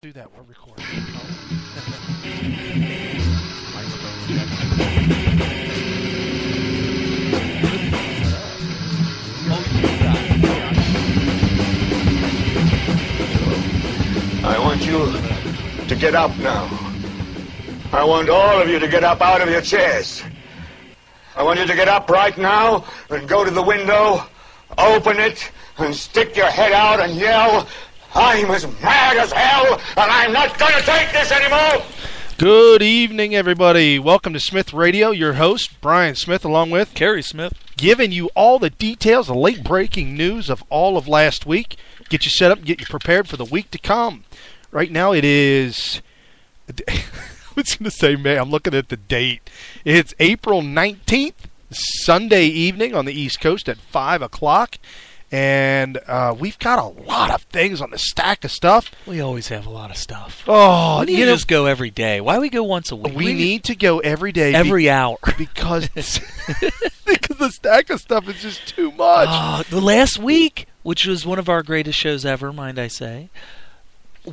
Do that, we're recording. I want you to get up now. I want all of you to get up out of your chairs. I want you to get up right now and go to the window, open it, and stick your head out and yell, "I'm as mad as hell, and I'm not going to take this anymore!" Good evening, everybody. Welcome to Smith Radio. Your host, Brian Smith, along with Carrie Smith, giving you all the details, the late-breaking news of all of last week. Get you set up, get you prepared for the week to come. Right now it is... I was going to say, man, I'm looking at the date. It's April 19th, Sunday evening on the East Coast at 5 o'clock. And we've got a lot of things on the stack of stuff. we always have a lot of stuff. Oh, We need to just go every day. Why we go once a week? We need to go every day. Every hour. Because because the stack of stuff is just too much. The last week, which was one of our greatest shows ever, mind I say,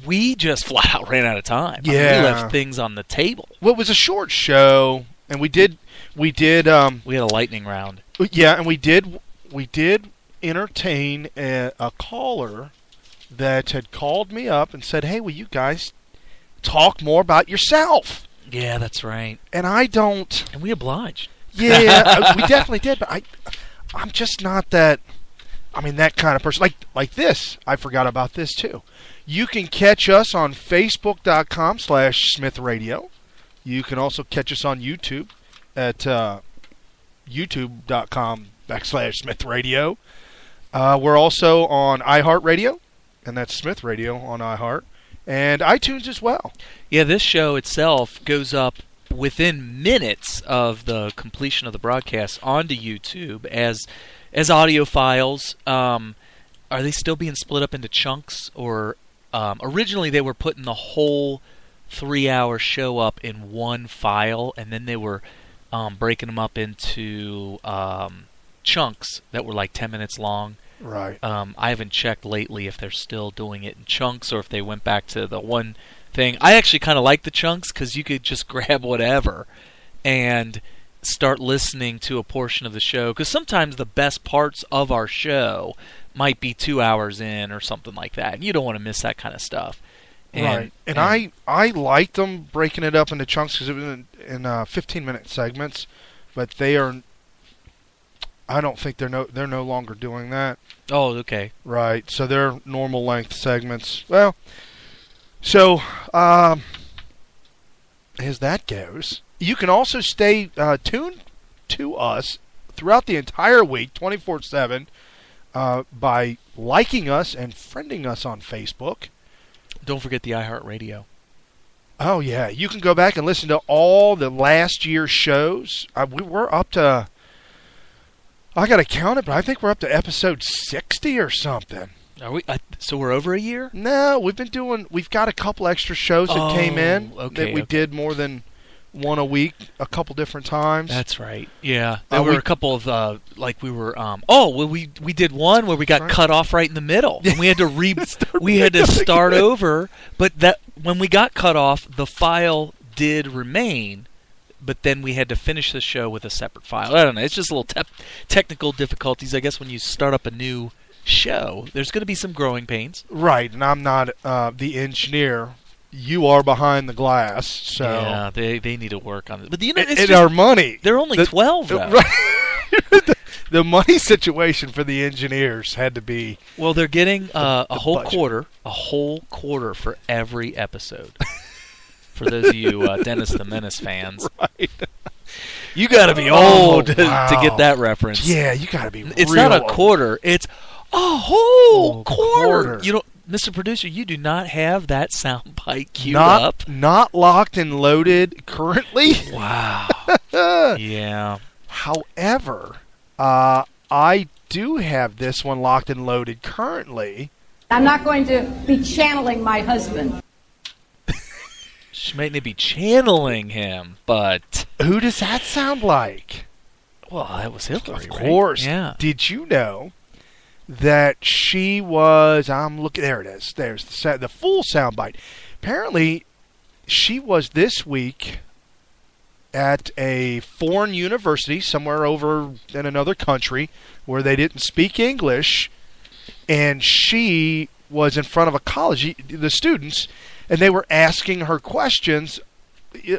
we just flat out ran out of time. I mean, Yeah. we left things on the table. Well, it was a short show, and we did We had a lightning round. yeah, and we did entertain a caller that had called me up and said, "Hey, will you guys talk more about yourself?" Yeah, that's right. And I don't. And we obliged. Yeah, we definitely did, but I'm just not that. I mean, that kind of person. Like this. I forgot about this too. You can catch us on Facebook.com/Smith Radio. You can also catch us on YouTube at YouTube.com/Smith Radio. We're also on iHeartRadio, and that's Smith Radio on iHeart, and iTunes as well. Yeah, this show itself goes up within minutes of the completion of the broadcast onto YouTube as audio files. Are they still being split up into chunks, or originally they were putting the whole 3-hour show up in one file, and then they were breaking them up into chunks that were like 10 minutes long. Right. I haven't checked lately if they're still doing it in chunks or if they went back to the one thing. I actually kind of like the chunks because you could just grab whatever and start listening to a portion of the show. Because sometimes the best parts of our show might be 2 hours in or something like that. And you don't want to miss that kind of stuff. Right. And I liked them breaking it up into chunks because it was in 15-minute segments, but they are... I don't think they're no longer doing that. Oh, okay. Right. So they're normal length segments. Well, so as that goes, you can also stay tuned to us throughout the entire week, 24/7, by liking us and friending us on Facebook. Don't forget the iHeartRadio. Oh yeah, you can go back and listen to all the last year's shows. We're up to... I got to count it, but I think we're up to episode 60 or something. Are we? So we're over a year? No, we've got a couple extra shows that came in that we did more than one a week, a couple different times. That's right. Yeah. There were a couple of, we did one where we got cut off right in the middle. And we had to we had to start over, but that when we got cut off, the file did remain. But then we had to finish the show with a separate file. I don't know. It's just a little technical difficulties, I guess, when you start up a new show. There's going to be some growing pains. Right, and I'm not the engineer. You are behind the glass, so... Yeah, they need to work on it. But it's our money. They're only 12, though. Right. The money situation for the engineers had to be... Well, they're getting a whole quarter for every episode. For those of you Dennis the Menace fans. Right. You got to be old to get that reference. Yeah, you got to be It's real not a quarter. It's a whole quarter. quarter. You know, Mr. Producer, you do not have that sound bite queued up. Not locked and loaded currently. Wow. Yeah. However, I do have this one locked and loaded currently. I'm not going to be channeling my husband. She might be channeling him, but... Who does that sound like? Well, that was Hilary, Of course. Right? Yeah. Did you know that she was... there it is. There's the full soundbite. apparently she was this week at a foreign university somewhere over in another country where they didn't speak English, and she was in front of a college, the students, and they were asking her questions,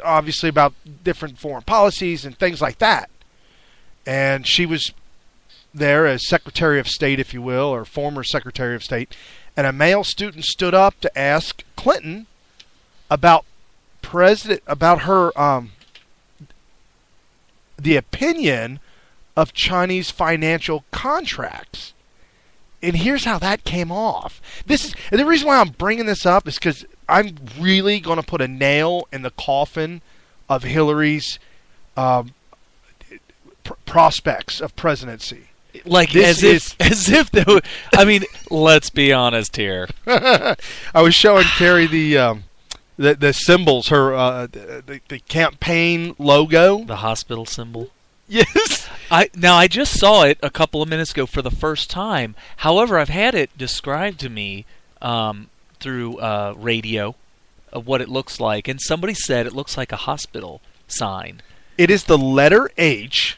obviously about different foreign policies and things like that. And she was there as Secretary of State, if you will, or former Secretary of State, and a male student stood up to ask Clinton about her the opinion of Chinese financial contracts. And here's how that came off. And the reason why I'm bringing this up is because I'm really going to put a nail in the coffin of Hillary's prospects of presidency. Like as if they were, I mean, let's be honest here. I was showing Carrie the symbols, her the campaign logo, the hospital symbol. Yes. I just saw it a couple of minutes ago for the first time. However, I've had it described to me through radio of what it looks like, and somebody said it looks like a hospital sign. It is the letter H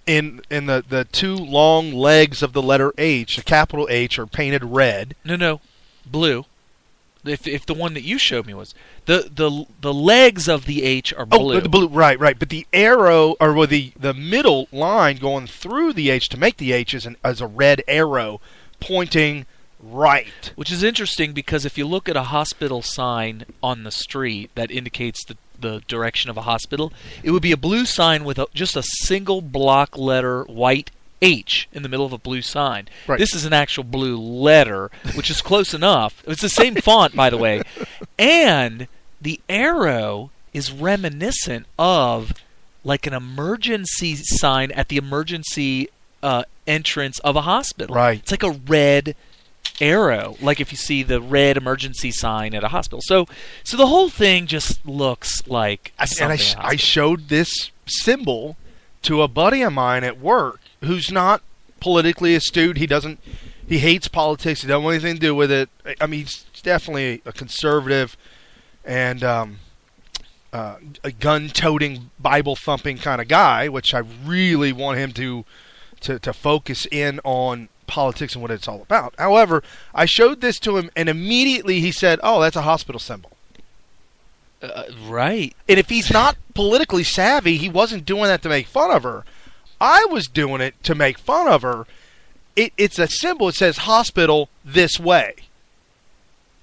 in the two long legs of the letter H, the capital H, are painted red. No, blue. If the one that you showed me was the legs of the H are blue. Oh, the blue, right. But the arrow, or the middle line going through the H to make the H is a red arrow pointing right. Which is interesting because if you look at a hospital sign on the street that indicates the direction of a hospital, it would be a blue sign with just a single block letter white H in the middle of a blue sign. Right. This is an actual blue letter, which is close enough. It's the same font, by the way. And the arrow is reminiscent of like an emergency sign at the emergency entrance of a hospital. Right. It's like a red arrow, like if you see the red emergency sign at a hospital. So the whole thing just looks like something. I showed this symbol to a buddy of mine at work who's not politically astute. He hates politics. He doesn't want anything to do with it. I mean, he's definitely a conservative and a gun-toting, Bible-thumping kind of guy, which I really want him to focus in on politics and what it's all about. However, I showed this to him, and immediately he said, "Oh, that's a hospital symbol." Right. And if he's not politically savvy, he wasn't doing that to make fun of her. I was doing it to make fun of her. It's a symbol. It says hospital this way.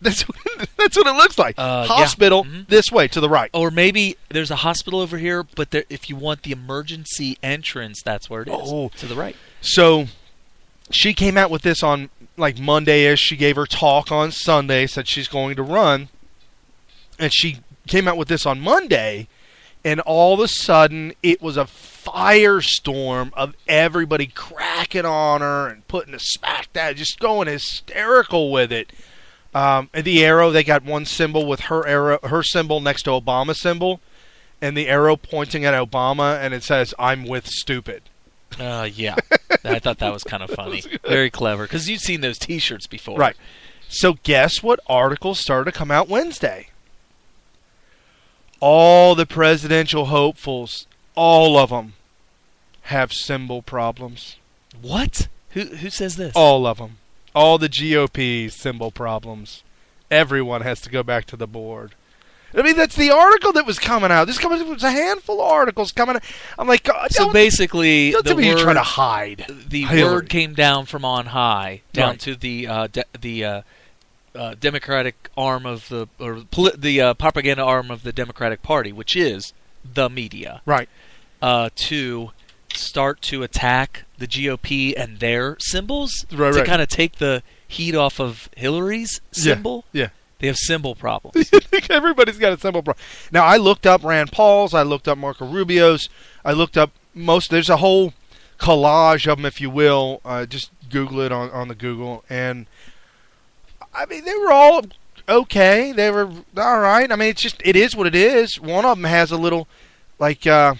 That's what it looks like. Hospital this way to the right. Or maybe there's a hospital over here, but if you want the emergency entrance, that's where it is, to the right. So she came out with this on like Monday-ish. She gave her talk on Sunday, said she's going to run. And she came out with this on Monday, and all of a sudden it was a firestorm of everybody cracking on her and putting a smack down, just going hysterical with it. And the arrow, they got one symbol with her symbol next to Obama's symbol, and the arrow pointing at Obama, and it says, "I'm with stupid." Yeah. I thought that was kind of funny. Very clever, because you've seen those T-shirts before. Right. So guess what articles started to come out Wednesday? All the presidential hopefuls, all of them, have symbol problems. What? Who says this? All of them. All the GOP symbol problems. Everyone has to go back to the board. I mean, that's the article that was coming out. This was a handful of articles coming out. I'm like, so basically, don't tell me you're trying to hide. The Hillary. word came down from on high, down to the Democratic arm of the propaganda arm of the Democratic Party, which is the media, right? To start to attack the GOP and their symbols, right. kind of take the heat off of Hillary's symbol. Yeah. They have symbol problems. Everybody's got a symbol problem. Now, I looked up Rand Paul's. I looked up Marco Rubio's. I looked up there's a whole collage of them, if you will. Just Google it on the Google. And, I mean, they were all okay. They were all right. I mean, it is what it is. One of them has a little, like, I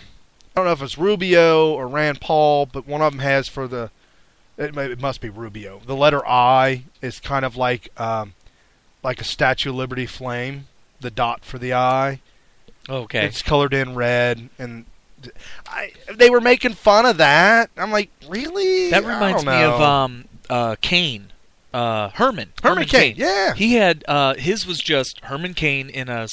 don't know if it's Rubio or Rand Paul, but one of them has it must be Rubio. The letter I is kind of like a Statue of Liberty flame the dot for the eye. Okay. It's colored in red, and they were making fun of that. I'm like, really? That reminds me of Kane. Herman Cain. Yeah. He had his was just Herman Cain in a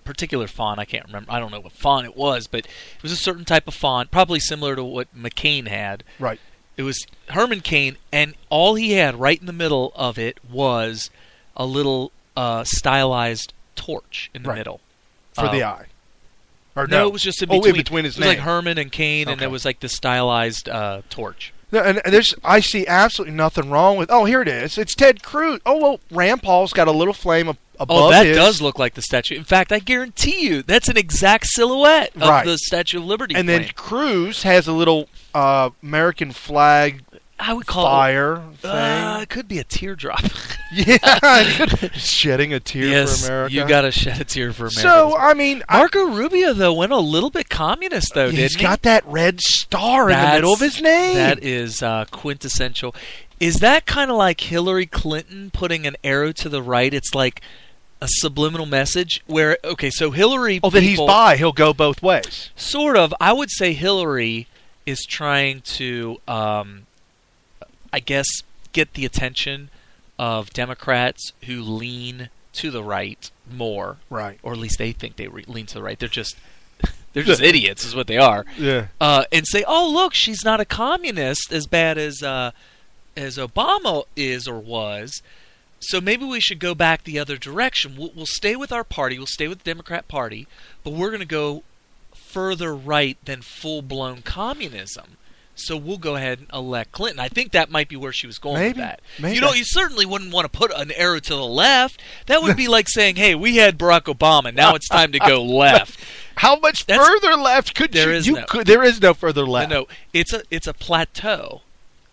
particular font. I can't remember. I don't know what font it was, but it was a certain type of font, probably similar to what McCain had. Right. It was Herman Cain, and all he had right in the middle of it was a little stylized torch in the middle for the eye. Or no, it was just in between. In between his name. It was name. like Herman and Cain, and there was like the stylized torch. No, and I see absolutely nothing wrong with. Oh, here it is. It's Ted Cruz. Oh well, Rand Paul's got a little flame above. Oh, that does look like the statue. In fact, I guarantee you that's an exact silhouette of the Statue of Liberty. And then Cruz has a little American flag. I would call fire thing. It could be a teardrop. Shedding a tear for America. You got to shed a tear for America. So, I mean... Marco Rubio, though, went a little bit communist, though, didn't he? He's got that red star in the middle of his name. That is quintessential. Is that kind of like Hillary Clinton putting an arrow to the right? It's like a subliminal message where, okay, so Hillary... that he's bi. He'll go both ways. Sort of. I would say Hillary is trying to... I guess, get the attention of Democrats who lean to the right more. Right. Or at least they think they lean to the right. They're just idiots is what they are. Yeah. And say, oh, look, she's not a communist as bad as Obama is or was. So maybe we should go back the other direction. We'll stay with our party. We'll stay with the Democrat Party. But we're going to go further right than full-blown communism. So we'll go ahead and elect Clinton. I think that might be where she was going with that. Maybe. You know, you certainly wouldn't want to put an arrow to the left. That would be like saying, hey, we had Barack Obama. Now it's time to go left. How much further left could there you? Is there is no further left. No, it's a plateau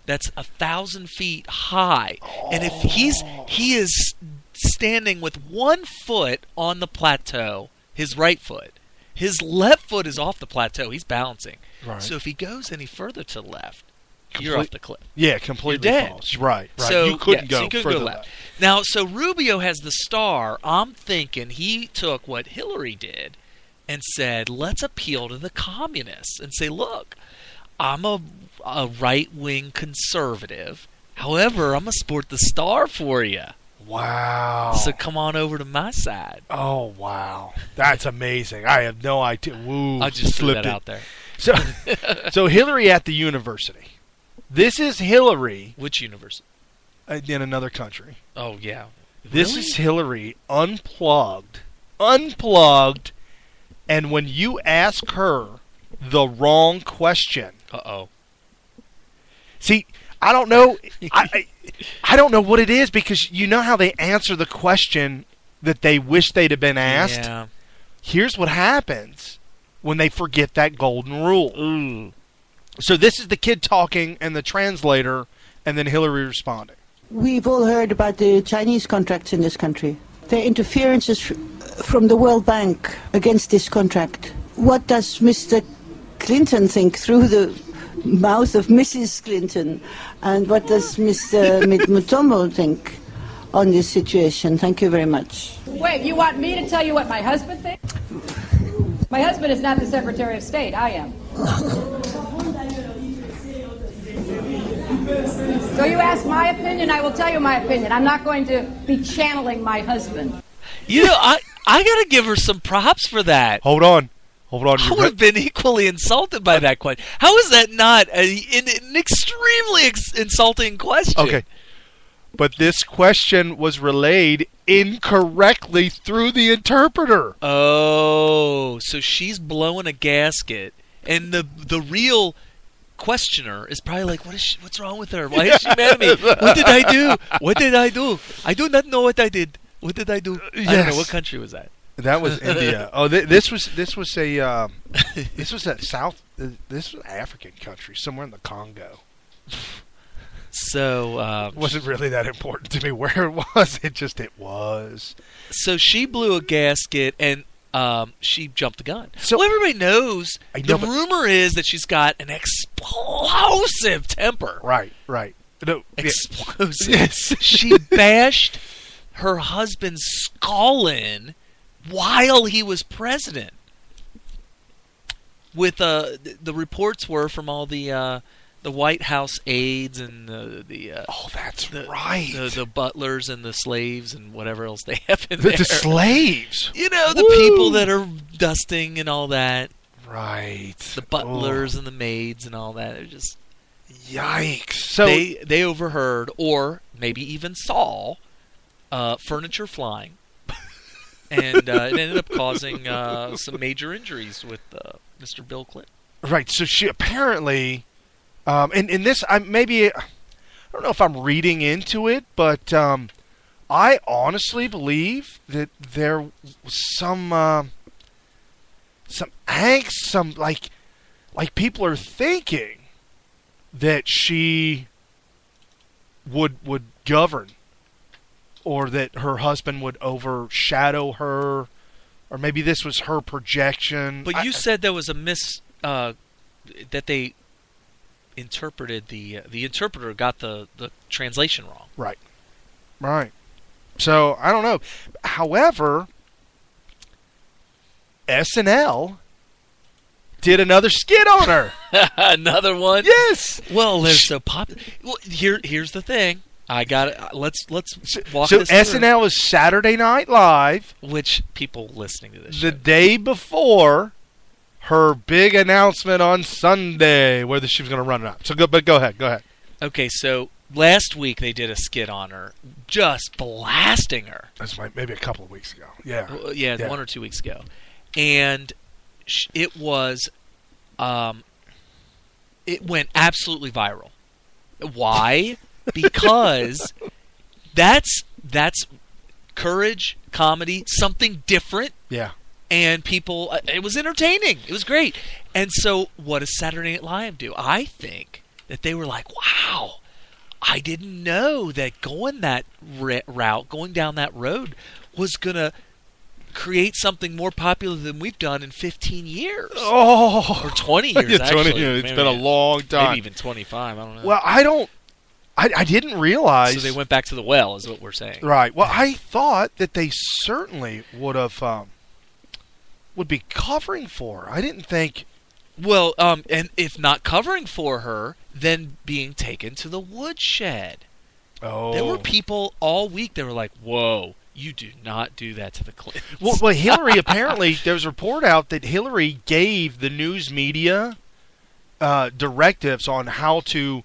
that's 1,000 feet high. And if he is standing with 1 foot on the plateau, his right foot, his left foot is off the plateau. He's balancing. Right. So if he goes any further to the left, you're off the cliff. Yeah, completely false. Right. So you couldn't go further left. Now, so Rubio has the star. I'm thinking he took what Hillary did and said, let's appeal to the communists and say, look, I'm a right-wing conservative. However, I'm going to sport the star for you. Wow. So come on over to my side. Oh, wow. That's amazing. I have no idea. Woo, I just threw that out there. So Hillary at the university. This is Hillary. Which university? In another country. Oh, yeah. This Really? is Hillary unplugged, and when you ask her the wrong question. Uh-oh. See, I don't know. I don't know what it is, because you know how they answer the question that they wish they'd have been asked? Yeah. Here's what happens when they forget that golden rule. Ooh. So this is the kid talking and the translator, and then Hillary responding. We've all heard about the Chinese contracts in this country. Their interferences from the World Bank against this contract. What does Mr. Clinton think through the mouth of Mrs. Clinton? And what does Mr. Mutombo think on this situation? Thank you very much. Wait, you want me to tell you what my husband thinks? My husband is not the Secretary of State. I am. So you ask my opinion, I will tell you my opinion. I'm not going to be channeling my husband. You know, I got to give her some props for that. Hold on. I would have been equally insulted by that question. How is that not an extremely insulting question? Okay. But this question was relayed incorrectly through the interpreter. Oh, so she's blowing a gasket, and the real questioner is probably like, what's wrong with her? Why is she mad at me? What did I do? What did I do? I do not know what I did. What did I do? Yes. I don't know. What country was that? That was India. Oh, this was a this was a this was an African country, somewhere in the Congo. So it wasn't really that important to me where it was. It was. So she blew a gasket, and she jumped the gun. So well, everybody knows. The rumor is that she's got an explosive temper. Right. No, explosive. Yes. She bashed her husband's skull in while he was president. With the reports were from all the White House aides and the right. The butlers and the slaves and whatever else they have in there. The slaves. The people that are dusting and all that. Right. The butlers and the maids and all that. They're just yikes. So they overheard or maybe even saw furniture flying. And it ended up causing some major injuries with Mr. Bill Clinton. Right. So she apparently, and this, I don't know if I'm reading into it, but I honestly believe that there was some angst, some like people are thinking that she would govern, or that her husband would overshadow her, or maybe this was her projection. But you said there was a that they interpreted the interpreter got the translation wrong. Right. So I don't know. However, SNL did another skit on her. Another one? Yes. Well, they're so popular. Well, here's the thing. I got it. Let's walk so this through. SNL is Saturday Night Live, which people listening to this the show. day before her big announcement on Sunday, whether she was going to run it up. So go ahead. Okay, so last week they did a skit on her, just blasting her. That's maybe a couple of weeks ago. Yeah. 1 or 2 weeks ago, and it was, it went absolutely viral. Why? Because that's courage, comedy, something different. Yeah. And people, it was entertaining. It was great. And so what does Saturday Night Live do? I think that they were like, wow, I didn't know that going that route, going down that road was going to create something more popular than we've done in 15 years. Oh. Or 20 years, yeah, 20 actually. years. It's been a long time. Maybe even 25, I don't know. Well, I didn't realize. So they went back to the well, is what we're saying. Right. Well, I thought that they certainly would be covering for her. I didn't think. Well, and if not covering for her, then being taken to the woodshed. Oh. There were people all week that were like, whoa, you do not do that to the Clintons. Well, Hilary, apparently, there was a report out that Hilary gave the news media directives on how to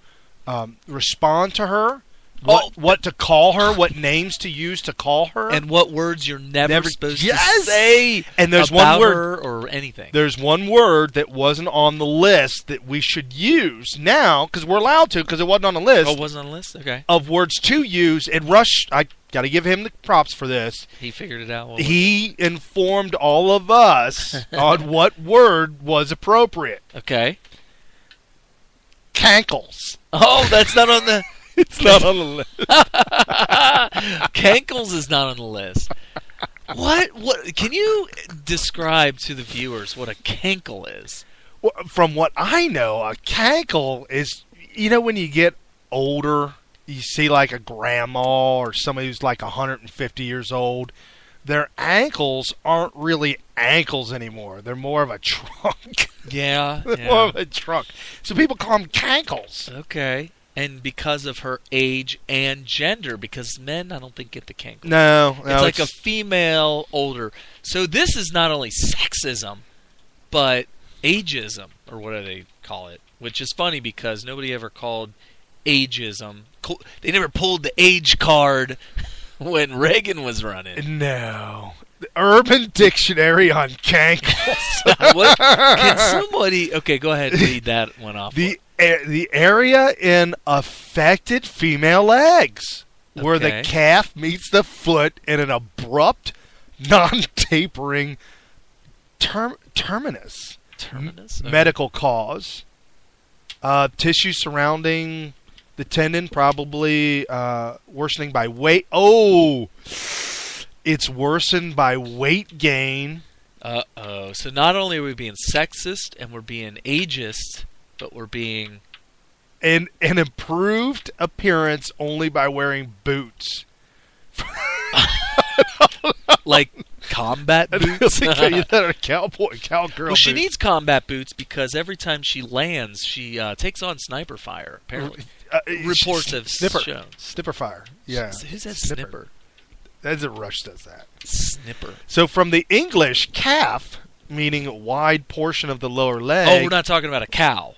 respond to her, what to call her, what names to use to call her, and what words you're never supposed to say. And there's about one word her or anything. There's one word that wasn't on the list that we should use now because we're allowed to because it wasn't on the list. Oh, it wasn't on the list. Okay. Of words to use, and Rush, I got to give him the props for this. He figured it out. He informed all of us on what word was appropriate. Okay. Cankles. Oh, that's not on the. It's not on the list. Cankles is not on the list. What? Can you describe to the viewers what a cankle is? Well, from what I know, a cankle is, when you get older, you see like a grandma or somebody who's like 150 years old, their ankles aren't really ankles anymore. They're more of a trunk. Yeah. More of a trunk. So people call them cankles. Okay. And because of her age and gender, because men, I don't think, get the cankle. No, it's like a female older. So this is not only sexism, but ageism, or what do they call it? Which is funny because nobody ever called ageism. They never pulled the age card when Reagan was running. No. The Urban Dictionary on cankles. Can somebody... Okay, go ahead and read that one off. The area in affected female legs, where the calf meets the foot in an abrupt, non-tapering terminus. Terminus? Okay. Medical cause. Tissue surrounding the tendon, probably worsening by weight. Oh! It's worsened by weight gain. Uh-oh. So not only are we being sexist and we're being ageist, but we're being... An improved appearance only by wearing boots. Like combat boots. that are cowgirl. Well, she boots. needs combat boots because every time she lands, she takes on sniper fire. Apparently, reports have shown. Snipper fire. Yeah. Who says snipper? That's a Rush does that. Snipper. So from the English, calf, meaning wide portion of the lower leg. Oh, we're not talking about a cow.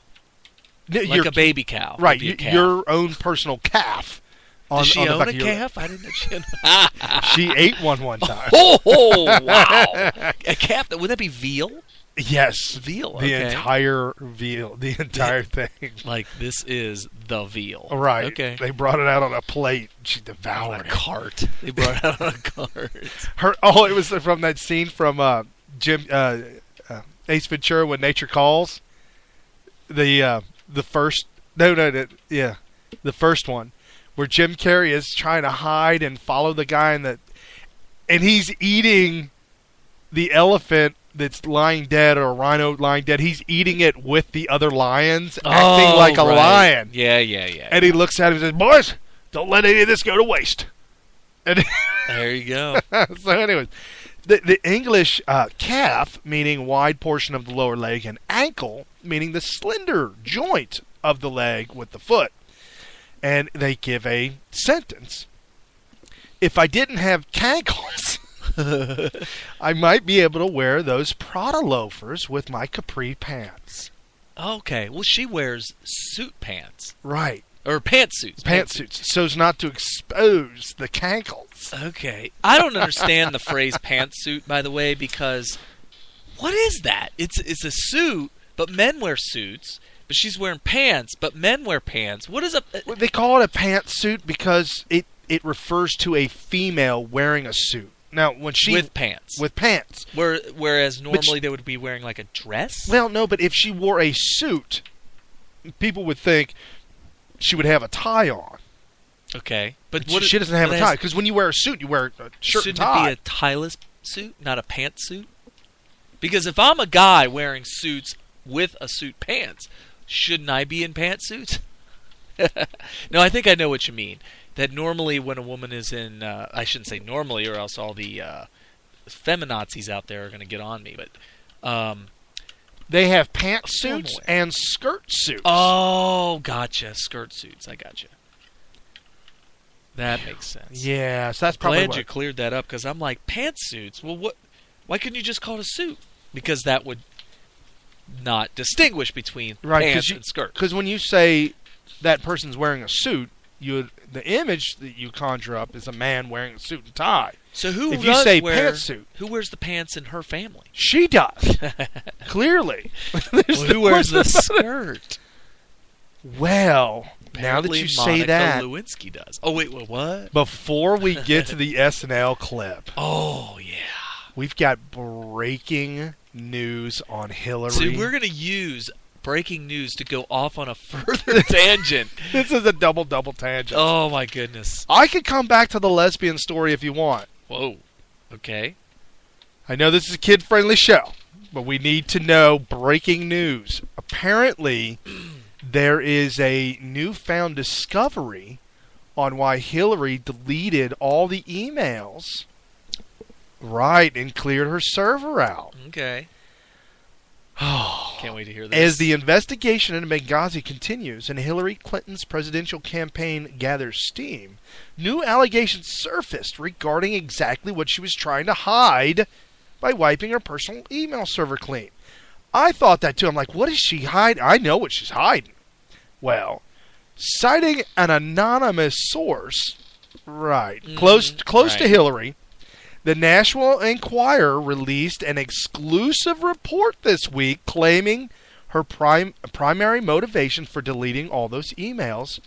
Like a baby cow. Right. A calf. Your own personal calf. Does she own a your calf? I didn't know she owned She ate one time. Oh, wow. A calf? Would that be veal? Yes. Veal, The okay. entire veal. The entire thing. Like, this is the veal. Right. Okay. They brought it out on a plate. She devoured On a it. cart. They brought it out on a cart. It was from that scene from Ace Ventura when Nature Calls. The first the first one where Jim Carrey is trying to hide and follow the guy and he's eating the elephant that's lying dead, or a rhino lying dead. He's eating it with the other lions, acting like a lion. Yeah. And he looks at him and says, "Boys, don't let any of this go to waste." And There you go. so anyways, the English calf, meaning wide portion of the lower leg, and ankle, meaning the slender joint of the leg with the foot. And they give a sentence. If I didn't have cankles, I might be able to wear those Prada loafers with my capri pants. Okay. Well, she wears suit pants. Right. Or pantsuits. Pantsuits, so as not to expose the cankles. Okay. I don't understand the phrase pantsuit, by the way, because what is that? It's a suit, but men wear suits. But she's wearing pants, but men wear pants. What is a... Well, they call it a pantsuit because it refers to a female wearing a suit. Now, when she... With pants. With pants. Whereas normally they would be wearing like a dress? Well, no, but if she wore a suit, people would think she would have a tie on. Okay. But She doesn't have a tie. Because when you wear a suit, you wear a shirt and tie. Shouldn't it be a tieless suit, not a pantsuit? Because if I'm a guy wearing suits with a suit pants, shouldn't I be in pantsuits? No, I think I know what you mean. That normally when a woman is in... I shouldn't say normally, or else all the feminazis out there are going to get on me. But they have pantsuits and skirt suits. Oh, gotcha. Skirt suits. I gotcha. That makes sense. Yeah, so that's probably Glad you cleared that up, because I'm like, pantsuits? Well, what? Why couldn't you just call it a suit? Because that would not distinguish between pants and skirt. Because when you say that person's wearing a suit, the image that you conjure up is a man wearing a suit and tie. So who if you say pantsuit, who wears the pants in her family? She does. Clearly. Well, who wears the skirt? Well, Apparently now that you say Monica that, Lewinsky does. Oh wait, what? Before we get to the SNL clip, oh yeah, we've got breaking news on Hilary. So we're gonna use breaking news to go off on a further tangent. This is a double tangent. Oh my goodness! I could come back to the lesbian story if you want. Whoa. Okay. I know this is a kid-friendly show, but we need to know breaking news. Apparently, there is a newfound discovery on why Hilary deleted all the emails. Right, and cleared her server out. Okay. Oh, can't wait to hear this. As the investigation into Benghazi continues and Hillary Clinton's presidential campaign gathers steam, new allegations surfaced regarding exactly what she was trying to hide by wiping her personal email server clean. I thought that too. I'm like, what is she hiding? I know what she's hiding. Well, citing an anonymous source, close to Hillary, the National Enquirer released an exclusive report this week claiming her primary motivation for deleting all those emails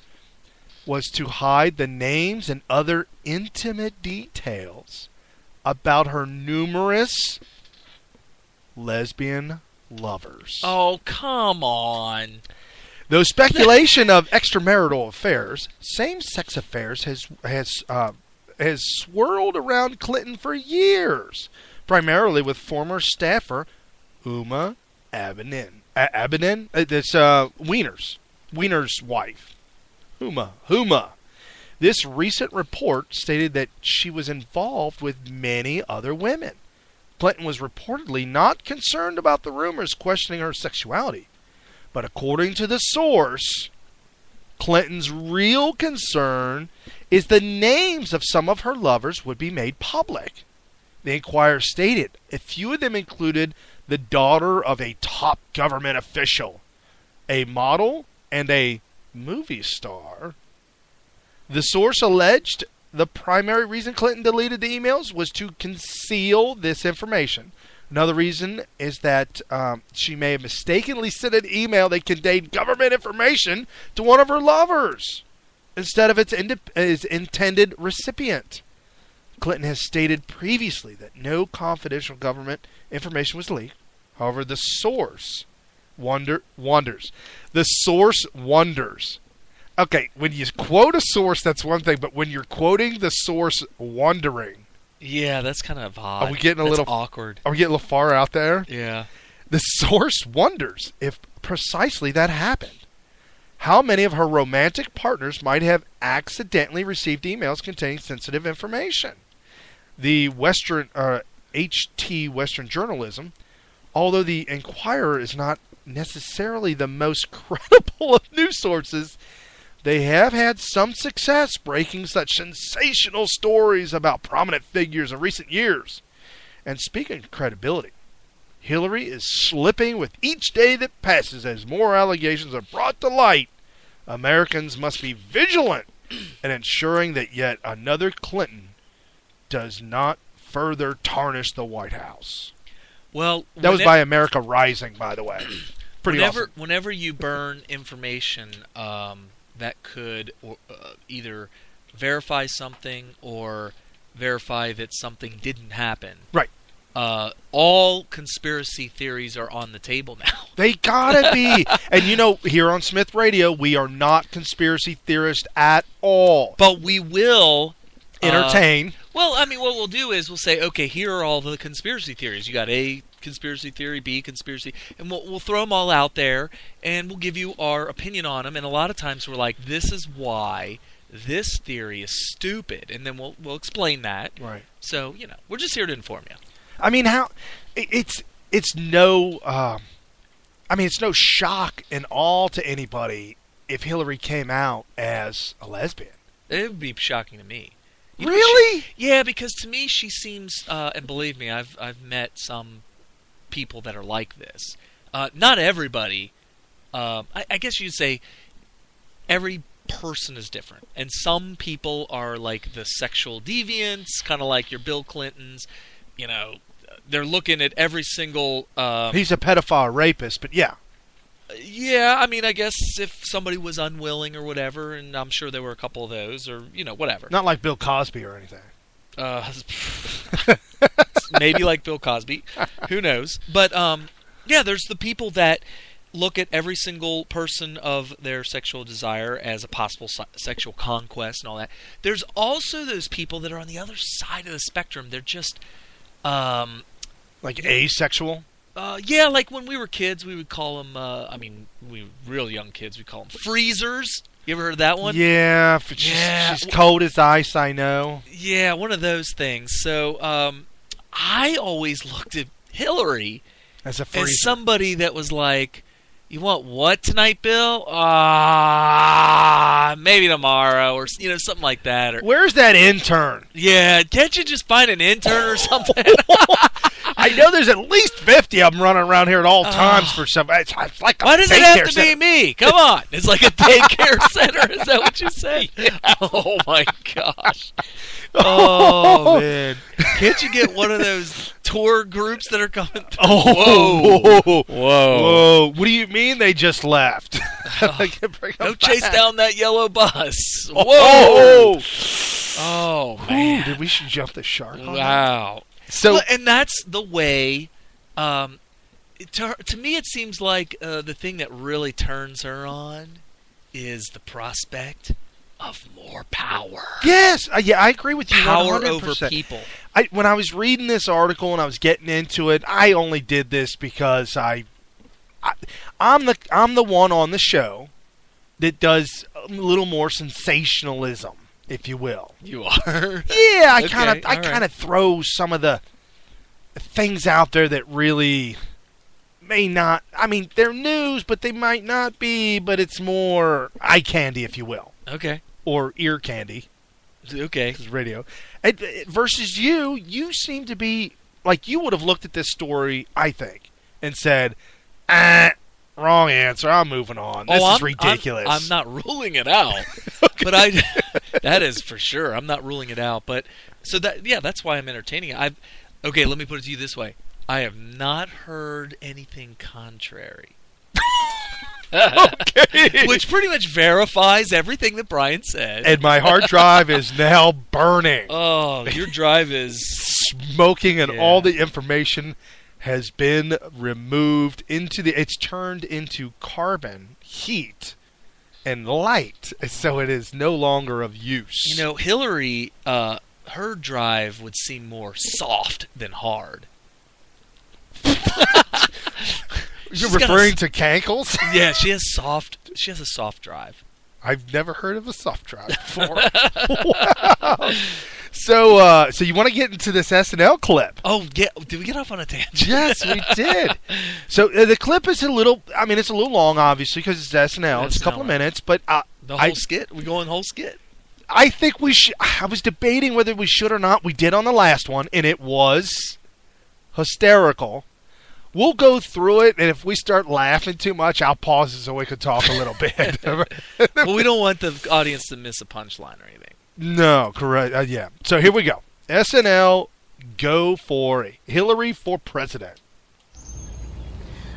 was to hide the names and other intimate details about her numerous lesbian lovers. Oh, come on. Though speculation of extramarital affairs, same-sex affairs has swirled around Clinton for years, primarily with former staffer Uma Abedin. That's Wiener's wife. Huma. This recent report stated that she was involved with many other women, Clinton was reportedly not concerned about the rumors questioning her sexuality. But according to the source, Clinton's real concern is the names of some of her lovers would be made public. The Inquirer stated a few of them included the daughter of a top government official, a model, and a movie star. The source alleged the primary reason Clinton deleted the emails was to conceal this information. Another reason is that she may have mistakenly sent an email that contained government information to one of her lovers instead of its intended recipient. Clinton has stated previously that no confidential government information was leaked. However, the source wonders. The source wonders. Okay, when you quote a source, that's one thing, but when you're quoting the source wondering. Yeah, that's kind of odd. Are we getting That's awkward? Are we getting a little far out there? Yeah. The source wonders if precisely that happened. How many of her romantic partners might have accidentally received emails containing sensitive information? The HT Western Journalism, although the Inquirer is not necessarily the most credible of news sources, they have had some success breaking such sensational stories about prominent figures in recent years. And speaking of credibility, Hilary is slipping with each day that passes as more allegations are brought to light. Americans must be vigilant in ensuring that yet another Clinton does not further tarnish the White House. Well, that was by America Rising, by the way. Pretty awesome. Whenever you burn information that could either verify something or verify that something didn't happen. Right. All conspiracy theories are on the table now. They gotta be. And you know, here on Smith Radio, we are not conspiracy theorists at all. But we will entertain. Well, I mean, what we'll do is we'll say, okay, here are all the conspiracy theories. You got A conspiracy theory, B conspiracy, and we'll throw them all out there, and we'll give you our opinion on them. And a lot of times we're like, this is why this theory is stupid, and then we'll explain that. Right. So we're just here to inform you. I mean, it's no shock and awe to anybody if Hilary came out as a lesbian. It would be shocking to me. Really? Yeah, because to me she seems, and believe me, I've met some people that are like this. Not everybody. I guess you'd say every person is different, and some people are like the sexual deviants, kind of like your Bill Clintons. They're looking at every single... He's a pedophile rapist, but yeah. Yeah, I mean, I guess if somebody was unwilling or whatever, and I'm sure there were a couple of those, or, whatever. Not like Bill Cosby or anything. Maybe like Bill Cosby. Who knows? But, yeah, there's the people that look at every single person of their sexual desire as a possible sexual conquest and all that. There's also those people that are on the other side of the spectrum. They're just... like asexual? Yeah, like when we were kids, we would call them, we real young kids, we'd call them freezers. You ever heard of that one? Yeah, she's cold as ice, I know. Yeah, one of those things. So, I always looked at Hilary as a freezer. As somebody that was like, you want what tonight, Bill? Maybe tomorrow, or something like that. Or, where's that intern? Yeah, can't you just find an intern or something? I know there's at least 50 of them running around here at all times for some. It's like why does it have to be me? Come on, it's like a daycare center. Is that what you say? Yeah. Oh my gosh! Oh man, can't you get one of those tour groups that are coming through? Oh, whoa! What do you mean they just left? Go chase down that yellow bus! Whoa! Oh man! Did we should jump the shark? Wow! So, and that's the way. To me, it seems like the thing that really turns her on is the prospect of more power. Yes, yeah, I agree with you. Power 100%. over people. When I was reading this article and I was getting into it, I only did this because I'm the one on the show that does a little more sensationalism, if you will. You are? Yeah, I kind of throw some of the things out there that really may not, I mean, they're news, but they might not be, but it's more eye candy, if you will. Okay. Or ear candy. Okay. This is radio. Versus you seem to be, like, you would have looked at this story, I think, and said, wrong answer, I'm moving on. This is ridiculous. I'm not ruling it out. Okay. But that is for sure. I'm not ruling it out. But, so that's why I'm entertaining it. Okay, let me put it to you this way. I have not heard anything contrary. Okay. Which pretty much verifies everything that Brian said. And my hard drive is now burning. Oh, your drive is smoking, and all the information has been removed it's turned into carbon, heat, and light. So it is no longer of use. You know, Hilary, her drive would seem more soft than hard. You're referring to cankles? Yeah, she has a soft drive. I've never heard of a soft drive before. Wow. So you want to get into this SNL clip? Oh, yeah. Did we get off on a tangent? Yes, we did. So the clip is it's a little long, obviously, because it's SNL. It's a couple of minutes, but the whole skit? We going whole skit? I think we should. I was debating whether we should or not. We did on the last one, and it was hysterical. We'll go through it, and if we start laughing too much, I'll pause it so we can talk a little bit. Well, we don't want the audience to miss a punchline or anything. No, correct. Yeah. So here we go. SNL, go for Hilary for president.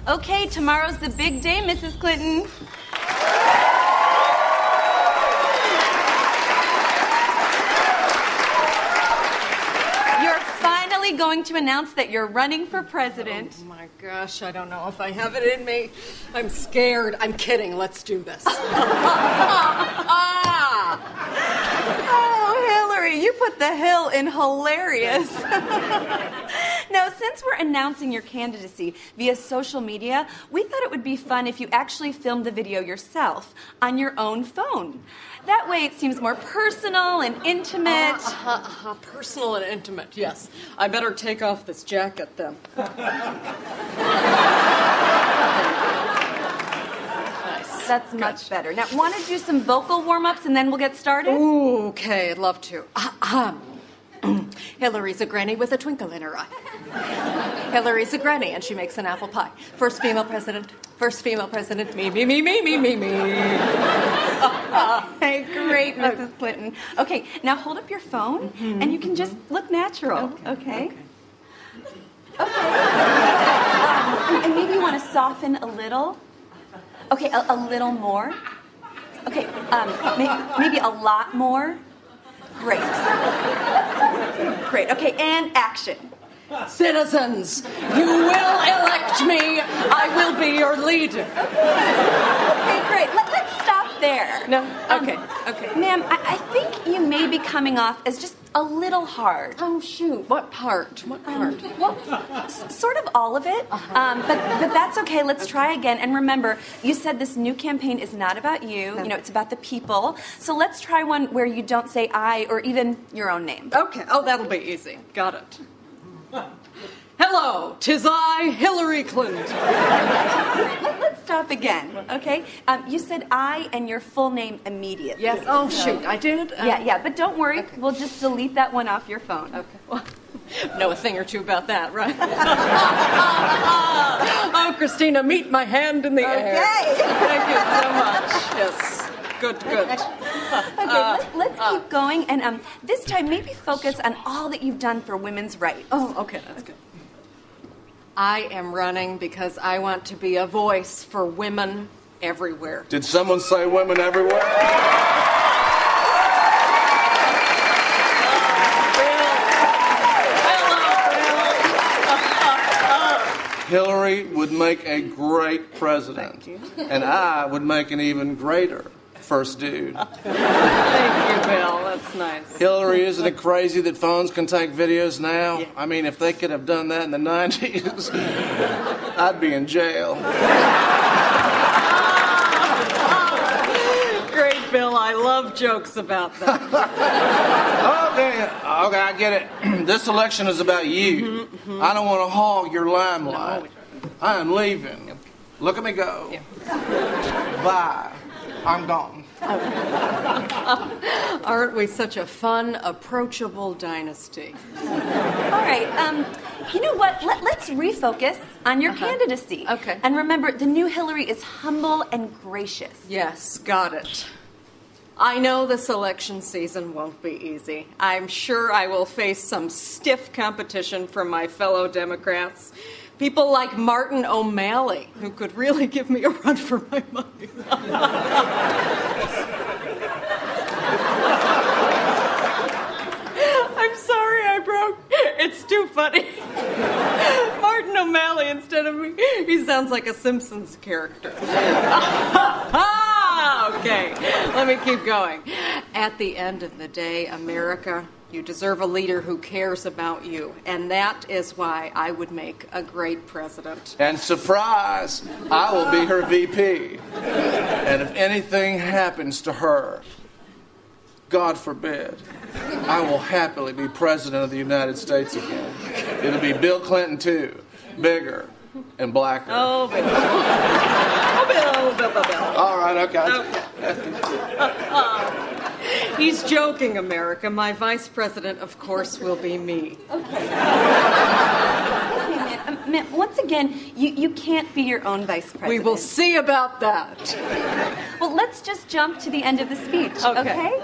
Okay, tomorrow's the big day, Mrs. Clinton. You're finally going to announce that you're running for president. Oh my gosh, I don't know if I have it in me. I'm scared. I'm kidding. Let's do this. Oh, Hilary, you put the hill in hilarious. Now, since we're announcing your candidacy via social media, we thought it would be fun if you actually filmed the video yourself on your own phone. That way it seems more personal and intimate. Personal and intimate, yes. I better take off this jacket then. That's much better. Now, want to do some vocal warm-ups and then we'll get started? Ooh, okay, I'd love to. Hilary's a granny with a twinkle in her eye. Hilary's a granny and she makes an apple pie. First female president, me, me, me, me, me, me, me. Hey, great, Mrs. Clinton. Okay, now hold up your phone and you can just look natural, okay? And maybe you want to soften a little. Okay, a little more. Okay, maybe a lot more. Great. Great. Okay, and action. Citizens, you will elect me. I will be your leader. Okay, great. Let's stop there. No? Okay. Ma'am, I think you may be coming off as just a little hard. Oh, shoot. What part? Well, sort of all of it. But that's okay. Let's try again. And remember, you said this new campaign is not about you. No. You know, it's about the people. So let's try one where you don't say I or even your own name. Okay. Oh, that'll be easy. Got it. Hello, 'tis I, Hilary Clinton. Let's stop again, okay? You said I and your full name immediately. Yes. Oh, shoot, I did? Yeah, but don't worry. Okay. We'll just delete that one off your phone. Okay. Well, know a thing or two about that, right? Oh, Christina, meet my hand in the air. Okay. Thank you so much. Yes. Good. Okay, let's keep going, and this time maybe focus on all that you've done for women's rights. Oh, okay, that's good. I am running because I want to be a voice for women everywhere. Did someone say women everywhere? Hillary would make a great president. Thank you. And I would make an even greater first dude. Thank you, Bill. That's nice. Hillary, isn't it crazy that phones can take videos now? Yeah. I mean, if they could have done that in the 90s, I'd be in jail. Great Bill. I love jokes about that. Okay, I get it. This election is about you. Mm-hmm. I don't want to hog your limelight. I am leaving. Look at me go. Yeah. Bye. I'm gone. Aren't we such a fun, approachable dynasty? All right, you know what? Let's refocus on your candidacy. Okay. And remember, the new Hillary is humble and gracious. Yes, got it. I know this election season won't be easy. I'm sure I will face some stiff competition from my fellow Democrats. People like Martin O'Malley, who could really give me a run for my money. I'm sorry I broke. It's too funny. Martin O'Malley instead of me. He sounds like a Simpsons character. Okay, let me keep going. At the end of the day, America, you deserve a leader who cares about you. And that is why I would make a great president. And surprise, I will be her VP. And if anything happens to her, God forbid, I will happily be president of the United States again. It'll be Bill Clinton too, bigger and blacker. Oh, Bill. Bill. All right, okay. He's joking, America. My vice president, of course, will be me. Okay, ma'am, once again, you can't be your own vice president. We will see about that. Well, let's just jump to the end of the speech, okay?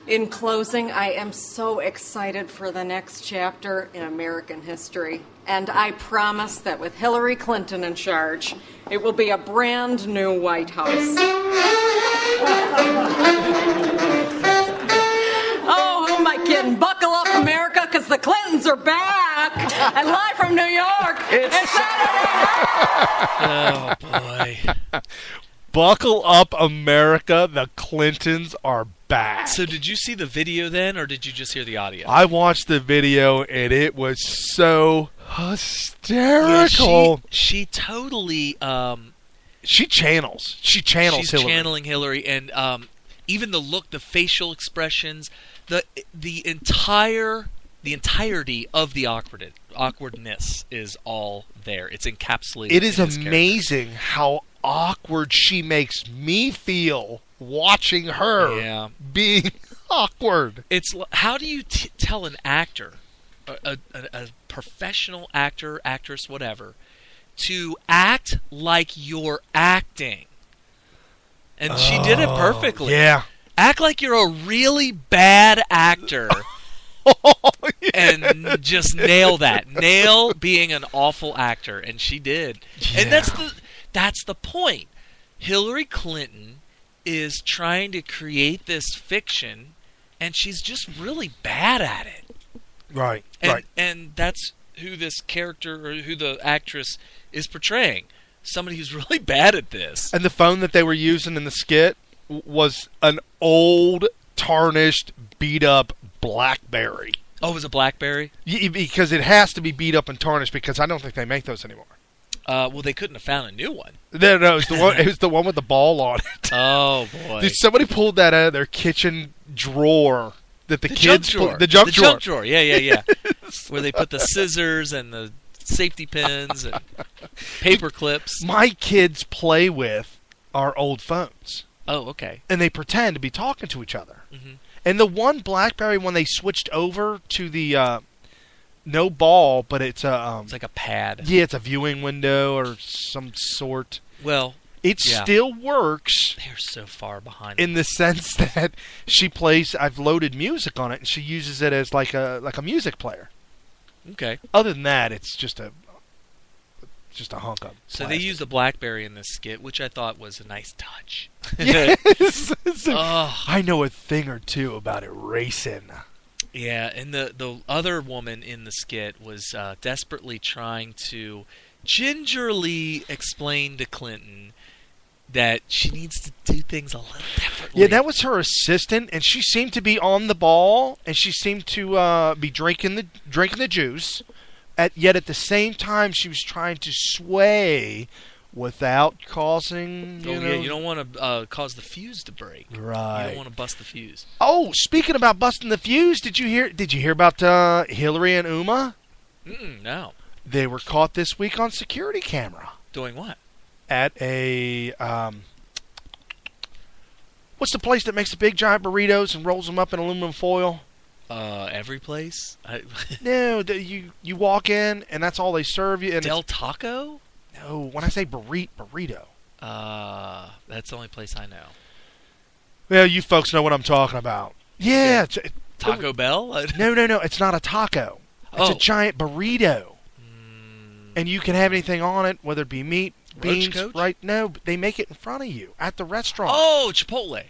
In closing, I am so excited for the next chapter in American history. And I promise that with Hillary Clinton in charge, it will be a brand new White House. Oh, who am I kidding? Buckle up, America, because the Clintons are back. And live from New York, it's Saturday night. Oh, boy. Buckle up, America. The Clintons are back. So did you see the video then, or did you just hear the audio? I watched the video, and it was so hysterical. Yeah, she totally... she channels. She's Hillary. She's channeling Hillary, and even the look, the facial expressions, the entirety of the awkwardness is all there. It's encapsulated. It is in this amazing how awkward she makes me feel watching her being awkward. It's how do you tell an actor, a professional actor, actress, whatever, to act like you're acting? And she did it perfectly. Yeah. Act like you're a really bad actor. And just nail that. Nail being an awful actor, and she did. Yeah. And that's the point. Hillary Clinton is trying to create this fiction, and she's just really bad at it. Right. And that's who this character, or who the actress is portraying. Somebody who's really bad at this. And the phone that they were using in the skit was an old, tarnished, beat-up BlackBerry. Oh, it was a BlackBerry? Because it has to be beat up and tarnished, because I don't think they make those anymore. Well, they couldn't have found a new one. No, it was the one. It was the one with the ball on it. Oh boy! Dude, somebody pulled that out of their kitchen drawer that the kids junk drawer. the junk drawer. Junk drawer. Yeah. Where they put the scissors and the safety pins and paper clips. My kids play with our old phones. Oh, okay. And they pretend to be talking to each other. Mm-hmm. And the one BlackBerry, when they switched over to the no ball, but it's a it's like a pad. Yeah, it's a viewing window or some sort. Well, it still works. They're so far behind. In the sense that she plays, I've loaded music on it, and she uses it as like a music player. Okay. Other than that, it's just a hunk of So plastic. they used the BlackBerry in this skit, which I thought was a nice touch. Yes. I know a thing or two about erasing. Yeah, and the other woman in the skit was desperately trying to gingerly explain to Clinton that she needs to do things a little differently. Yeah, that was her assistant, and she seemed to be on the ball, and she seemed to be drinking the juice. Yet at the same time, she was trying to sway without causing, you know... yeah, you don't want to cause the fuse to break. Right. You don't want to bust the fuse. Oh, speaking about busting the fuse, did you hear about Hilary and Uma? No. They were caught this week on security camera. Doing what? At a what's the place that makes the big giant burritos and rolls them up in aluminum foil? Every place? No, you walk in and that's all they serve you. And Del Taco? No, when I say burrito. That's the only place I know. Well, you folks know what I'm talking about. Yeah. Taco Bell? No, it's not a taco. It's a giant burrito. And you can have anything on it, whether it be meat, beans, Coach? right? No, they make it in front of you at the restaurant. Oh, Chipotle.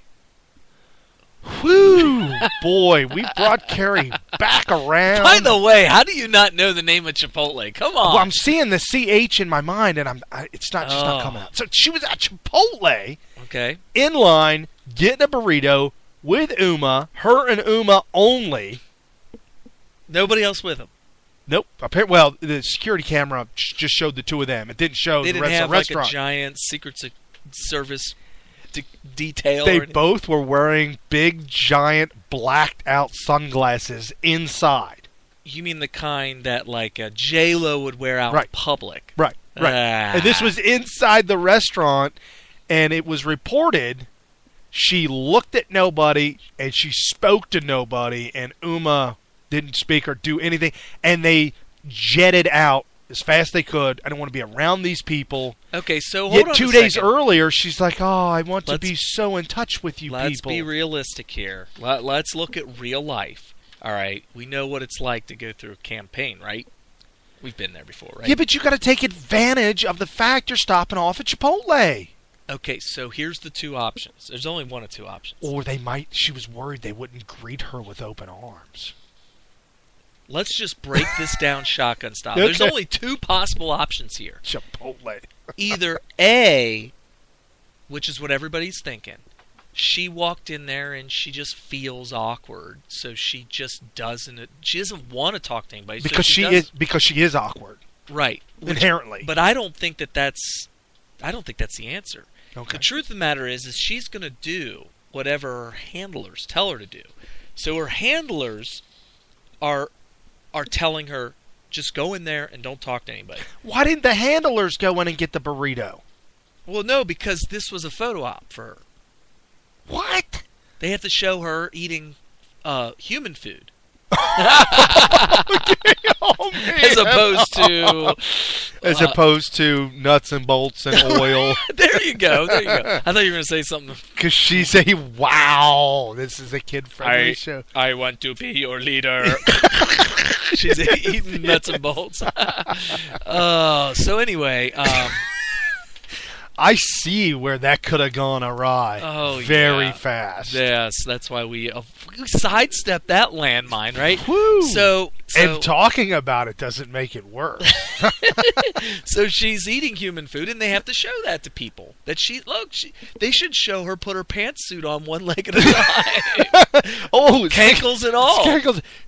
Whew, boy, we brought Carrie back around. By the way, how do you not know the name of Chipotle? Come on. Well, I'm seeing the CH in my mind, and it's not just not coming out. So she was at Chipotle, okay, in line, getting a burrito with Uma, her and Uma only. Nobody else with them. Nope. Well, the security camera just showed the two of them. It didn't show the rest of the restaurant. They didn't have like a giant Secret Service detail. They both were wearing big, giant, blacked-out sunglasses inside. You mean the kind that like J-Lo would wear out in public? Right. And this was inside the restaurant, and it was reported she looked at nobody, and she spoke to nobody, and Uma didn't speak or do anything, and they jetted out as fast as they could. I don't want to be around these people. Okay, so hold on 2 days earlier, she's like, "Oh, I want to be so in touch with you people." Let's be realistic here. Let's look at real life. All right, we know what it's like to go through a campaign, right? We've been there before, right? Yeah, but you got to take advantage of the fact you're stopping off at Chipotle. Okay, so here's the two options. There's only one of two options. Or she was worried they wouldn't greet her with open arms. Let's just break this down shotgun style. Okay. There's only two possible options here. Chipotle. Either A, which is what everybody's thinking, she walked in there and she just feels awkward, so she just doesn't. She doesn't want to talk to anybody because she is awkward, right? Inherently. But I don't think that's the answer. Okay. The truth of the matter is she's going to do whatever her handlers tell her to do. So her handlers are telling her, just go in there and don't talk to anybody. Why didn't the handlers go in and get the burrito? Well, no, because this was a photo op for her. What? They have to show her eating human food. Oh, man. As opposed to nuts and bolts and oil. There you go. I thought you were going to say something. Because she's wow, this is a kid-friendly show. I want to be your leader. She's eating nuts and bolts. So anyway, I see where that could have gone awry very fast. Yes, that's why we sidestepped that landmine, right? Woo. So and talking about it doesn't make it worse. So she's eating human food, and they have to show that to people. That they should show her put her pantsuit on one leg at a time. Cankles and all.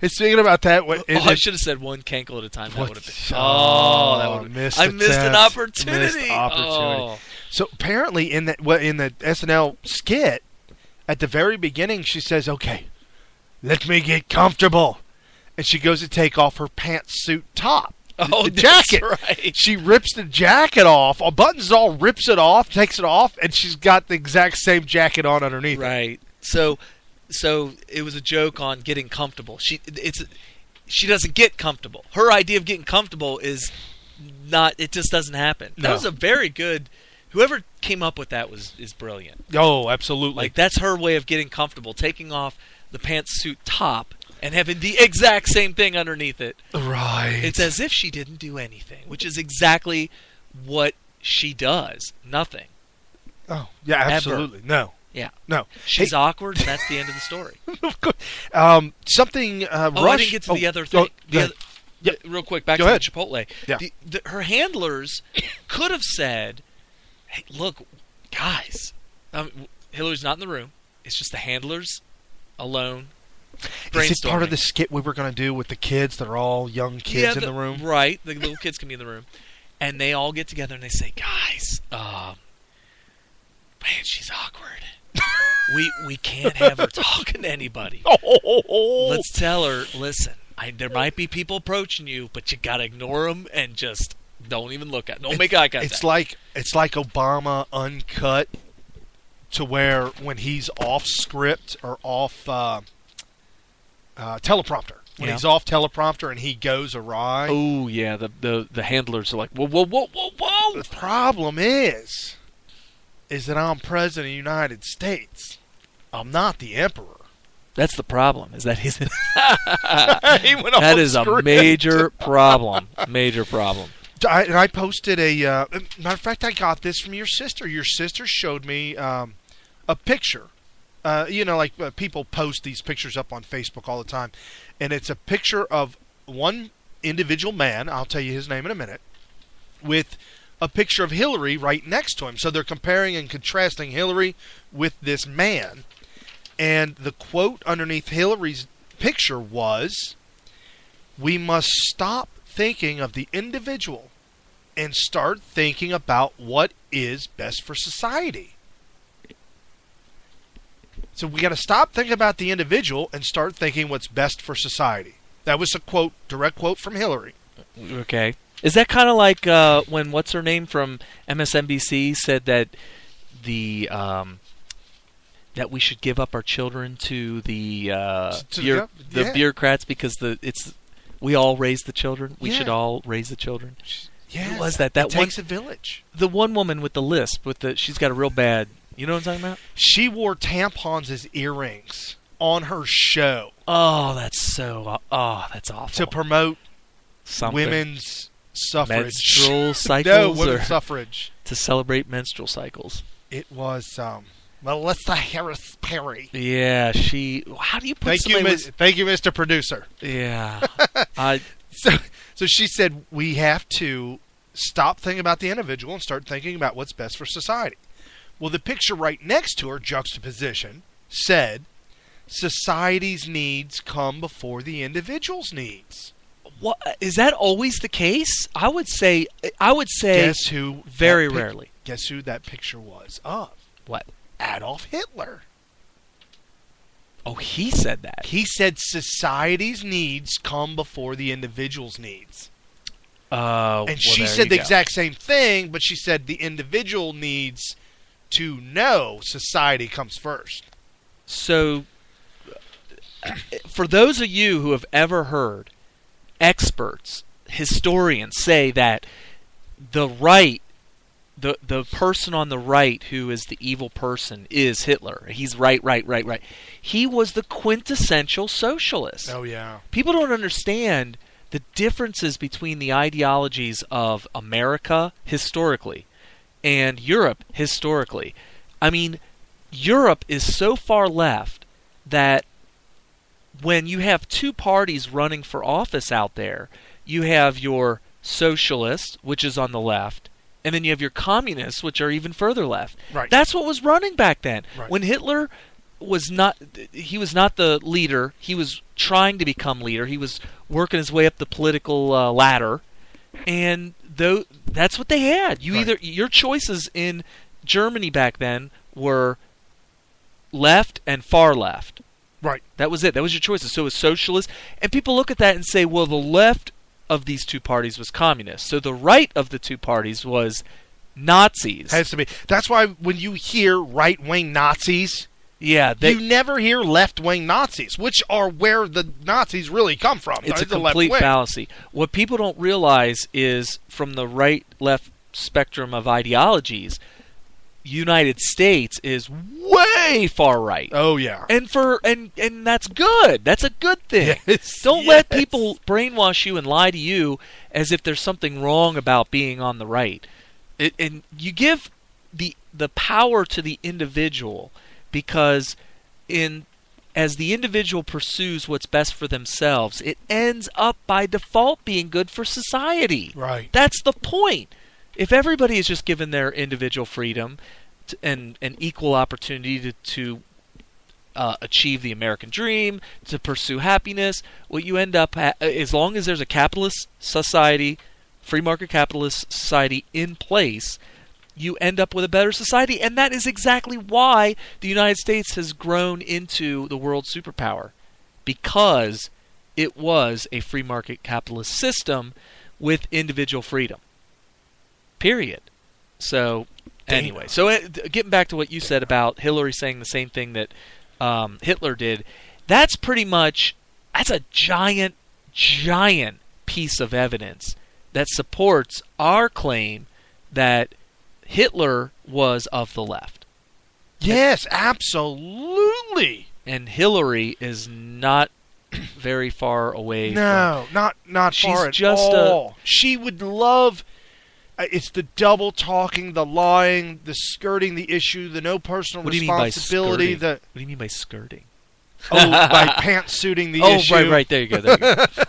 It's thinking about that. I should have said one cankle at a time. That would have been. That would have. I missed an opportunity. Missed opportunity. So apparently, in the SNL skit, at the very beginning, she says, "Okay, let me get comfortable," and she goes to take off her pantsuit top. The jacket. Right. She rips the jacket off. Buttons all, rips it off, takes it off, and she's got the exact same jacket on underneath. Right. So it was a joke on getting comfortable. She doesn't get comfortable. Her idea of getting comfortable is not. It just doesn't happen. No. That was a very good. Whoever came up with that is brilliant. Oh, absolutely. Like that's her way of getting comfortable, taking off the pantsuit top and having the exact same thing underneath it. Right. It's as if she didn't do anything, which is exactly what she does. Nothing. Oh, yeah, absolutely. Ever. No. Yeah. No. She's awkward, and that's the end of the story. Something Rush. I didn't get to the other thing. Yeah. Real quick, back to the Chipotle. Yeah. Her handlers could have said, "Hey, look, guys, Hillary's not in the room. It's just the handlers alone." Is it part of the skit we were going to do with the kids that are all young kids in the room? Right. The little kids can be in the room. and they all get together and they say, guys, man, she's awkward. we can't have her talking to anybody. Let's tell her, listen, there might be people approaching you, but you gotta ignore them and just don't even look at. Don't make eye contact. It's like Obama uncut, to where when he's off script or off teleprompter, when he's off teleprompter and he goes awry. Oh yeah, the handlers are like, whoa, whoa, whoa, whoa, whoa. The problem is that I'm president of the United States. I'm not the emperor. That's the problem. Is that he's that is a major problem. Major problem. I posted a matter of fact. I got this from your sister. Your sister showed me a picture. People post these pictures up on Facebook all the time, and it's a picture of one individual man. I'll tell you his name in a minute. With a picture of Hilary right next to him. So they're comparing and contrasting Hilary with this man. And the quote underneath Hilary's picture was, "We must stop thinking of the individual and start thinking about what is best for society." So we got to stop thinking about the individual and start thinking what's best for society. That was a quote, direct quote from Hilary. Okay. Is that kind of like when what's her name from MSNBC said that that we should give up our children to the bureaucrats because we all raise the children. We should all raise the children. Yeah, who was that? That it takes a village. The one woman with the lisp she's got a real bad. You know what I'm talking about? She wore tampons as earrings on her show. Oh, that's awful. To promote women's suffrage. Menstrual cycles? No, women's suffrage. To celebrate menstrual cycles. It was Melissa Harris Perry. Yeah, how do you put Thank you, Mr. Producer. Yeah. So she said we have to stop thinking about the individual and start thinking about what's best for society. Well, the picture right next to her, juxtaposition, said, society's needs come before the individual's needs. What is that always the case? I would say Guess who? Very rarely. Guess who that picture was of? What? Adolf Hitler. Oh, he said that. He said society's needs come before the individual's needs. And she said the exact same thing, but she said the individual needs to know society comes first. So, for those of you who have ever heard experts, historians say that the right, the person on the right who is the evil person is Hitler. He's right. He was the quintessential socialist. Oh, yeah. People don't understand the differences between the ideologies of America historically and Europe historically. I mean, Europe is so far left that when you have two parties running for office out there, you have your socialists, which is on the left, and then you have your communists, which are even further left. Right. That's what was running back then. Right. When Hitler was not the leader. He was trying to become leader. He was working his way up the political ladder, and that's what they had. Your choices in Germany back then were left and far left. Right. That was it. That was your choices. So it was socialist, and people look at that and say, well, the left of these two parties was communist. So the right of the two parties was Nazis. Has to be. That's why when you hear right-wing Nazis, you never hear left-wing Nazis, which are where the Nazis really come from. It's a complete fallacy. What people don't realize is from the right-left spectrum of ideologies, United States is way far right. Oh yeah. And that's good. That's a good thing. Yes, Don't let people brainwash you and lie to you as if there's something wrong about being on the right. And you give the power to the individual because as the individual pursues what's best for themselves, it ends up by default being good for society. Right. That's the point. If everybody is just given their individual freedom and an equal opportunity to achieve the American dream, to pursue happiness, what you end up as long as there's a capitalist society free market capitalist society in place, you end up with a better society. And that is exactly why the United States has grown into the world superpower, because it was a free market capitalist system with individual freedom. Period. So, anyway. So, getting back to what you said about Hillary saying the same thing that Hitler did, that's a giant piece of evidence that supports our claim that Hitler was of the left. Yes, absolutely. And Hillary is not very far away. No, not far at all. She would love. It's the double talking, the lying, the skirting the issue, the no personal responsibility. What do you mean by skirting? Oh, by pantsuiting the issue. Oh, right. There you go.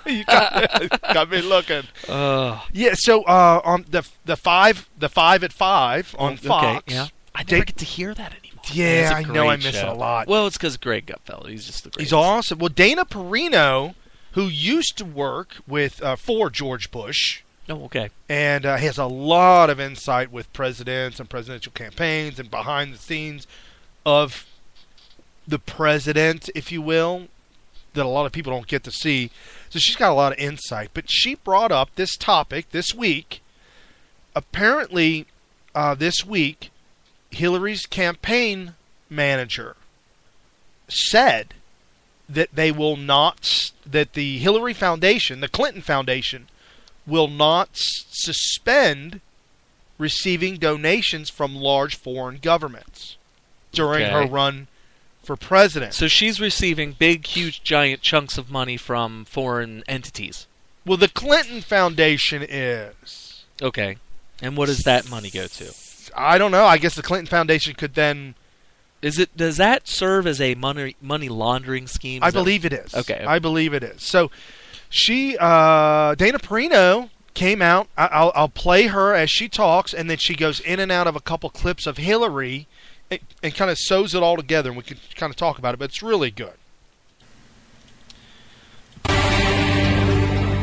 You got me looking. Yeah. So on the 5 at 5 on Fox. Okay, yeah. I never get to hear that anymore. Yeah, I know. I miss it a lot. Well, it's because Greg Gutfeld. He's just the greatest. He's awesome. Well, Dana Perino, who used to work with for George Bush. Oh, okay. And has a lot of insight with presidents and presidential campaigns and behind the scenes of the president, if you will, that a lot of people don't get to see. So she's got a lot of insight. But she brought up this topic this week. Apparently, this week, Hillary's campaign manager said that they will not, that the Hillary Foundation, the Clinton Foundation, will not suspend receiving donations from large foreign governments during her run for president. So she's receiving big, huge, giant chunks of money from foreign entities. Well, the Clinton Foundation is. Okay. And what does that money go to? I don't know. I guess the Clinton Foundation could then... Does that serve as a money laundering scheme? I believe it is. Okay. I believe it is. So she, Dana Perino came out. I'll play her as she talks, and then she goes in and out of a couple clips of Hillary and kind of sews it all together, and we can kind of talk about it, but it's really good.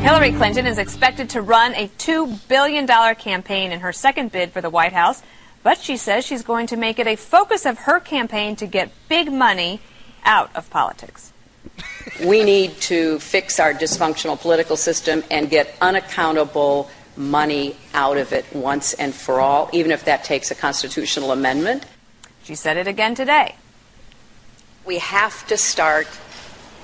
Hillary Clinton is expected to run a $2 billion campaign in her second bid for the White House, but she says she's going to make it a focus of her campaign to get big money out of politics. We need to fix our dysfunctional political system and get unaccountable money out of it once and for all, even if that takes a constitutional amendment. She said it again today. We have to start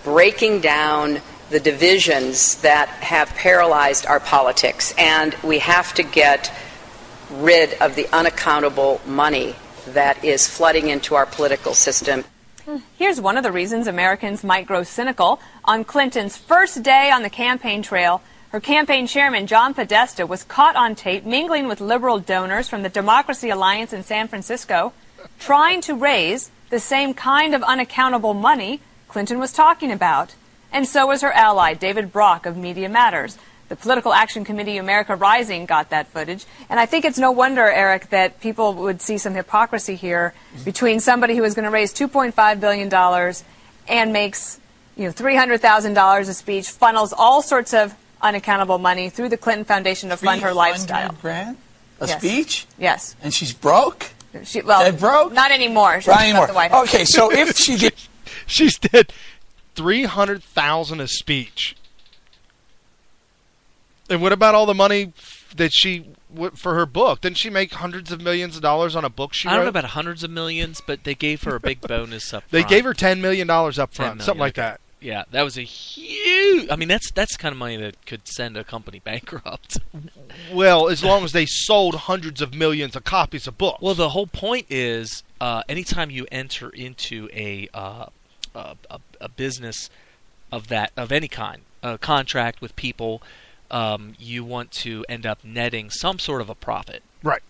breaking down the divisions that have paralyzed our politics, and we have to get rid of the unaccountable money that is flooding into our political system. Here's one of the reasons Americans might grow cynical. On Clinton's first day on the campaign trail, her campaign chairman, John Podesta, was caught on tape mingling with liberal donors from the Democracy Alliance in San Francisco, trying to raise the same kind of unaccountable money Clinton was talking about. And so was her ally, David Brock of Media Matters. The Political Action Committee America Rising got that footage. And I think it's no wonder, Eric, that people would see some hypocrisy here between somebody who is going to raise $2.5 billion and makes $300,000 a speech, funnels all sorts of unaccountable money through the Clinton Foundation to fund her lifestyle. $300,000 a Yes. speech? Yes. And she's broke? Well, broke? not anymore. She's Not left anymore. the White House. Okay, so if she did... She's did $300,000 a speech. And what about all the money that she for her book? Didn't she make hundreds of millions of dollars on a book she wrote? I don't know about hundreds of millions, but they gave her a big bonus up front. They gave her $10 million up front, something like that. Yeah, that was a huge... I mean, that's the kind of money that could send a company bankrupt. Well, as long as they sold hundreds of millions of copies of books. Well, the whole point is, anytime you enter into a business of any kind, a contract with people, you want to end up netting some sort of a profit. Right.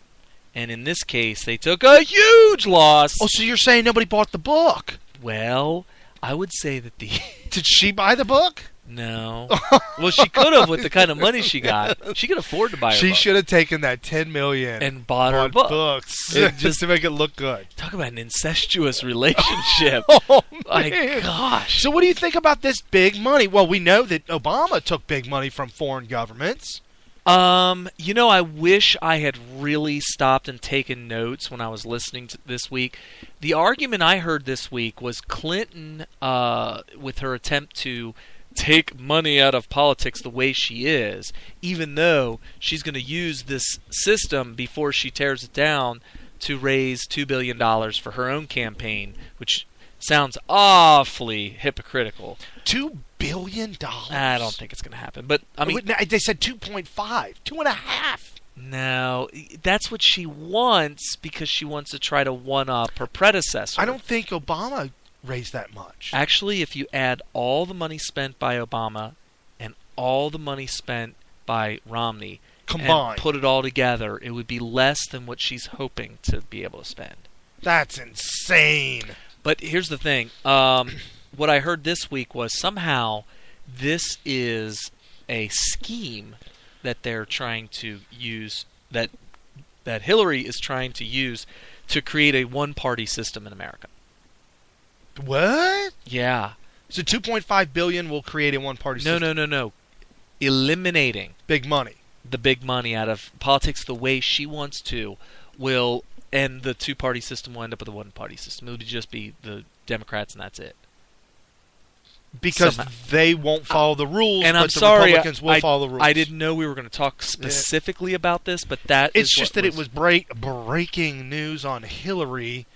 And in this case, they took a huge loss. Oh, so you're saying nobody bought the book? Well, I would say that the... Did she buy the book? No. Well, she could have with the kind of money she got. She could afford to buy her She book. should have taken that $10 million and bought her book. books It just to make it look good. Talk about an incestuous relationship. Oh, my man. gosh. So what do you think about this big money? Well, we know that Obama took big money from foreign governments. I wish I had really stopped and taken notes when I was listening to this week. The argument I heard this week was Clinton, with her attempt to take money out of politics the way she is, even though she's going to use this system before she tears it down to raise $2 billion for her own campaign, which sounds awfully hypocritical. $2 billion? I don't think it's going to happen. But I mean, they said 2.5, 2.5. No, that's what she wants because she wants to try to one-up her predecessor. I don't think Obama raised that much. Actually, if you add all the money spent by Obama and all the money spent by Romney combined, and put it all together, it would be less than what she's hoping to be able to spend. That's insane. But here's the thing. What I heard this week was somehow this is a scheme that they're trying to use, that Hillary is trying to use to create a one-party system in America. What? Yeah. So $2.5 billion will create a one-party system? No. Eliminating big money. The big money out of politics the way she wants to will end the two-party system. Will end up with a one-party system. It would just be the Democrats and that's it. Because somehow they won't follow the rules, and but I'm the sorry, Republicans will follow the rules. I didn't know we were going to talk specifically about this, but that it's just that it was breaking news on Hillary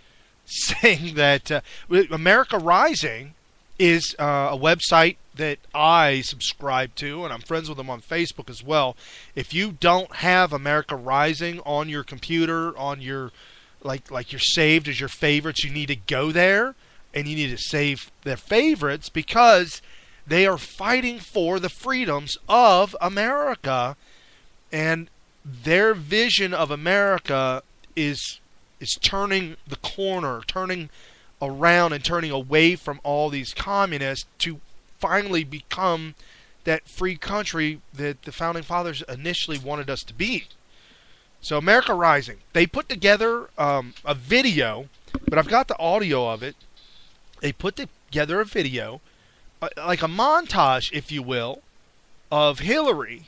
saying that America Rising is a website that I subscribe to, and I'm friends with them on Facebook as well. If you don't have America Rising on your computer, on your like you're saved as your favorites, you need to go there. And you need to save their favorites because they are fighting for the freedoms of America. And their vision of America is turning the corner, turning around and turning away from all these communists to finally become that free country that the Founding Fathers initially wanted us to be. So America Rising, they put together a video, but I've got the audio of it. They put together a video, like a montage, if you will, of Hillary,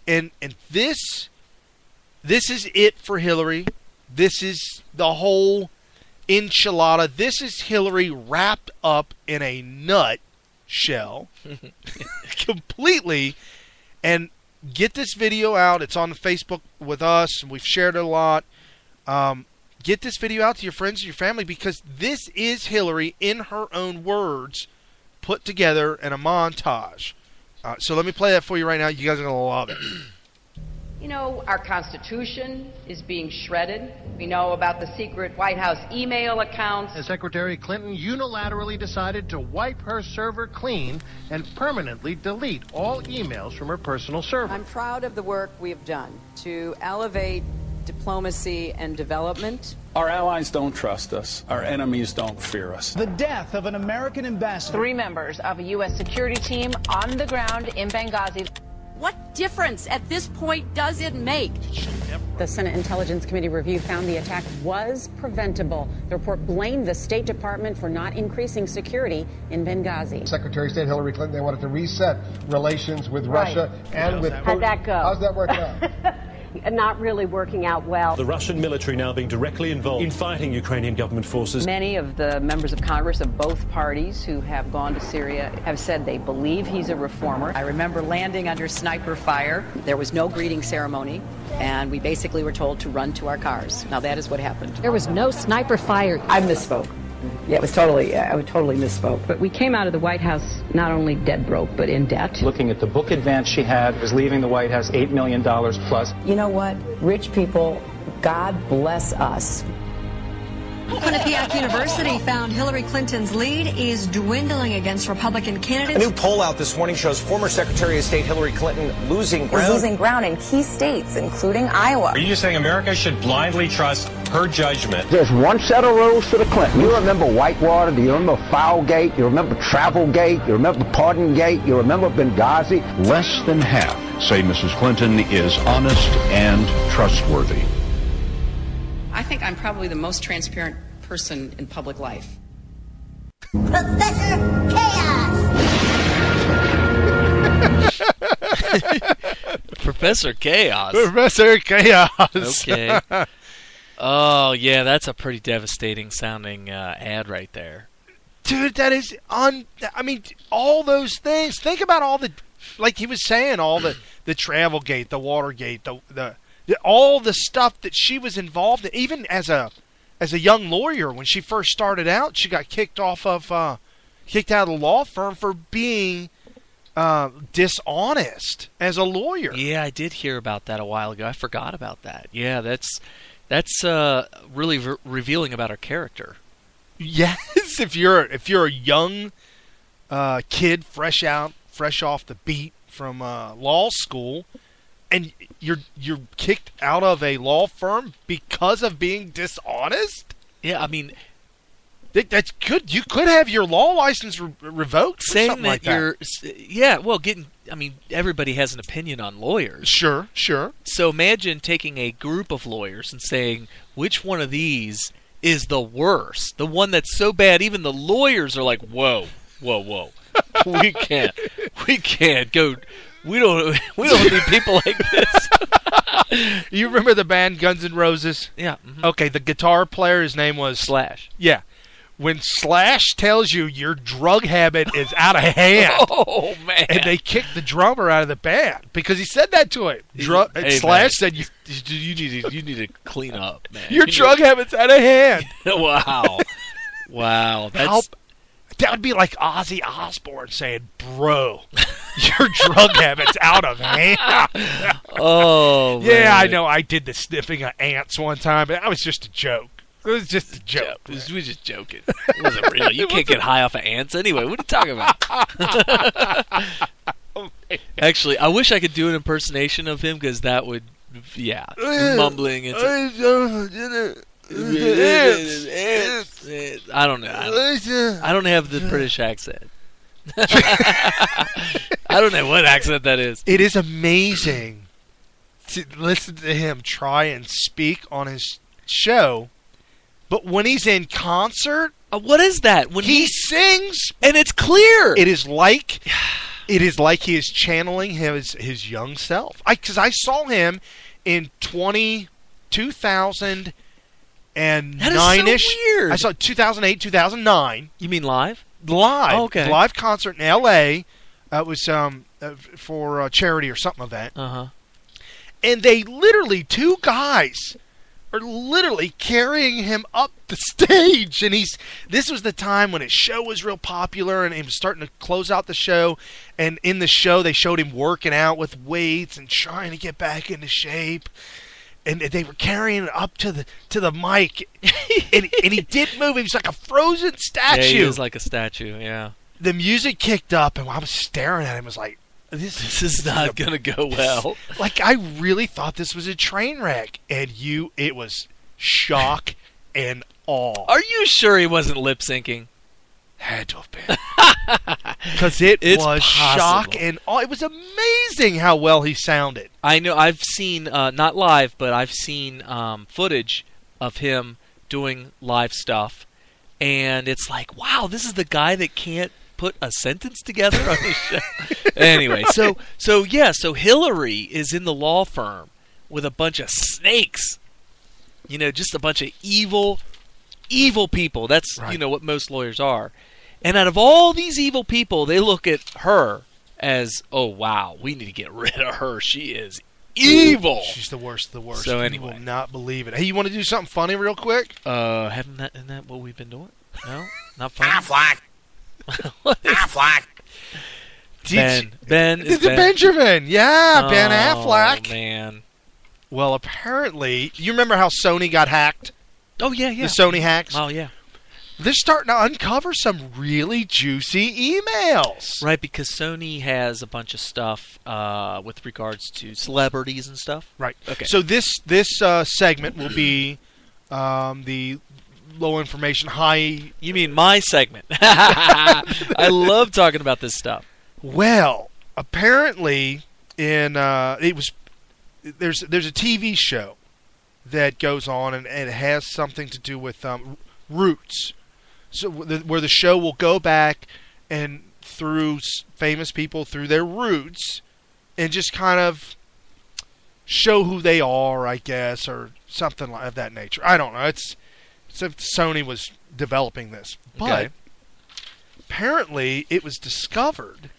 and this is it for Hillary. This is the whole enchilada. This is Hillary wrapped up in a nut shell, completely. And get this video out. It's on the Facebook with us, and we've shared it a lot. Get this video out to your friends and your family because this is Hillary, in her own words, put together in a montage. So let me play that for you right now. You guys are going to love it. You know, our Constitution is being shredded. We know about the secret White House email accounts. As Secretary Clinton unilaterally decided to wipe her server clean and permanently delete all emails from her personal server. I'm proud of the work we have done to elevate diplomacy and development. Our allies don't trust us. Our enemies don't fear us. The death of an American ambassador. 3 members of a U.S. security team on the ground in Benghazi. What difference at this point does it make? The Senate Intelligence Committee review found the attack was preventable. The report blamed the State Department for not increasing security in Benghazi. Secretary of State Hillary Clinton, they wanted to reset relations with Russia and with Putin. How'd that go? How's that working out? Not really working out well. The Russian military now being directly involved in fighting Ukrainian government forces. Many of the members of Congress of both parties who have gone to Syria have said they believe he's a reformer. I remember landing under sniper fire. There was no greeting ceremony, and we basically were told to run to our cars. Now that is what happened. There was no sniper fire. I misspoke. Yeah, I totally misspoke. But we came out of the White House not only dead broke, but in debt. Looking at the book advance she had, was leaving the White House $8 million plus. You know what? Rich people, God bless us. Quinnipiac University found Hillary Clinton's lead is dwindling against Republican candidates. A new poll out this morning shows former Secretary of State Hillary Clinton losing ground. Is losing ground in key states, including Iowa. Are you just saying America should blindly trust her judgment? There's one set of rules for the Clintons. You remember Whitewater? Do you remember Foulgate? You remember Travelgate? You remember Pardongate? You remember Benghazi? Less than half say Mrs. Clinton is honest and trustworthy. I think I'm probably the most transparent person in public life. Professor Chaos! Professor Chaos. Professor Chaos. Okay. Oh, yeah, that's a pretty devastating sounding ad right there. Dude, that is I mean, all those things. Think about all the, like he was saying, all the Travelgate, the Watergate, the all the stuff that she was involved in. Even as a young lawyer, when she first started out, she got kicked out of the law firm for being dishonest as a lawyer. Yeah, I did hear about that a while ago. I forgot about that. Yeah, that's really revealing about her character. Yes, if you're a young kid fresh off the beat from law school, and you're kicked out of a law firm because of being dishonest. Yeah, I mean, that's good. You could have your law license revoked. For saying something that like that. I mean, everybody has an opinion on lawyers. Sure. So imagine taking a group of lawyers and saying, which one of these is the worst? The one that's so bad, even the lawyers are like, whoa. we can't go. We don't need people like this. You remember the band Guns N' Roses? Yeah. Mm-hmm. Okay, the guitar player, his name was Slash. Yeah. When Slash tells you your drug habit is out of hand, oh man! And they kicked the drummer out of the band because he said that to him. Hey, Slash said, you need to clean up, man. Your drug habit's out of hand." Wow. That would be like Ozzy Osbourne saying, "Bro, your drug habit's out of hand." Oh, yeah, man. I know. I did the sniffing of ants one time, but that was just a joke. It was just a joke. We were just joking. It wasn't real. You can't get high off of ants anyway. What are you talking about? Actually, I wish I could do an impersonation of him because that would, mumbling. I don't know. I don't have the British accent. I don't know what accent that is. It is amazing to listen to him try and speak on his show. But when he's in concert, what is that? When he sings, and it's clear. It is like he is channeling his young self. Because I saw him in 2009-ish. That is so weird. I saw 2008, 2009. You mean live? Live. Oh, okay. Live concert in L.A. It was for a charity or something event. Uh-huh. And they literally, two guys are literally carrying him up the stage, and this was the time when his show was real popular, and he was starting to close out the show, and in the show they showed him working out with weights and trying to get back into shape, and they were carrying it up to the mic, and he didn't move. He was like a frozen statue. Yeah, he was like a statue. Yeah. The music kicked up, and I was staring at him. I was like, This is not going to go well. Like, I really thought this was a train wreck, and it was shock and awe. Are you sure he wasn't lip syncing? Had to have been. Because it was shock and awe. It was amazing how well he sounded. I know. I've seen, not live, but I've seen footage of him doing live stuff, and it's like, wow, this is the guy that can't put a sentence together on his show. Anyway, so Hilary is in the law firm with a bunch of snakes. Just a bunch of evil people. That's right. What most lawyers are. And out of all these evil people, they look at her as, oh wow, we need to get rid of her. She is evil. She's the worst of the worst. So anyway, you will not believe it. Hey, you want to do something funny real quick? Isn't that what we've been doing? No, not funny. Affleck. Affleck. Ben is Benjamin. Yeah, Ben Affleck. Oh, man. Well, apparently, you remember how Sony got hacked? Oh, yeah. The Sony hacks? Oh, yeah. They're starting to uncover some really juicy emails. Right, because Sony has a bunch of stuff with regards to celebrities and stuff. Right. Okay. So this segment will be the low information, high... You mean my segment. I love talking about this stuff. Well, apparently there's a TV show that goes on, and it has something to do with roots. So where the show will go back and through famous people, through their roots, and just kind of show who they are, I guess, or something of that nature. I don't know. It's if Sony was developing this. But apparently it was discovered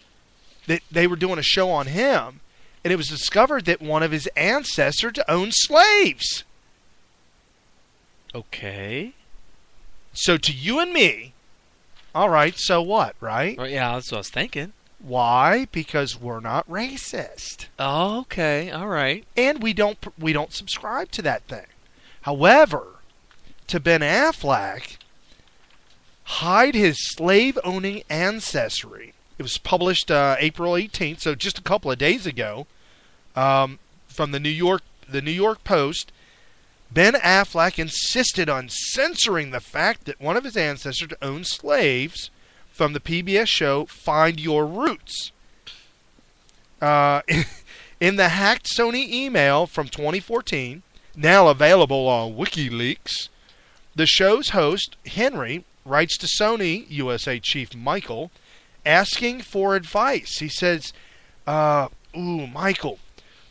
that they were doing a show on him, and it was discovered that one of his ancestors owned slaves. Okay. So to you and me, all right, so what, right? Well, yeah, that's what I was thinking. Why? Because we're not racist. Oh, okay, all right. And we don't subscribe to that thing. However, to Ben Affleck hide his slave-owning ancestry. It was published April 18th, so just a couple of days ago, from the New York Post. Ben Affleck insisted on censoring the fact that one of his ancestors owned slaves from the PBS show Find Your Roots. In the hacked Sony email from 2014, now available on WikiLeaks, the show's host, Henry, writes to Sony USA chief Michael, asking for advice. He says, Michael,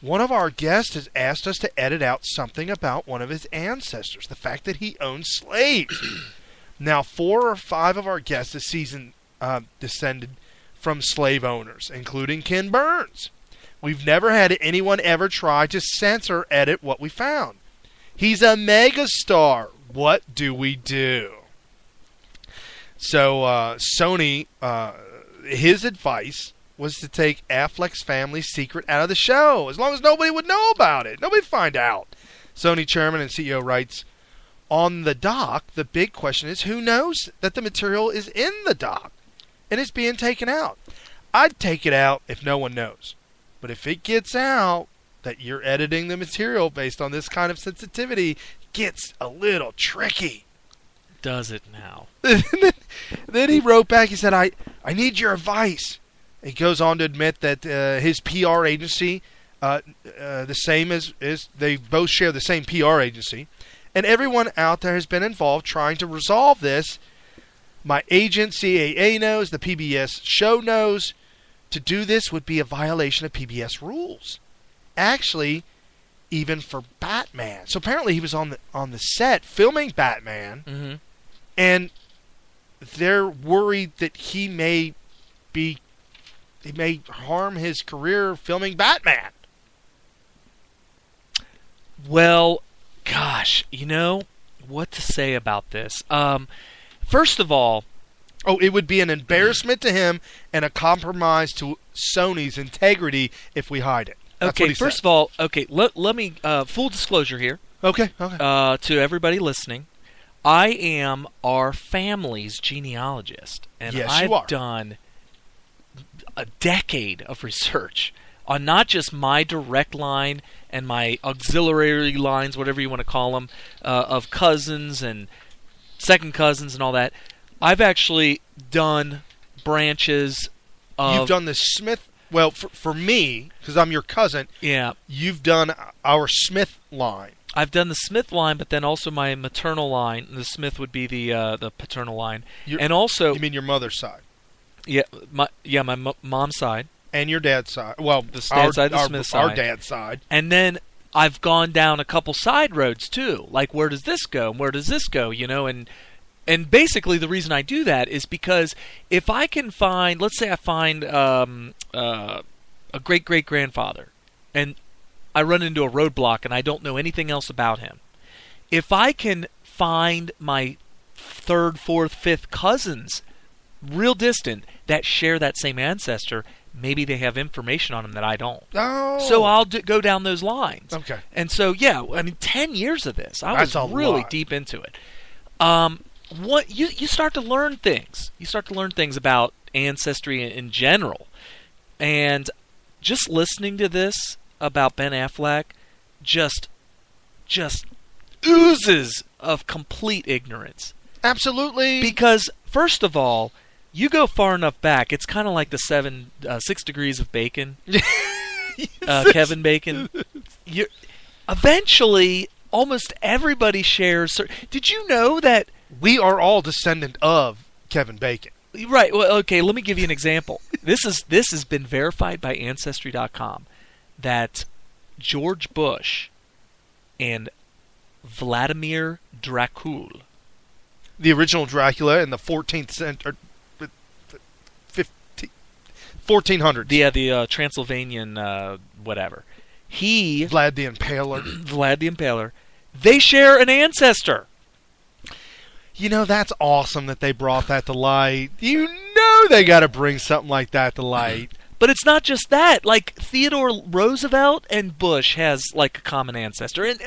one of our guests has asked us to edit out something about one of his ancestors, the fact that he owned slaves. Now, 4 or 5 of our guests this season descended from slave owners, including Ken Burns. We've never had anyone ever try to censor or edit what we found. He's a megastar. What do we do? So Sony, his advice was to take Affleck's family secret out of the show, as long as nobody would know about it. Nobody would find out. Sony chairman and CEO writes, on the doc, the big question is who knows that the material is in the doc and it's being taken out. I'd take it out if no one knows. But if it gets out that you're editing the material based on this kind of sensitivity, it gets a little tricky. Does it now? Then he wrote back, he said, I need your advice. He goes on to admit that his PR agency, the same as they both share the same PR agency, and everyone out there has been involved trying to resolve this. My agent, CAA, knows, the PBS show knows. To do this would be a violation of PBS rules. Actually, even for Batman. So apparently he was on the set filming Batman, and they're worried that he may harm his career filming Batman. Well, gosh, you know what to say about this. First of all, it would be an embarrassment to him and a compromise to Sony's integrity if we hide it. That's okay, first of all, let me full disclosure here. Okay. To everybody listening, I am our family's genealogist, and yes, I've done a decade of research on not just my direct line and my auxiliary lines, whatever you want to call them, of cousins and second cousins and all that. I've actually done branches of... You've done the Smith... Well, for me, because I'm your cousin, you've done our Smith line. I've done the Smith line, but then also my maternal line. The Smith would be the paternal line. And also... You mean your mother's side? Yeah, my mom's side. And your dad's side. Well, the Smith side. Our dad's side. And then I've gone down a couple side roads, too. Like, where does this go? And where does this go? You know, and basically the reason I do that is because if I can find, let's say I find a great-great-grandfather, and I run into a roadblock and I don't know anything else about him. If I can find my third, fourth, fifth cousins real distant that share that same ancestor, maybe they have information on him that I don't. Oh. So I'll go down those lines. Okay. And so, 10 years of this. I was really deep into it. What you start to learn things. You start to learn things about ancestry in general. And just listening to this about Ben Affleck just oozes of complete ignorance. Absolutely. Because, first of all, you go far enough back, it's kind of like the 6 Degrees of Bacon. Kevin Bacon. Eventually, almost everybody shares. Did you know that we are all descendant of Kevin Bacon? Right. Well, okay. Let me give you an example. This has been verified by Ancestry.com. that George Bush and Vladimir Dracul, the original Dracula in the 14th century, 1400s. Yeah, the Transylvanian whatever. Vlad the Impaler. Vlad the Impaler. They share an ancestor. You know, that's awesome that they brought that to light. You know they got to bring something like that to light. But it's not just that. Like, Theodore Roosevelt and Bush has, like, a common ancestor. And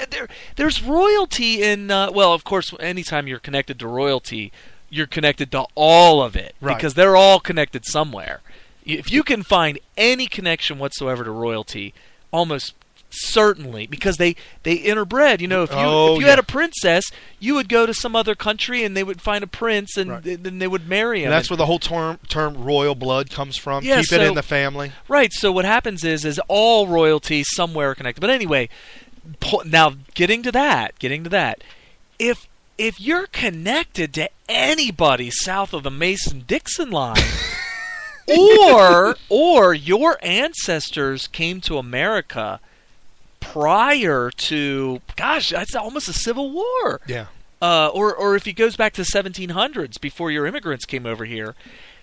there's royalty in, well, of course, anytime you're connected to royalty, you're connected to all of it. Right. Because they're all connected somewhere. If you can find any connection whatsoever to royalty, almost certainly, because they interbred. You know, if you had a princess, you would go to some other country and they would find a prince, and then they would marry him. And that's where the whole term royal blood comes from. Yeah, Keep it in the family. Right. So what happens is all royalty somewhere connected. But anyway, now getting to that, if you're connected to anybody south of the Mason-Dixon line. or your ancestors came to America prior to, gosh, that's almost a civil war. Yeah. Or if it goes back to the 1700s, before your immigrants came over here,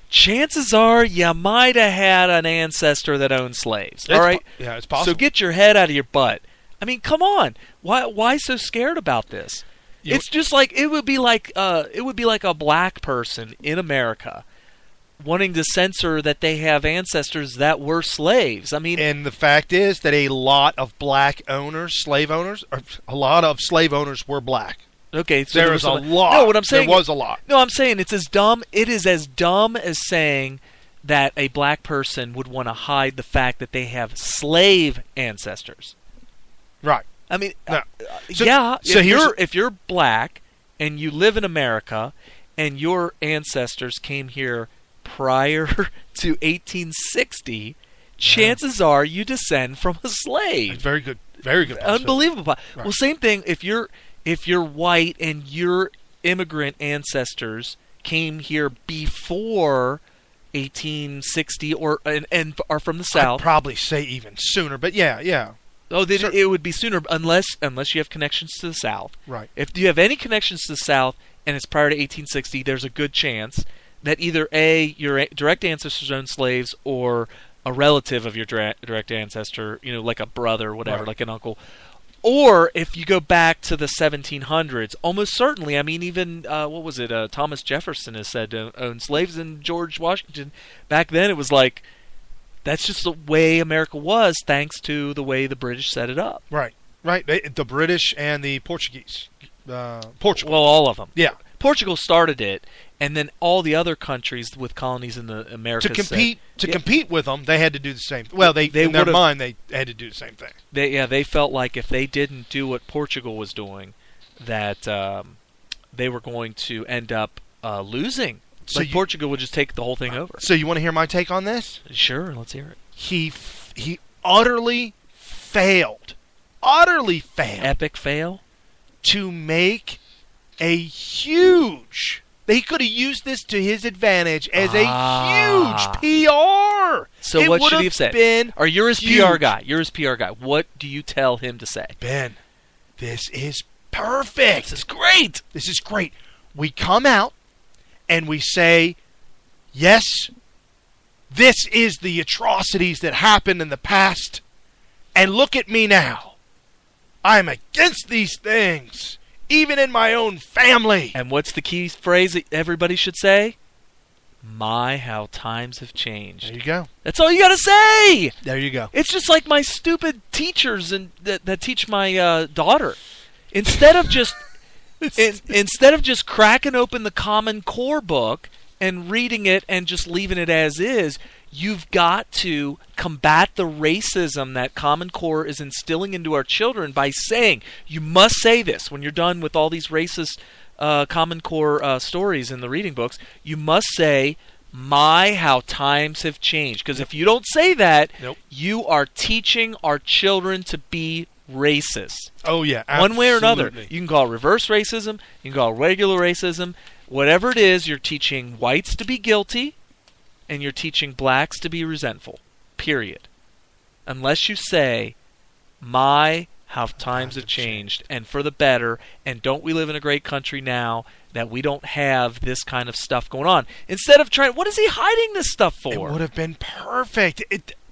chances are you might have had an ancestor that owned slaves. All right? Yeah, it's possible. So get your head out of your butt. I mean, come on. Why so scared about this? It's just like it would be like a black person in America wanting to censor that they have ancestors that were slaves. I mean, and the fact is that a lot of slave owners were black. Okay, so there was a lot. No, what I'm saying, there was a lot. No, I'm saying it's as dumb. It is as dumb as saying that a black person would want to hide the fact that they have slave ancestors. Right. I mean, no. If you're black and you live in America and your ancestors came here prior to 1860, chances are you descend from a slave. Very good. Very good. Unbelievable. Right. Well, same thing. If you're white and your immigrant ancestors came here before 1860 and are from the South, I'd probably say even sooner. But yeah. Oh, it would be sooner unless you have connections to the South. Right. If you have any connections to the South and it's prior to 1860, there's a good chance that either A, your direct ancestors owned slaves, or a relative of your direct ancestor, like a brother or whatever, like an uncle. Or if you go back to the 1700s, almost certainly, I mean, even, what was it, Thomas Jefferson is said to own slaves, and George Washington, back then it was like, that's just the way America was, thanks to the way the British set it up. Right. The British and the Portuguese. Portugal. Well, all of them. Yeah. Portugal started it, and then all the other countries with colonies in the Americas to compete with them, they had to do the same. Well, they in their mind they had to do the same thing. They felt like if they didn't do what Portugal was doing, that they were going to end up losing. So Portugal would just take the whole thing over. So you want to hear my take on this? Sure, let's hear it. He utterly failed. Epic fail to make a huge. He could have used this to his advantage as a huge PR. So what should he have said? Or you're his PR guy. What do you tell him to say? Ben, this is perfect. This is great. We come out and we say, yes, this is the atrocities that happened in the past. And look at me now. I'm against these things. Even in my own family. And what's the key phrase that everybody should say? My, how times have changed. There you go. That's all you got to say. There you go. It's just like my stupid teachers that teach my daughter. Instead of just cracking open the Common Core book and reading it and just leaving it as is, you've got to combat the racism that Common Core is instilling into our children by saying, you must say this when you're done with all these racist Common Core stories in the reading books. You must say, my, how times have changed. Because if you don't say that, you are teaching our children to be racist. Oh, yeah, absolutely. One way or another. You can call it reverse racism. You can call it regular racism. Whatever it is, you're teaching whites to be guilty, and you're teaching blacks to be resentful. Period. unless you say, how times have changed, and for the better, and don't we live in a great country now that we don't have this kind of stuff going on? Instead of trying, what is he hiding this stuff for? It would have been perfect.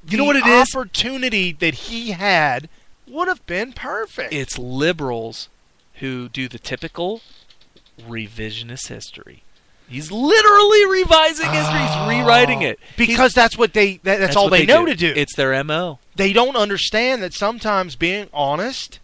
You know what it is? The opportunity that he had would have been perfect. It's liberals who do the typical revisionist history. He's literally revising history. He's rewriting it. Because that's what that's all they know to do. It's their MO. They don't understand that sometimes being honest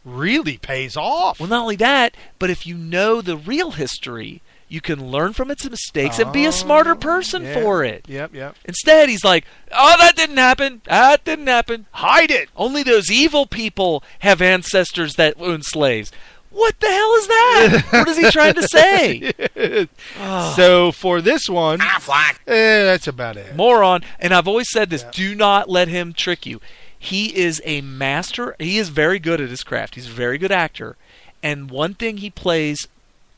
really pays off. Well, not only that, but if you know the real history, you can learn from its mistakes and be a smarter person for it. Yep. Instead, he's like, oh, that didn't happen. That didn't happen. Hide it. Only those evil people have ancestors that owned slaves. What the hell is that? What is he trying to say? So for this one, that's about it. Moron. And I've always said this, do not let him trick you. He is a master. He is very good at his craft. He's a very good actor. And one thing he plays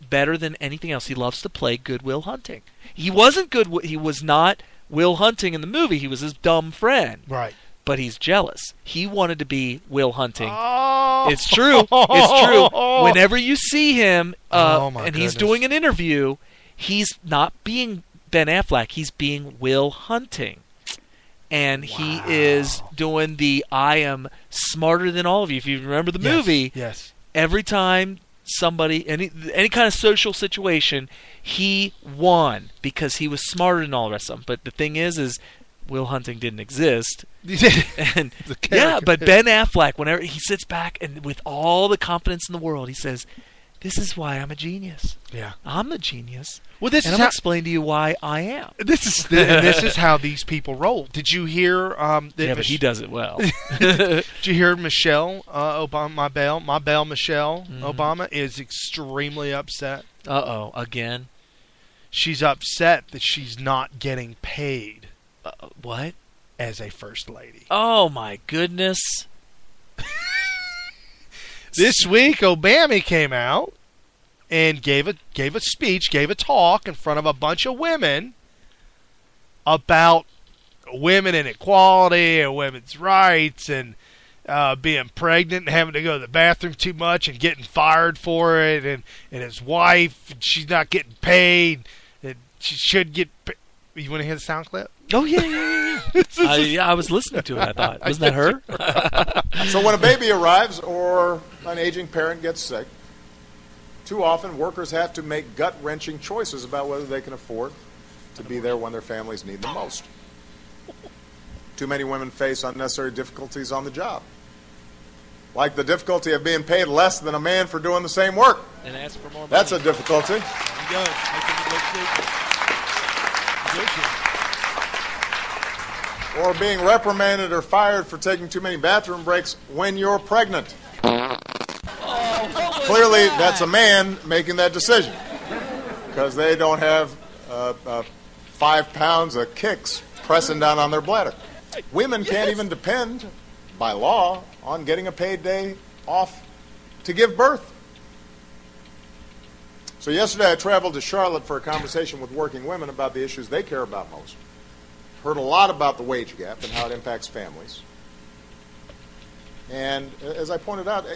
better than anything else, he loves to play Good Will Hunting. He was not Will Hunting in the movie. He was his dumb friend. Right. But he's jealous. He wanted to be Will Hunting. Oh. It's true. It's true. Whenever you see him and he's doing an interview, he's not being Ben Affleck. He's being Will Hunting. And he is doing the I am smarter than all of you. If you remember the movie, every time somebody, any kind of social situation, he won because he was smarter than all the rest of them. But the thing is Will Hunting didn't exist. And but Ben Affleck, whenever he sits back and with all the confidence in the world, he says, "This is why I'm a genius. Yeah, I'm the genius. Well, I'm gonna explain to you why I am. This is how these people roll. Did you hear? But he does it well. Did you hear Michelle Obama? My Belle Michelle Obama is extremely upset. Again. She's upset that she's not getting paid. What? As a first lady. Oh my goodness. This week Obama came out and gave a speech, gave a talk in front of a bunch of women about women and equality and women's rights and being pregnant and having to go to the bathroom too much and getting fired for it, and his wife, she's not getting paid, and she should get paid. You want to hear the sound clip? Oh, yeah. I was listening to it, I thought. Wasn't that her? So when a baby arrives or an aging parent gets sick, too often workers have to make gut-wrenching choices about whether they can afford to be there when their families need them most. Too many women face unnecessary difficulties on the job, like the difficulty of being paid less than a man for doing the same work. And ask for more money. That's a difficulty. There you go. Or being reprimanded or fired for taking too many bathroom breaks when you're pregnant. Clearly, that's a man making that decision because they don't have 5 pounds of kicks pressing down on their bladder. Women can't even depend, by law, on getting a paid day off to give birth. So yesterday I traveled to Charlotte for a conversation with working women about the issues they care about most. Heard a lot about the wage gap and how it impacts families. And as I pointed out,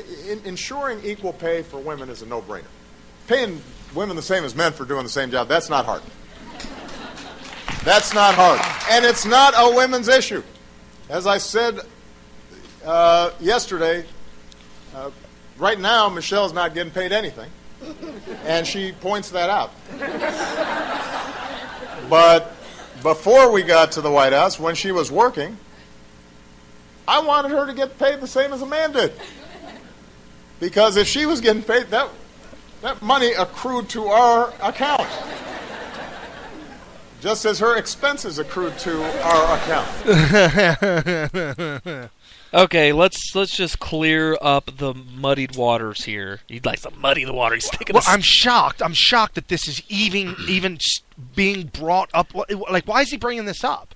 ensuring equal pay for women is a no-brainer. Paying women the same as men for doing the same job, that's not hard. That's not hard. And it's not a women's issue. As I said yesterday, right now Michelle's not getting paid anything. And she points that out. But before we got to the White House, when she was working, I wanted her to get paid the same as a man did. Because if she was getting paid, that money accrued to our account. Just as her expenses accrued to our account. Okay, let's just clear up the muddied waters here. He likes to muddy the water. He's taking. Well, I'm shocked. I'm shocked that this is even being brought up. Like, why is he bringing this up?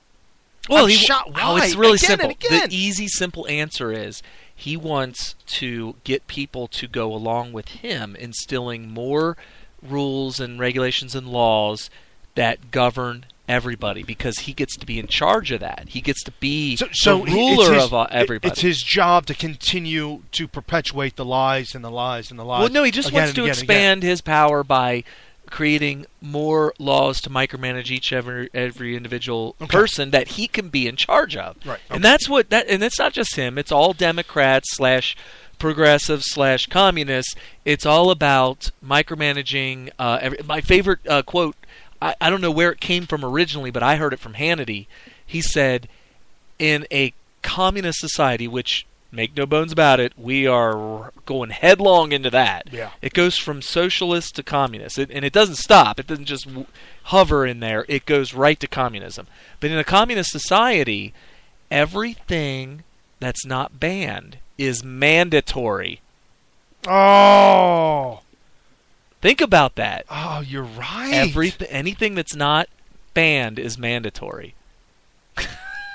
Well, I'm shocked. Why? It's really again simple. and again. The easy, simple answer is he wants to get people to go along with him, instilling more rules and regulations and laws that govern everybody because he gets to be in charge of that. He gets to be the ruler of everybody. It's his job to continue to perpetuate the lies and the lies and the lies. Well, no, he just wants to expand his power by creating more laws to micromanage every individual person that he can be in charge of. Right. And that's and it's not just him. It's all Democrats / progressives / communists. It's all about micromanaging. My favorite quote, I don't know where it came from originally, but I heard it from Hannity. He said, in a communist society, which, make no bones about it, we are going headlong into that. Yeah. It goes from socialist to communist, and it doesn't stop. It doesn't just hover in there. It goes right to communism. But in a communist society, everything that's not banned is mandatory. Oh. Think about that. Oh, you're right. Anything that's not banned is mandatory.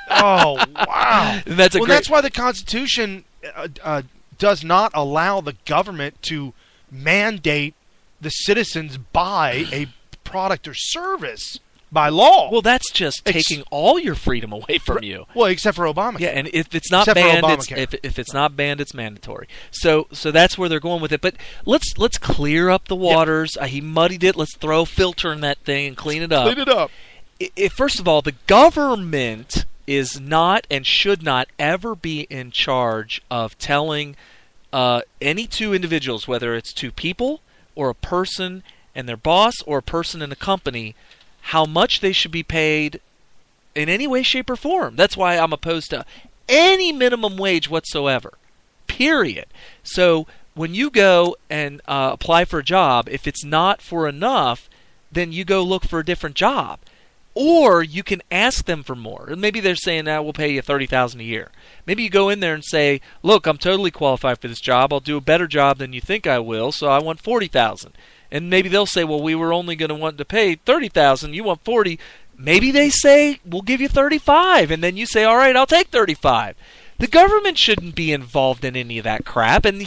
Oh, wow. That's why the Constitution does not allow the government to mandate the citizens buy a product or service by law. Well, that's just taking all your freedom away from you. Well, except for Obamacare. Yeah, and if it's not banned, if it's not banned, it's mandatory. So that's where they're going with it. But let's clear up the waters. He muddied it. Let's throw a filter in that thing and clean it up. Clean it up. First of all, the government is not and should not ever be in charge of telling any two individuals, whether it's two people or a person and their boss or a person in a company, how much they should be paid in any way, shape, or form. That's why I'm opposed to any minimum wage whatsoever, period. So when you go and apply for a job, if it's not for enough, then you go look for a different job. Or you can ask them for more. And maybe they're saying, we'll pay you $30,000 a year. Maybe you go in there and say, look, I'm totally qualified for this job. I'll do a better job than you think I will, so I want $40,000. And maybe they'll say, well, we were only going to want to pay $30,000. You want $40,000. Maybe they say, we'll give you $35,000. And then you say, all right, I'll take $35,000. The government shouldn't be involved in any of that crap. And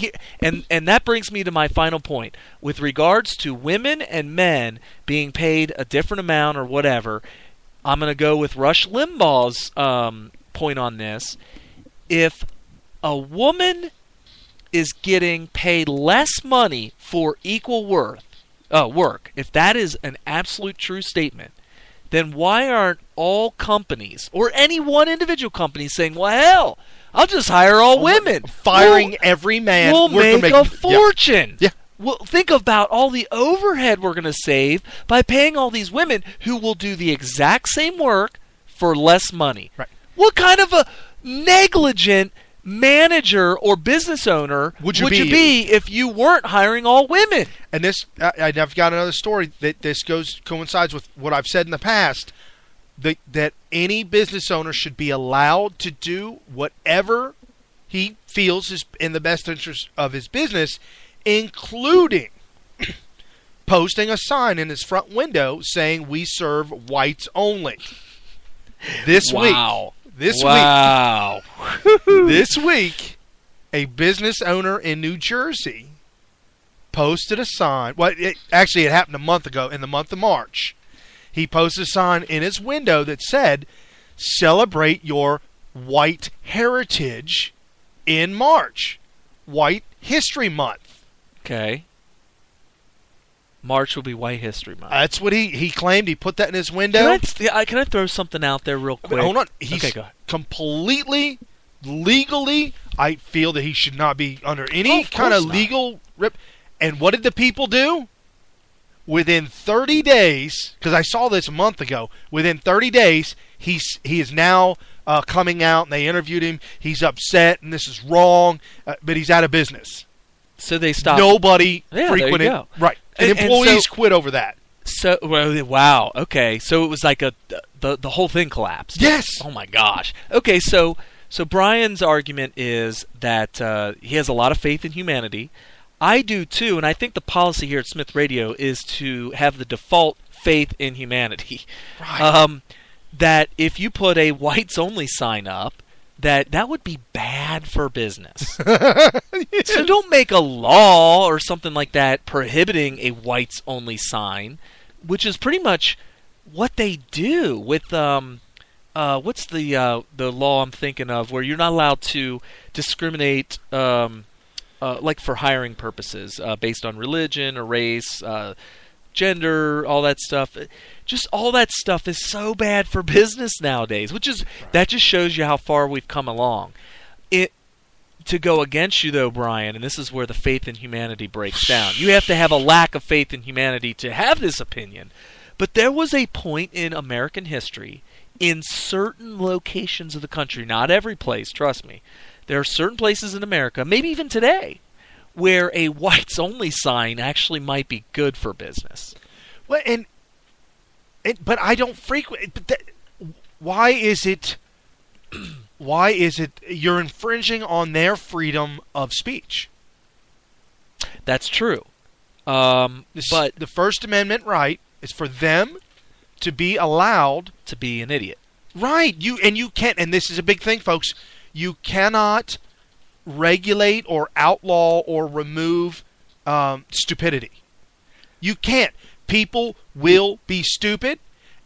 that brings me to my final point. With regards to women and men being paid a different amount or whatever, I'm going to go with Rush Limbaugh's point on this. If a woman is getting paid less money for equal work, if that is an absolute true statement, then why aren't all companies or any one individual company saying, well, hell, I'll just hire all women. Firing every man. We'll make a fortune. Yeah. Well, think about all the overhead we're going to save by paying all these women who will do the exact same work for less money. Right. What kind of a negligent manager or business owner would you be if you weren't hiring all women? And this, I've got another story that this coincides with what I've said in the past. That any business owner should be allowed to do whatever he feels is in the best interest of his business, including posting a sign in his front window saying we serve whites only. This week, a business owner in New Jersey posted a sign. Well, it happened a month ago, in the month of March. He posted a sign in his window that said, celebrate your white heritage in March. White History Month. Okay. March will be White History Month. That's what he claimed. He put that in his window. Can I throw something out there real quick? Hold on. He's completely, legally, I feel that he should not be under any kind of legal rip. And what did the people do? Within 30 days, because I saw this a month ago, within 30 days, he is now coming out, and they interviewed him. He's upset, and this is wrong, but he's out of business. So they stopped. Nobody frequented. There you go. Right. And employees quit over that. So, wow. Okay. So it was like the whole thing collapsed. Yes. Oh, my gosh. Okay, so Brian's argument is that he has a lot of faith in humanity. I do too, and I think the policy here at Smith Radio is to have the default faith in humanity. Right. That if you put a whites-only sign up, that would be bad for business. Yes. So don't make a law or something like that prohibiting a whites-only sign, which is pretty much what they do with what's the law I'm thinking of where you're not allowed to discriminate like for hiring purposes based on religion or race, gender, all that stuff. Just all that stuff is so bad for business nowadays, that just shows you how far we've come along. To go against you, though, Brian, and this is where the faith in humanity breaks down. You have to have a lack of faith in humanity to have this opinion. But there was a point in American history, in certain locations of the country, not every place, trust me, there are certain places in America, maybe even today, where a whites-only sign actually might be good for business. Well, but I don't frequent. Why is it? Why is it you're infringing on their freedom of speech? That's true. But the First Amendment right is for them to be allowed to be an idiot. Right. You can't, and this is a big thing, folks. You cannot regulate or outlaw or remove stupidity. You can't. People will be stupid,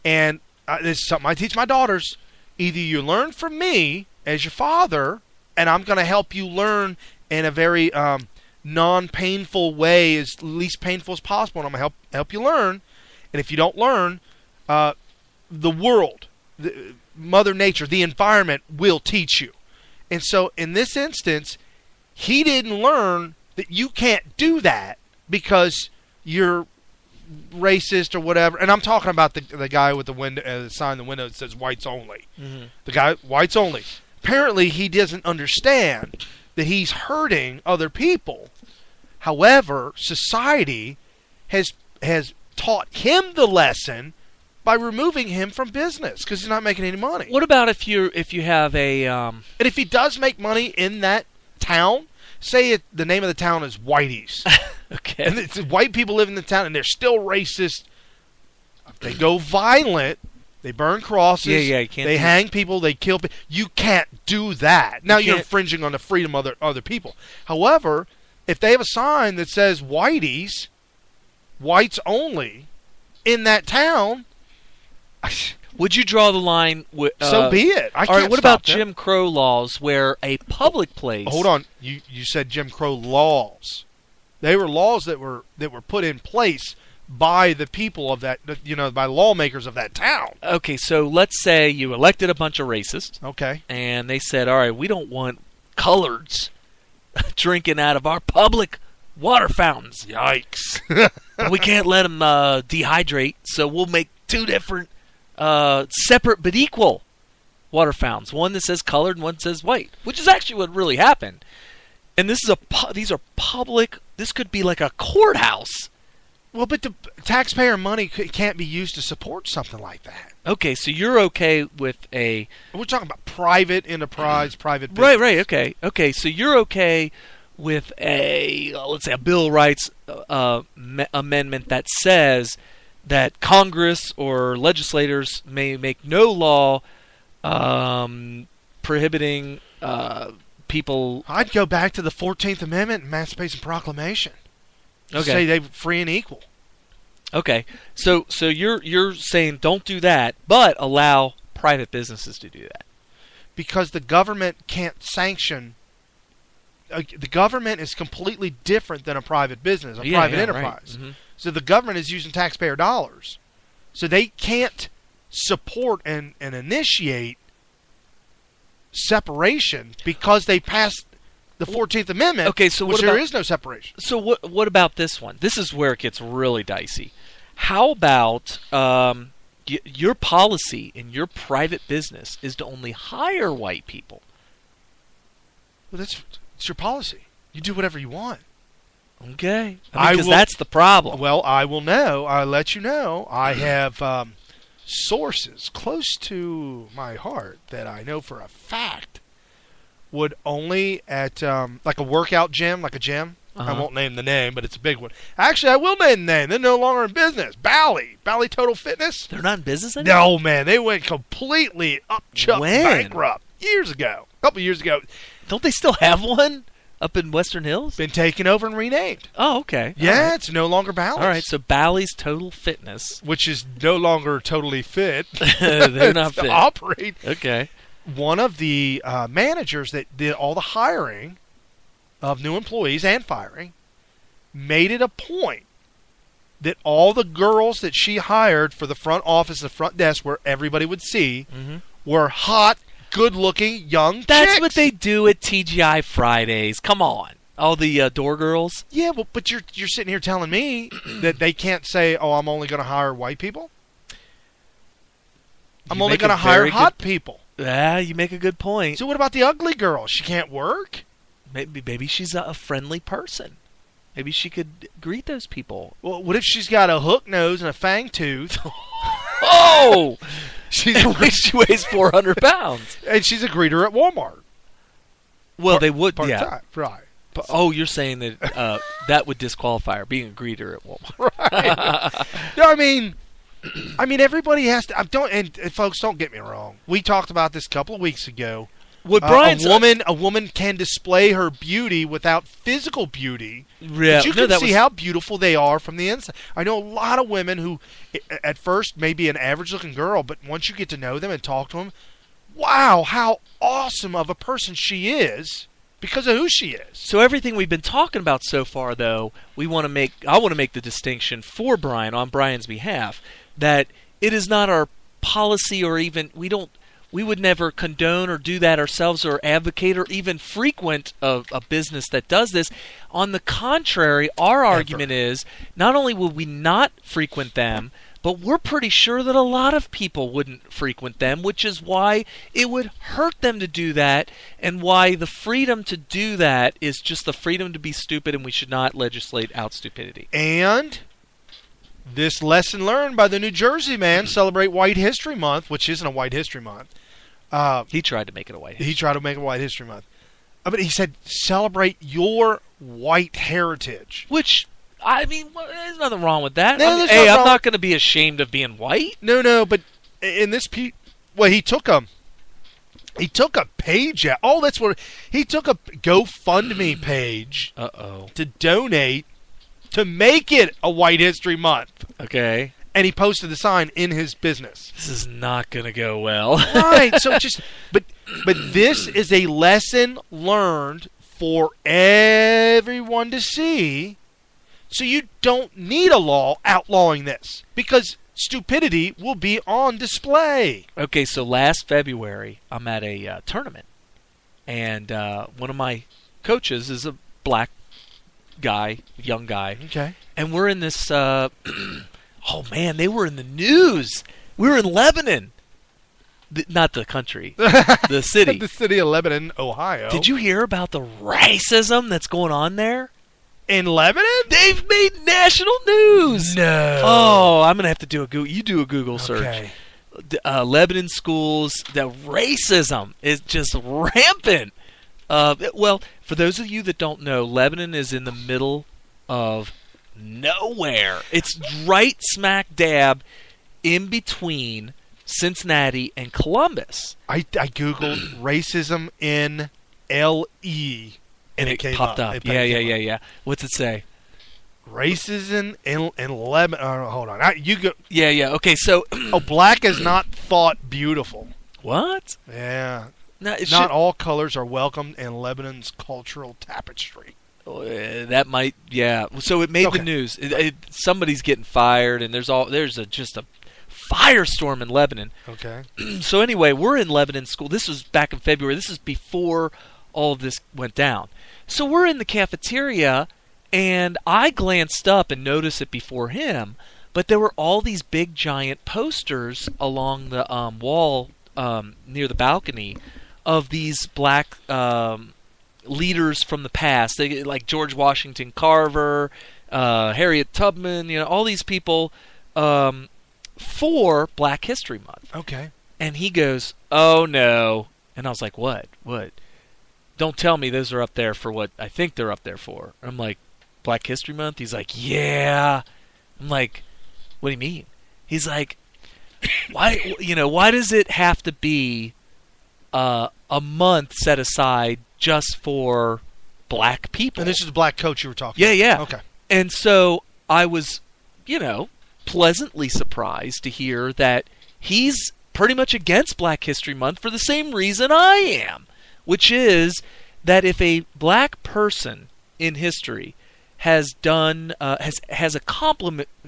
and this is something I teach my daughters. Either you learn from me as your father, and I'm going to help you learn in a very non-painful way, as least painful as possible, and I'm going to help you learn. And if you don't learn, the world, Mother Nature, the environment will teach you. And so in this instance, he didn't learn that you can't do that because you're racist or whatever. And I'm talking about the guy with the window, sign in the window that says whites only. Mm-hmm. The guy, whites only. Apparently he doesn't understand that he's hurting other people. However, society has taught him the lesson by removing him from business because he's not making any money. What about if you have a and if he does make money in that town, say the name of the town is Whitey's. Okay. And it's white people live in the town and they're still racist. They go violent. They burn crosses. Yeah, you can't they hang people. They kill people. You can't do that. Now you're infringing on the freedom of other people. However, if they have a sign that says Whitey's, whites only, in that town, would you draw the line? So be it. I can't what stop about Jim Crow laws where a public place... Hold on. You said Jim Crow laws. They were laws that were put in place by the people of that, by lawmakers of that town. Okay, so let's say you elected a bunch of racists. Okay. And they said, all right, we don't want coloreds drinking out of our public water fountains. Yikes. We can't let them dehydrate, so we'll make two different separate but equal water fountains. One that says colored and one that says white, which is actually what really happened. And these are public. This could be like a courthouse. Well, but the taxpayer money can't be used to support something like that. Okay, so you're okay with a... We're talking about private enterprise, private business. Right, okay. So you're okay with let's say a Bill of Rights amendment that says that Congress or legislators may make no law prohibiting people... I'd go back to the 14th Amendment and Emancipation Proclamation. Okay. Say they're free and equal. Okay, so you're saying don't do that, but allow private businesses to do that. Because the government can't sanction... the government is completely different than a private business, private enterprise. Right. Mm-hmm. So the government is using taxpayer dollars. So they can't support and initiate separation because they passed the 14th Amendment, okay, so there is no separation. So what about this one? This is where it gets really dicey. How about your policy in your private business is to only hire white people? Well, it's your policy. You do whatever you want. Okay. Because that's the problem. Well, I will know. I'll let you know. I have sources close to my heart that I know for a fact would only at like a workout gym, like a gym. I won't name the name, but it's a big one. Actually, I will name the name. They're no longer in business. Bally Total Fitness. They're not in business anymore? No, man. They went completely bankrupt years ago. A couple years ago. Don't they still have one? Up in Western Hills? Been taken over and renamed. Oh, okay. Yeah, right. it's no longer Bally's. All right, so Bally's Total Fitness. Which is no longer totally fit. They're not fit. To operate. Okay. One of the managers that did all the hiring of new employees and firing made it a point that all the girls that she hired for the front office, the front desk, where everybody would see, were hot, good-looking young That's chicks. what they do at TGI Fridays. Come on. All the door girls. Yeah, well, but you're sitting here telling me that they can't say, "Oh, I'm only going to hire white people. I'm only going to hire hot people." Yeah, you make a good point. So what about the ugly girl? She can't work? Maybe she's a friendly person. Maybe she could greet those people. Well, what if she's got a hook nose and a fang tooth? Oh! She weighs 400 pounds. And she's a greeter at Walmart. Well, they would, part yeah. Time. Right. Oh, you're saying that that would disqualify her, being a greeter at Walmart. Right. No, I mean, everybody has to. And folks, don't get me wrong. We talked about this a couple of weeks ago. A woman can display her beauty without physical beauty. Yeah, but you can see how beautiful they are from the inside. I know a lot of women who, at first, may be an average-looking girl, but once you get to know them and talk to them, wow, how awesome of a person she is because of who she is. So everything we've been talking about so far, though, I want to make the distinction for Brian, on Brian's behalf, that it is not our policy, or even we would never condone or do that ourselves, or advocate or even frequent a business that does this. On the contrary, our argument is not only will we not frequent them, but we're pretty sure that a lot of people wouldn't frequent them, which is why it would hurt them to do that, and why the freedom to do that is just the freedom to be stupid, and we should not legislate out stupidity. And this lesson learned by the New Jersey man, celebrate White History Month, which isn't a White History Month. He tried to make it a White History. He tried to make it a White History Month. But he said, celebrate your white heritage. Which, there's nothing wrong with that. No, I'm not going to be ashamed of being white. No, but in this piece, he took a page out. Oh, that's what he took a GoFundMe page. To donate to make it a White History Month. Okay. And he posted the sign in his business. This is not going to go well. Right. So but this is a lesson learned for everyone to see. So you don't need a law outlawing this, because stupidity will be on display. Okay, so last February, I'm at a tournament, and one of my coaches is a black guy, young guy. Okay. And we're in this... oh, man, they were in the news. We were in Lebanon. Not the country. The city. The city of Lebanon, Ohio. Did you hear about the racism that's going on there? In Lebanon? They've made national news. No. Oh, I'm going to have to do a Google. You do a Google search. Lebanon schools, the racism is just rampant. Well, for those of you that don't know, Lebanon is in the middle of nowhere. It's right smack dab in between Cincinnati and Columbus. I Googled racism in L.E. and it popped up. Yeah. What's it say? Racism in Lebanon. Hold on. You go. Yeah. Okay, so black is not thought beautiful. What? Yeah. No, not all colors are welcomed in Lebanon's cultural tapestry. That might, yeah. So it made the news. Somebody's getting fired, and there's just a firestorm in Lebanon. Okay. So anyway, we're in Lebanon school. This was back in February. This is before all of this went down. So we're in the cafeteria, and I glanced up and noticed it before him, but there were all these big giant posters along the wall near the balcony of these black leaders from the past, like George Washington Carver, Harriet Tubman, all these people for Black History Month. Okay. And he goes, "Oh no!" And I was like, "What? What? Don't tell me those are up there for what I think they're up there for." I'm like, "Black History Month?" He's like, "Yeah." I'm like, "What do you mean?" He's like, "Why? Why does it have to be a month set aside just for black people. And this is the black coach you were talking about. Yeah. Okay. And so I was, pleasantly surprised to hear that he's pretty much against Black History Month for the same reason I am, which is that if a black person in history has done has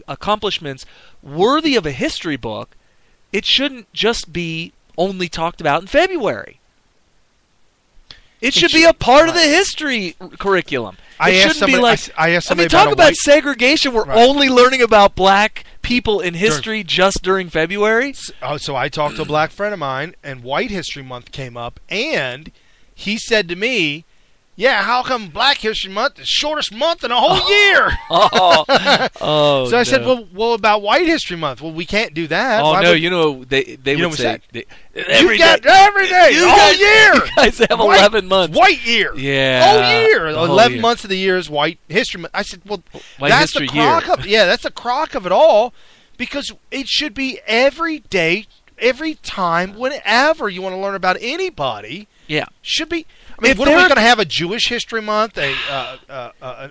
accomplishments worthy of a history book, it shouldn't just be only talked about in February. It should be a part of the history curriculum. I asked somebody talk about segregation. We're only learning about black people in history just during February. So I talked to a black friend of mine, and White History Month came up, and he said to me, "Yeah, how come Black History Month is the shortest month in a whole year?" So I said, "Well, about White History Month, well, we can't do that." Oh, no, they would say every day, the whole year. You guys have 11 months. White year, whole year. 11 months of the year is White History Month. I said, "Well, that's the crock of that's the crock of it all, because it should be every day, every time, whenever you want to learn about anybody. Yeah, should be." I mean, what are we going to have, a Jewish History Month, an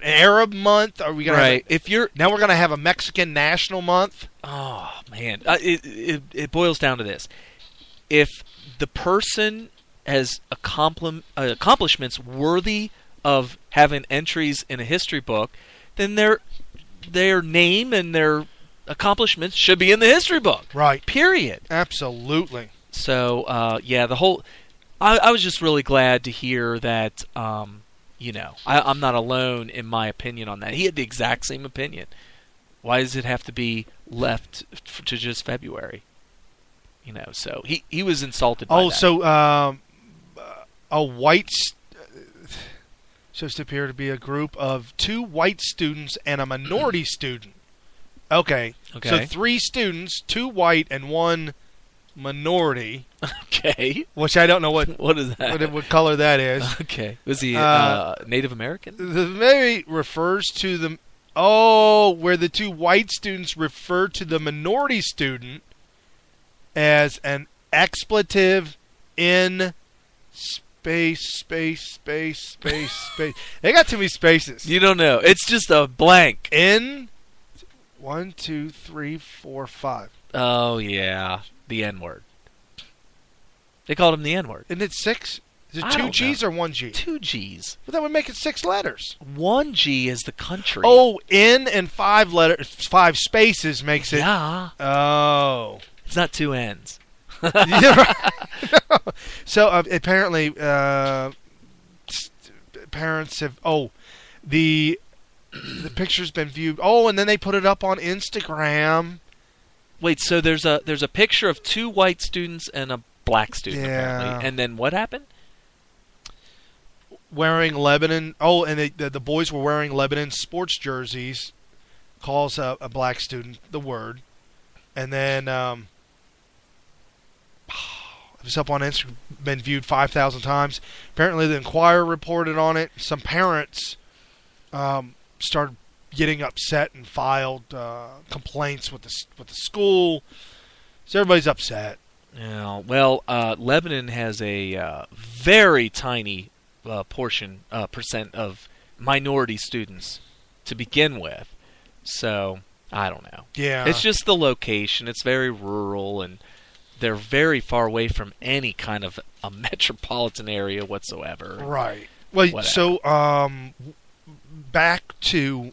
Arab month? Are we going to now we're going to have a Mexican National Month? Oh man, it boils down to this: if the person has accomplishments worthy of having entries in a history book, then their name and their accomplishments should be in the history book. Right. Period. Absolutely. So the whole. I was just really glad to hear that, I'm not alone in my opinion on that. He had the exact same opinion. Why does it have to be left to just February? So he was insulted by that. So a white supposed to appear to be a group of 2 white students and a minority student. Okay. So 3 students, 2 white and 1 minority. Okay. Which I don't know what is that? What color that is. Okay. Was he Native American? The maybe refers to the where the 2 white students refer to the minority student as an expletive in space. They got too many spaces. You don't know. It's just a blank. In 1, 2, 3, 4, 5. Oh yeah. The N-word. They called him the N-word. Isn't it 6? Is it 2 G's or 1 G? 2 G's. Well, that would make it 6 letters. 1 G is the country. Oh, N and 5 spaces makes it. Yeah. Oh. It's not 2 N's. So apparently, parents have. Oh, the picture's been viewed. Oh, and then they put it up on Instagram. Wait, so there's a picture of 2 white students and a black student apparently, and then what happened? Wearing Lebanon. Oh, and the boys were wearing Lebanon sports jerseys. Calls a black student the word, and then it was up on Instagram, been viewed 5,000 times. Apparently, the Inquirer reported on it. Some parents started getting upset and filed complaints with the school. So everybody's upset. Yeah. Well, Lebanon has a very tiny percent of minority students to begin with. So I don't know. Yeah. It's just the location. It's very rural, and they're very far away from any kind of a metropolitan area whatsoever. Right. Well, whatever. So back to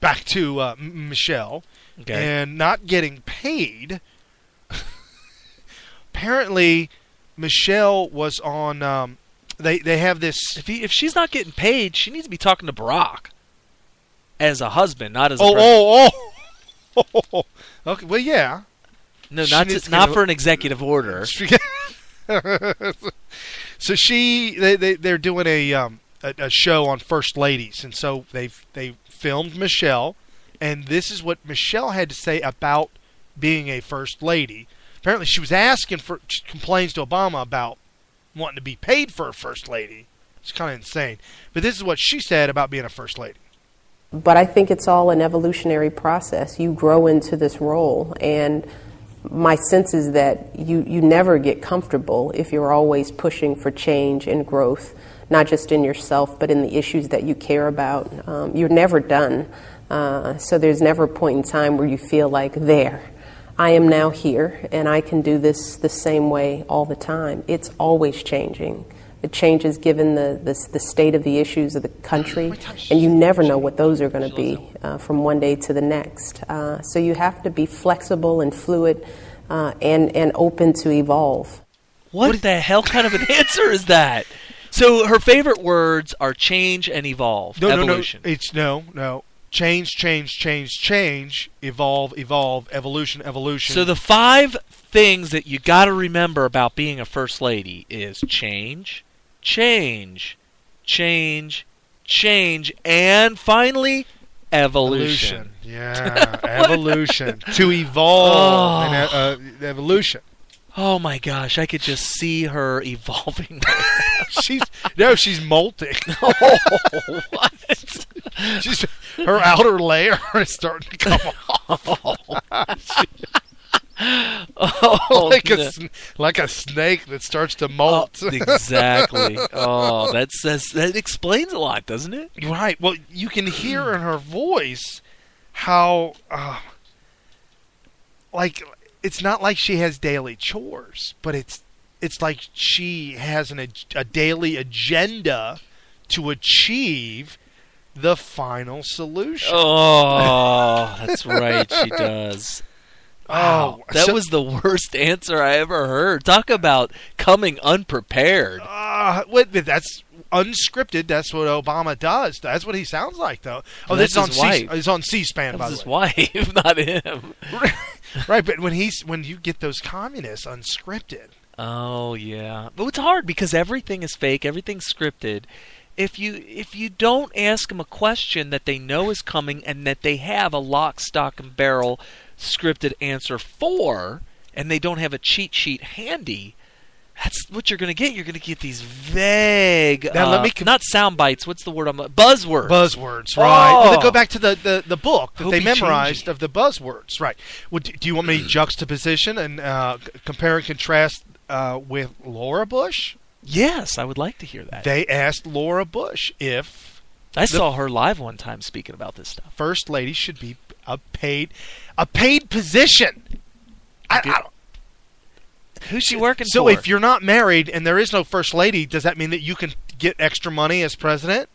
back to Michelle, and not getting paid. Apparently, Michelle was on. They have this. If she's not getting paid, she needs to be talking to Barack as a husband, not as a oh. Okay. Well, yeah. No, not for an executive order. So they're doing a show on first ladies, and so they filmed Michelle, and this is what Michelle had to say about being a first lady. Apparently, she was asking for complaints to Obama about wanting to be paid for a first lady. It's kind of insane, but this is what she said about being a first lady. But I think it's all an evolutionary process. You grow into this role, and my sense is that you never get comfortable if you're always pushing for change and growth. not just in yourself, but in the issues that you care about. You're never done. So there's never a point in time where you feel like, there, I am now here, and I can do this the same way all the time. It's always changing. It changes given the state of the issues of the country, and you never know what those are going to be from one day to the next. So you have to be flexible and fluid and open to evolve. What the hell kind of an answer is that? So her favorite words are change and evolve. Evolution. No. It's no. Change, evolve, evolution. So the 5 things that you got to remember about being a first lady is change, and finally, evolution. Yeah, evolution. To evolve, and evolution. Oh my gosh, I could just see her evolving. she's molting. Oh, what? Her outer layer is starting to come off. Like a snake that starts to molt. Exactly. Oh, that explains a lot, doesn't it? Right. Well, you can hear in her voice how, it's not like she has daily chores, but it's like she has a daily agenda to achieve the final solution. Oh, that's right, she does. Wow, that was the worst answer I ever heard. Talk about coming unprepared. That's unscripted. That's what Obama does. That's what he sounds like, though. Oh, this is on it's on C-SPAN, by the way. His wife, not him. Right, but when you get those communists unscripted. Oh yeah, but it's hard because everything is fake. Everything's scripted. If you don't ask them a question that they know is coming and that they have a lock, stock, and barrel scripted answer for, and they don't have a cheat sheet handy, that's what you're going to get. You're going to get these vague, not sound bites. What's the word? Buzzwords. Buzzwords, right. Oh. Well, then go back to the book that they memorized of the buzzwords, right. Well, do you want me to juxtaposition and compare and contrast with Laura Bush? Yes, I would like to hear that. They asked Laura Bush if I saw her live one time speaking about this stuff. First lady should be a paid position. Who's she working for? So if you're not married and there is no first lady, does that mean that you can get extra money as president?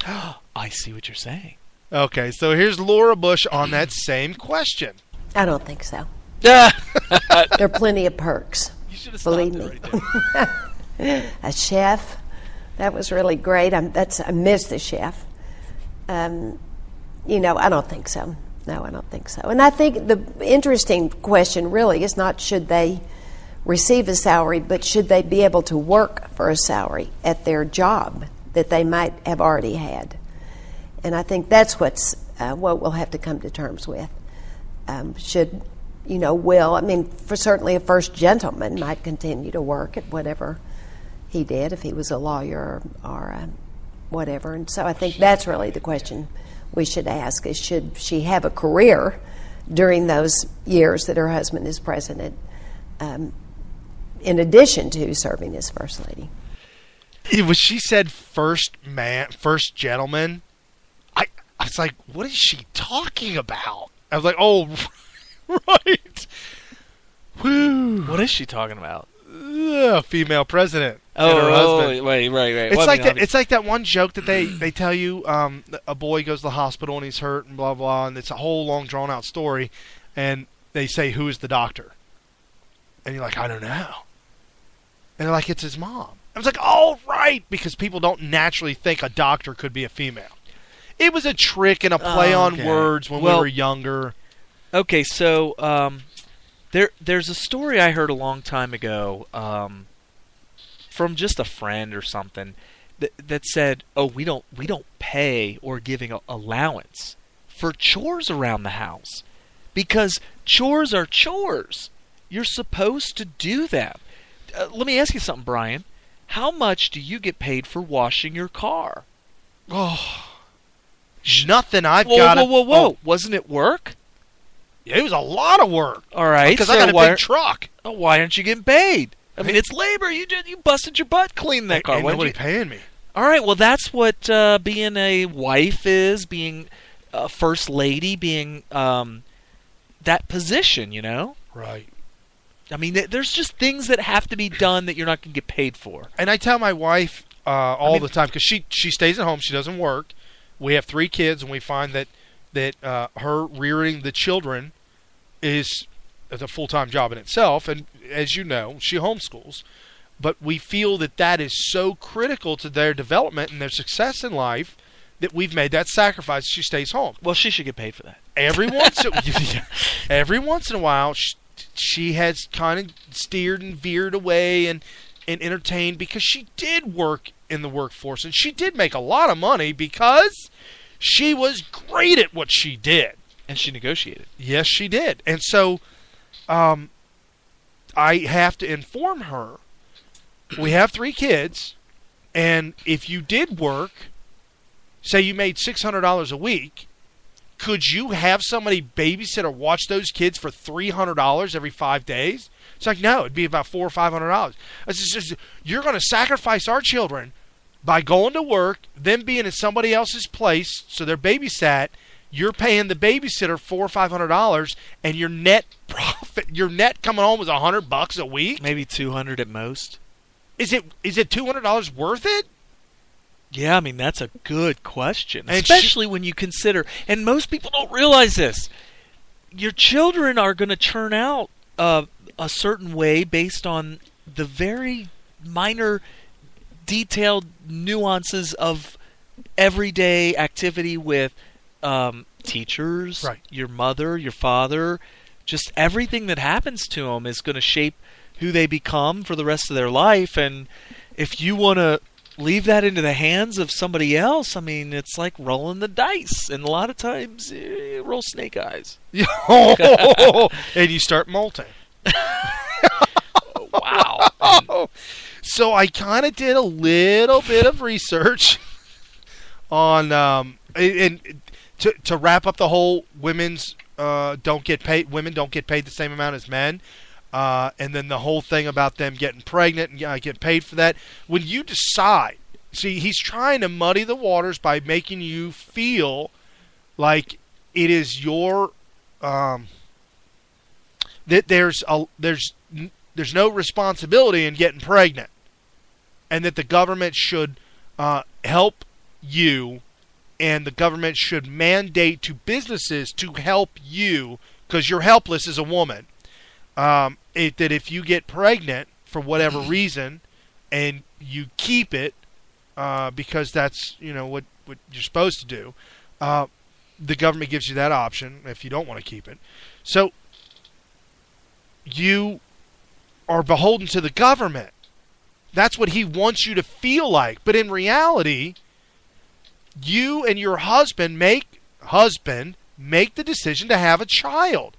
I see what you're saying. Okay, so here's Laura Bush on that same question. I don't think so. There are plenty of perks. You should have believe me. Right a chef, that was really great. I miss the chef. I don't think so. No, I don't think so. And I think the interesting question really is not should they receive a salary, but should they be able to work for a salary at their job that they might have already had. And I think that's what we'll have to come to terms with. For certainly a first gentleman might continue to work at whatever he did if he was a lawyer or whatever. And so I think that's really the question we should ask is should she have a career during those years that her husband is president in addition to serving as first lady. When she said first gentleman, I was like, what is she talking about? I was like, oh, right. Woo. What is she talking about? Female president. Oh, and her husband. Right. It's like that one joke that they tell you. A boy goes to the hospital and he's hurt and blah blah, and it's a whole long drawn out story, and they say who is the doctor, and you're like, I don't know, and they're like, it's his mom. I was like, oh right, because people don't naturally think a doctor could be a female. It was a trick and a play on words when we were younger. Okay, so there's a story I heard a long time ago from just a friend or something that said, "Oh, we don't pay or give an allowance for chores around the house because chores are chores. You're supposed to do them." Let me ask you something, Brian. How much do you get paid for washing your car? Oh, nothing. Whoa! Oh. Wasn't it work? It was a lot of work. All right, because I got a big truck. Why aren't you getting paid? I mean, it's labor. You busted your butt cleaning that car. Ain't nobody paying me. All right, well, that's what being a wife is, being a first lady, being that position, you know? Right. I mean, there's just things that have to be done that you're not going to get paid for. And I tell my wife all the time, because she stays at home, she doesn't work. We have 3 kids, and we find that her rearing the children is a full-time job in itself. And as you know, she homeschools. But we feel that is so critical to their development and their success in life that we've made that sacrifice. She stays home. Well, she should get paid for that. Every once in a while, she has kind of steered and veered away and entertained, because she did work in the workforce, and she did make a lot of money because she was great at what she did. And she negotiated. Yes, she did. And so I have to inform her, we have 3 kids, and if you did work, say you made $600 a week, could you have somebody babysit or watch those kids for $300 every 5 days? It's like, no, it'd be about $400 or $500. It's just, you're going to sacrifice our children by going to work, them being in somebody else's place, so they're babysat. You're paying the babysitter $400 or $500, and your net profit, your net coming home was $100 a week. Maybe $200 at most. Is it $200 worth it? Yeah, I mean, that's a good question, especially when you consider, and most people don't realize this, your children are going to churn out a certain way based on the very minor, detailed nuances of everyday activity with teachers, right, your mother, your father. Just everything that happens to them is going to shape who they become for the rest of their life. And if you want to leave that into the hands of somebody else, I mean, it's like rolling the dice. And a lot of times, roll snake eyes. And you start molting. Wow. So I kind of did a little bit of research on, and to wrap up the whole women don't get paid the same amount as men. And then the whole thing about them getting pregnant and getting paid for that. When you decide, see, he's trying to muddy the waters by making you feel like it is your that there's no responsibility in getting pregnant, and that the government should help you, and the government should mandate to businesses to help you because you're helpless as a woman. That if you get pregnant for whatever reason and you keep it because that's what you're supposed to do, the government gives you that option if you don't want to keep it. So you are beholden to the government. That's what he wants you to feel like. But in reality, you and your husband make the decision to have a child.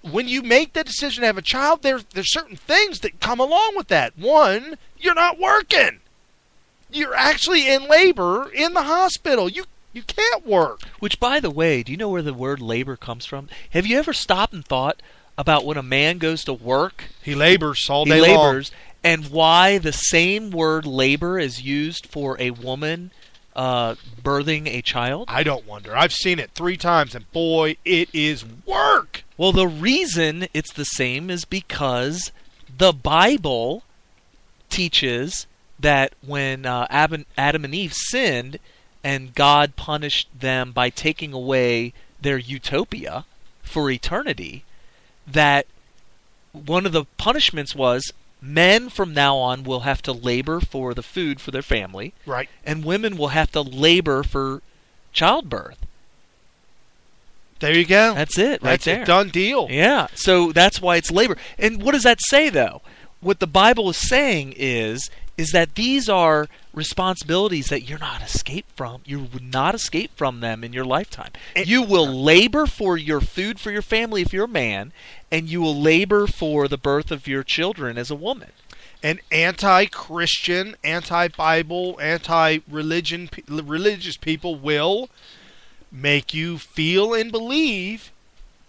When you make the decision to have a child, there's certain things that come along with that. One, you're not working. You're actually in labor in the hospital. You can't work. Which, by the way, do you know where the word labor comes from? Have you ever stopped and thought about when a man goes to work? He labors all day long. And why the same word labor is used for a woman birthing a child? I don't wonder. I've seen it 3 times, and boy, it is work. Well, the reason it's the same is because the Bible teaches that when Adam and Eve sinned and God punished them by taking away their utopia for eternity, that one of the punishments was men from now on will have to labor for the food for their family. Right. And women will have to labor for childbirth. There you go. That's it, right there. That's a done deal. Yeah. So that's why it's labor. And what does that say, though? What the Bible is saying is that these are responsibilities that you're not escape from. You would not escape from them in your lifetime. You will labor for your food for your family if you're a man, and you will labor for the birth of your children as a woman. And anti-Christian, anti-Bible, religious people will make you feel and believe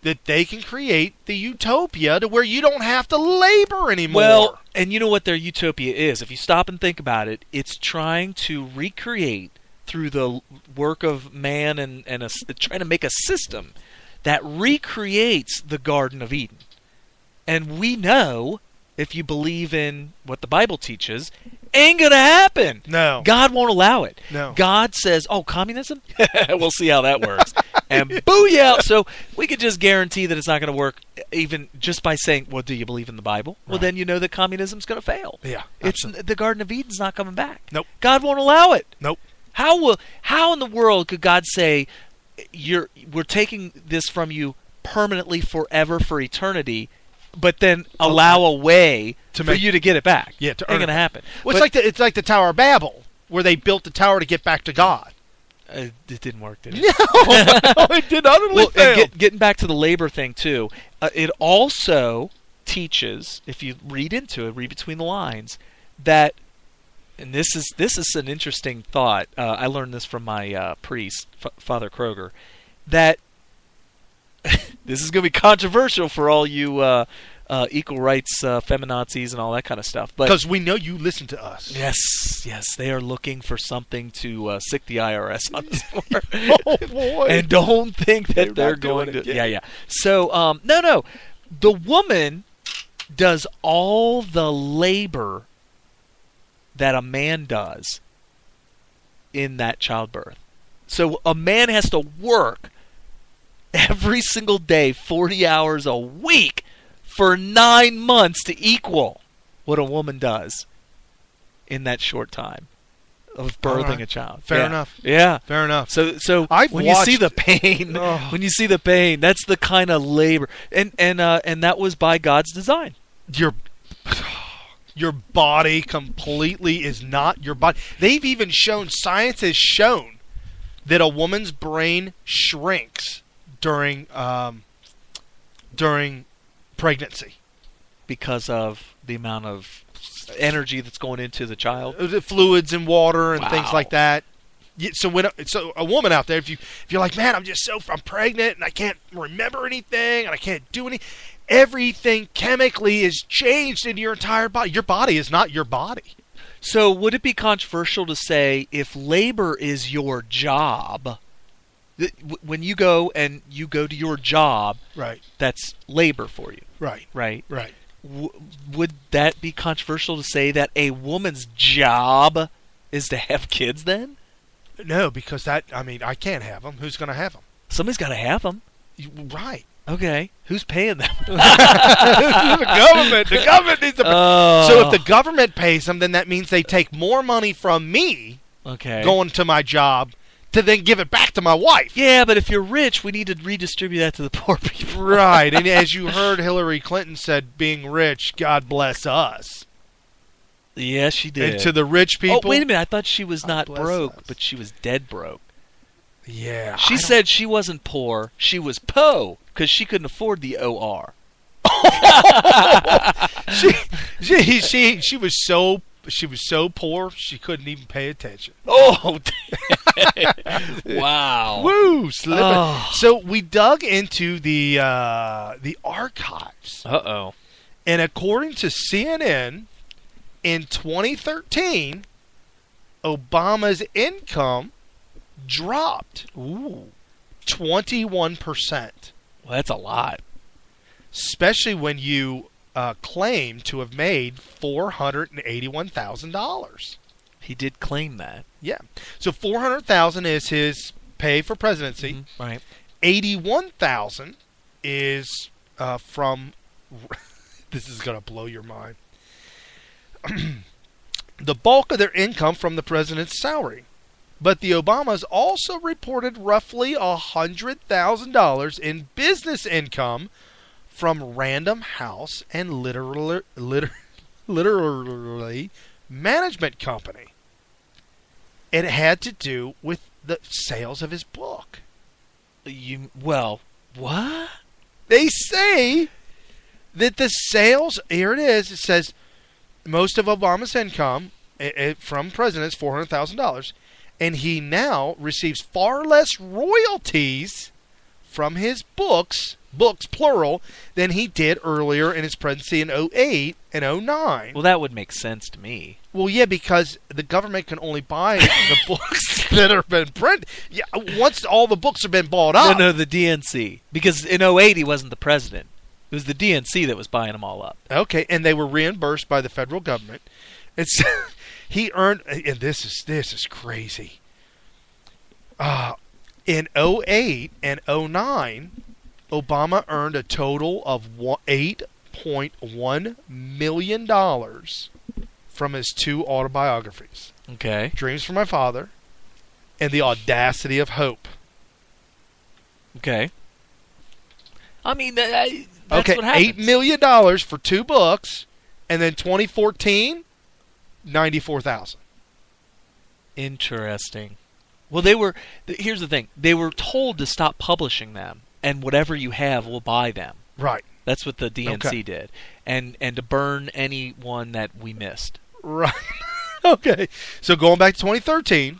that they can create the utopia to where you don't have to labor anymore. Well, and you know what their utopia is? If you stop and think about it, it's trying to recreate through the work of man and trying to make a system that recreates the Garden of Eden. And we know, if you believe in what the Bible teaches, ain't going to happen. No. God won't allow it. No. God says, oh, communism? We'll see how that works. And booyah! So we could just guarantee that it's not going to work even just by saying, well, do you believe in the Bible? Well, then you know that communism's going to fail. Yeah. The Garden of Eden's not coming back. Nope. God won't allow it. Nope. How in the world could God say, we're taking this from you permanently, forever, for eternity, but then allow a way for you to get it back? Yeah, ain't going to happen. Well, it's like the Tower of Babel, where they built the tower to get back to God. It didn't work, did it? No, it did utterly fail. And getting back to the labor thing, too, it also teaches, if you read into it, read between the lines, that, and this is an interesting thought, I learned this from my priest, Father Kroger, that this is going to be controversial for all you equal rights feminazis and all that kind of stuff. Because we know you listen to us. Yes, they are looking for something to sick the IRS on us for. Oh, boy. And don't think that they're going to... Yeah. So, no. The woman does all the labor that a man does in that childbirth. So a man has to work every single day, 40 hours a week, for 9 months to equal what a woman does in that short time of birthing a child. Fair enough. Yeah. Fair enough. So when you see the pain, that's the kind of labor, and that was by God's design. Your body completely is not your body. They've even shown, science has shown, that a woman's brain shrinks during pregnancy because of the amount of energy that's going into the child, the fluids and water and things like that. So a woman out there, if you're like, man, I'm pregnant and I can't remember anything and I can't do anything. Everything chemically is changed in your entire body. Your body is not your body. So would it be controversial to say if labor is your job, when you go to your job, right, that's labor for you? Right. Would that be controversial to say that a woman's job is to have kids then? No, because I can't have them. Who's going to have them? Somebody's got to have them. Right. Okay. Who's paying them? The government. The government needs to pay. So if the government pays them, then that means they take more money from me going to my job to then give it back to my wife. Yeah, but if you're rich, we need to redistribute that to the poor people. Right. And as you heard Hilary Clinton said, being rich, God bless us. Yes, she did. And to the rich people. Oh, wait a minute. I thought she was not broke, but she was dead broke. Yeah. She said she wasn't poor. She was po, because she couldn't afford the OR. She was so poor she couldn't even pay attention. Oh, wow! Woo, slipping. Oh. So we dug into the archives. And according to CNN, in 2013, Obama's income dropped 21%. Well, that's a lot. Especially when you claim to have made $481,000. He did claim that. Yeah. So $400,000 is his pay for presidency. Mm-hmm. Right. $81,000 is from. This is going to blow your mind. The bulk of their income from the president's salary. But the Obamas also reported roughly $100,000 in business income from Random House and literally management company. It had to do with the sales of his book. What? They say that the sales, here it is, it says most of Obama's income from presidents, $400,000. And he now receives far less royalties from his books plural, than he did earlier in his presidency in 2008 and 2009. Well, that would make sense to me. Well, yeah, because the government can only buy the books that have been printed. Yeah, once all the books have been bought up. No, the DNC. Because in 2008 he wasn't the president. It was the DNC that was buying them all up. Okay, and they were reimbursed by the federal government. It's he earned, and this is crazy. In 2008 and 2009, Obama earned a total of $8.1 million from his two autobiographies. Okay. Dreams from My Father and The Audacity of Hope. Okay. I mean, that's okay, what happens. $8 million for two books, and then 2014, $94,000. Interesting. Well, here's the thing. They were told to stop publishing them, and whatever you have, we'll buy them. Right. That's what the DNC did. And to burn any one that we missed. Right. Okay. So going back to 2013,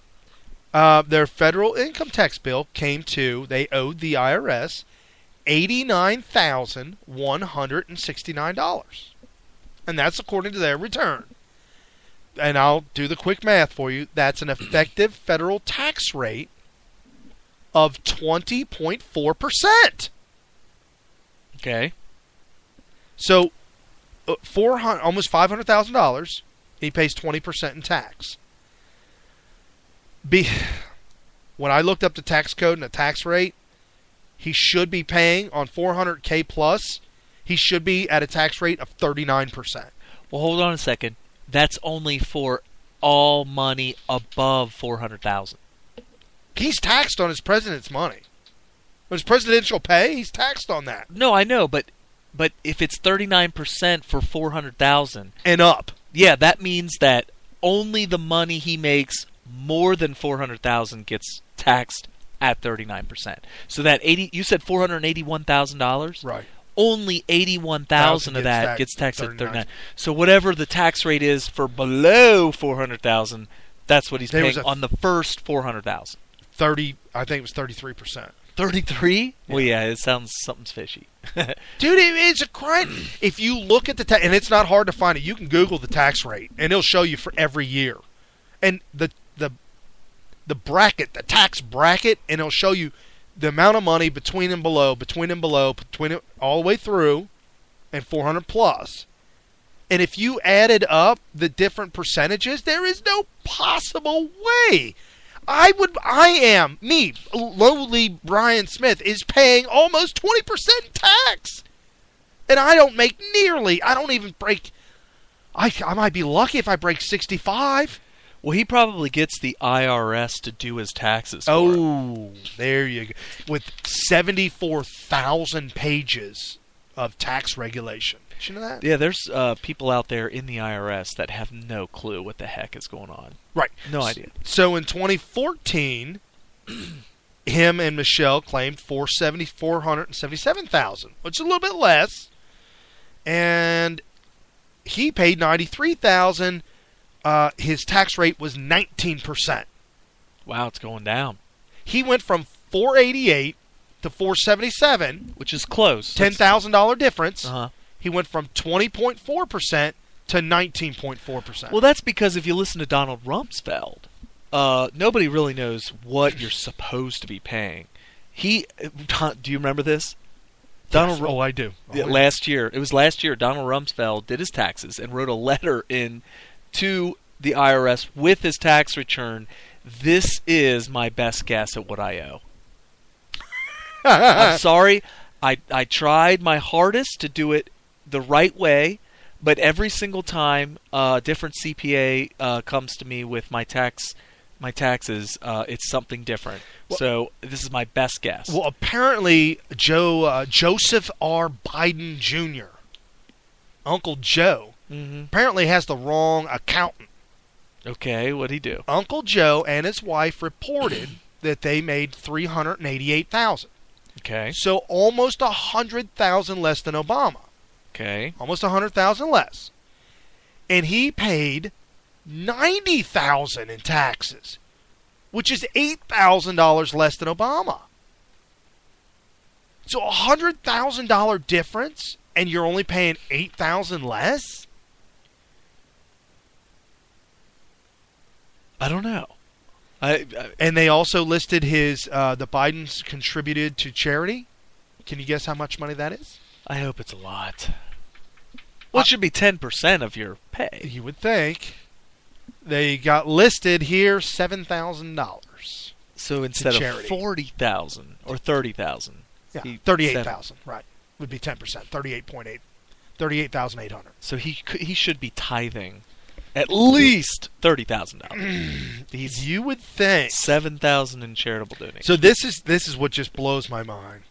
their federal income tax bill came to, they owed the IRS $89,169. And that's according to their return. And I'll do the quick math for you. That's an effective federal tax rate of 20.4%. Okay. So, almost $500,000, he pays 20% in tax. When I looked up the tax code and the tax rate, he should be paying on $400K plus. He should be at a tax rate of 39%. Well, hold on a second. That's only for all money above $400,000. He's taxed on his president's money. His presidential pay, he's taxed on that. No, I know, but if it's 39% for $400,000 and up, yeah, that means that only the money he makes more than $400,000 gets taxed at 39%. So that you said $481,000, right? Only $81,000 of that gets taxed at 39%. So whatever the tax rate is for below $400,000, that's what he's paying on the first $400,000. 30, I think it was 33%. 33? Yeah. Well, yeah, it sounds something's fishy. Dude, it's a crime. If you look at the tax, and it's not hard to find it, you can Google the tax rate, and it'll show you for every year. And the bracket, the tax bracket, and it'll show you the amount of money between and below, all the way through, and 400 plus. And if you added up the different percentages, there is no possible way. Lowly Brian Smith, is paying almost 20% tax. And I don't make I don't even break, I might be lucky if I break 65. Well, he probably gets the IRS to do his taxes for him. There you go. With 74,000 pages of tax regulation. Did you know that? Yeah, there's people out there in the IRS that have no clue what the heck is going on. Right. No idea. So in 2014, him and Michelle claimed $477,000, which is a little bit less. And he paid $93,000. His tax rate was 19%. Wow, it's going down. He went from $488 to $477, which is close. $10,000 difference. Uh-huh. He went from 20.4% to 19.4%. Well, that's because if you listen to Donald Rumsfeld, nobody really knows what you're supposed to be paying. Do you remember this? Yes. I do. Last year, Donald Rumsfeld did his taxes and wrote a letter in to the IRS with his tax return. This is my best guess at what I owe. I'm sorry. I tried my hardest to do it the right way, but every single time a different CPA comes to me with my taxes, it's something different. Well, so this is my best guess. Well, apparently Joseph R. Biden Jr., Uncle Joe, apparently has the wrong accountant. Okay, what'd he do? Uncle Joe and his wife reported that they made $388,000. Okay. So almost $100,000 less than Obama. Okay. Almost $100,000 less. And he paid $90,000 in taxes, which is $8,000 less than Obama. So $100,000 difference, and you're only paying $8,000 less? I don't know. And they also listed the Bidens contributed to charity. Can you guess how much money that is? I hope it's a lot. Well, it should be 10% of your pay. You would think. They got listed here $7,000. So instead of $40,000 or $30,000. Yeah, $38,000, right. Would be 10%, 38,800. So he should be tithing at least $30,000. You would think $7,000 in charitable donations. So this is what just blows my mind.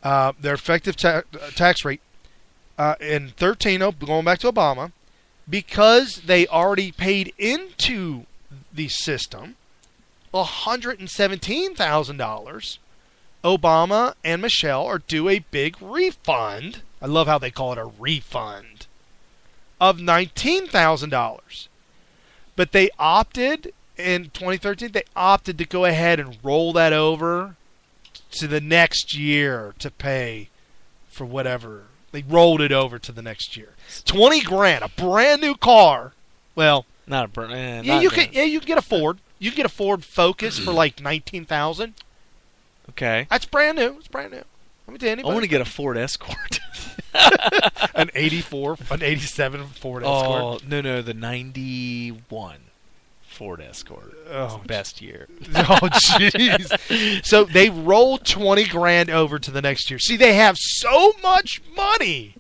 Their effective tax rate in 2013, going back to Obama, because they already paid into the system $117,000. Obama and Michelle are due a big refund. I love how they call it a refund of $19,000. But they opted in 2013. They opted to go ahead and roll that over to the next year to pay for whatever. They rolled it over to the next year. $20,000, a brand new car. Well, not a brand. Yeah, you can get a Ford. You can get a Ford Focus for like $19,000. Okay. That's brand new. It's brand new. Let me tell you, anybody. I want to get a Ford Escort. An 87 Ford Oh, Escort. no, the 91 Ford Escort. Oh, best year. Oh, jeez. So they rolled $20,000 over to the next year. See, they have so much money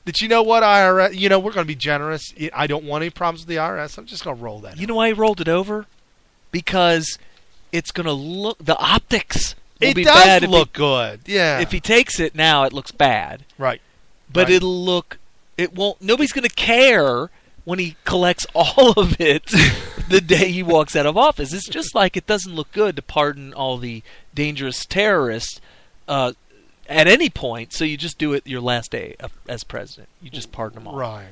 that you know what, IRS. You know, we're going to be generous. I don't want any problems with the IRS. I'm just going to roll that. You know why he rolled it over? Because it's going to look, the optics will be bad. It does look good. Yeah. If he takes it now, it looks bad. Right. But Right. it won't, nobody's going to care when he collects all of it the day he walks out of office. It's just like it doesn't look good to pardon all the dangerous terrorists at any point, so you just do it your last day as president. You just pardon them all. Right.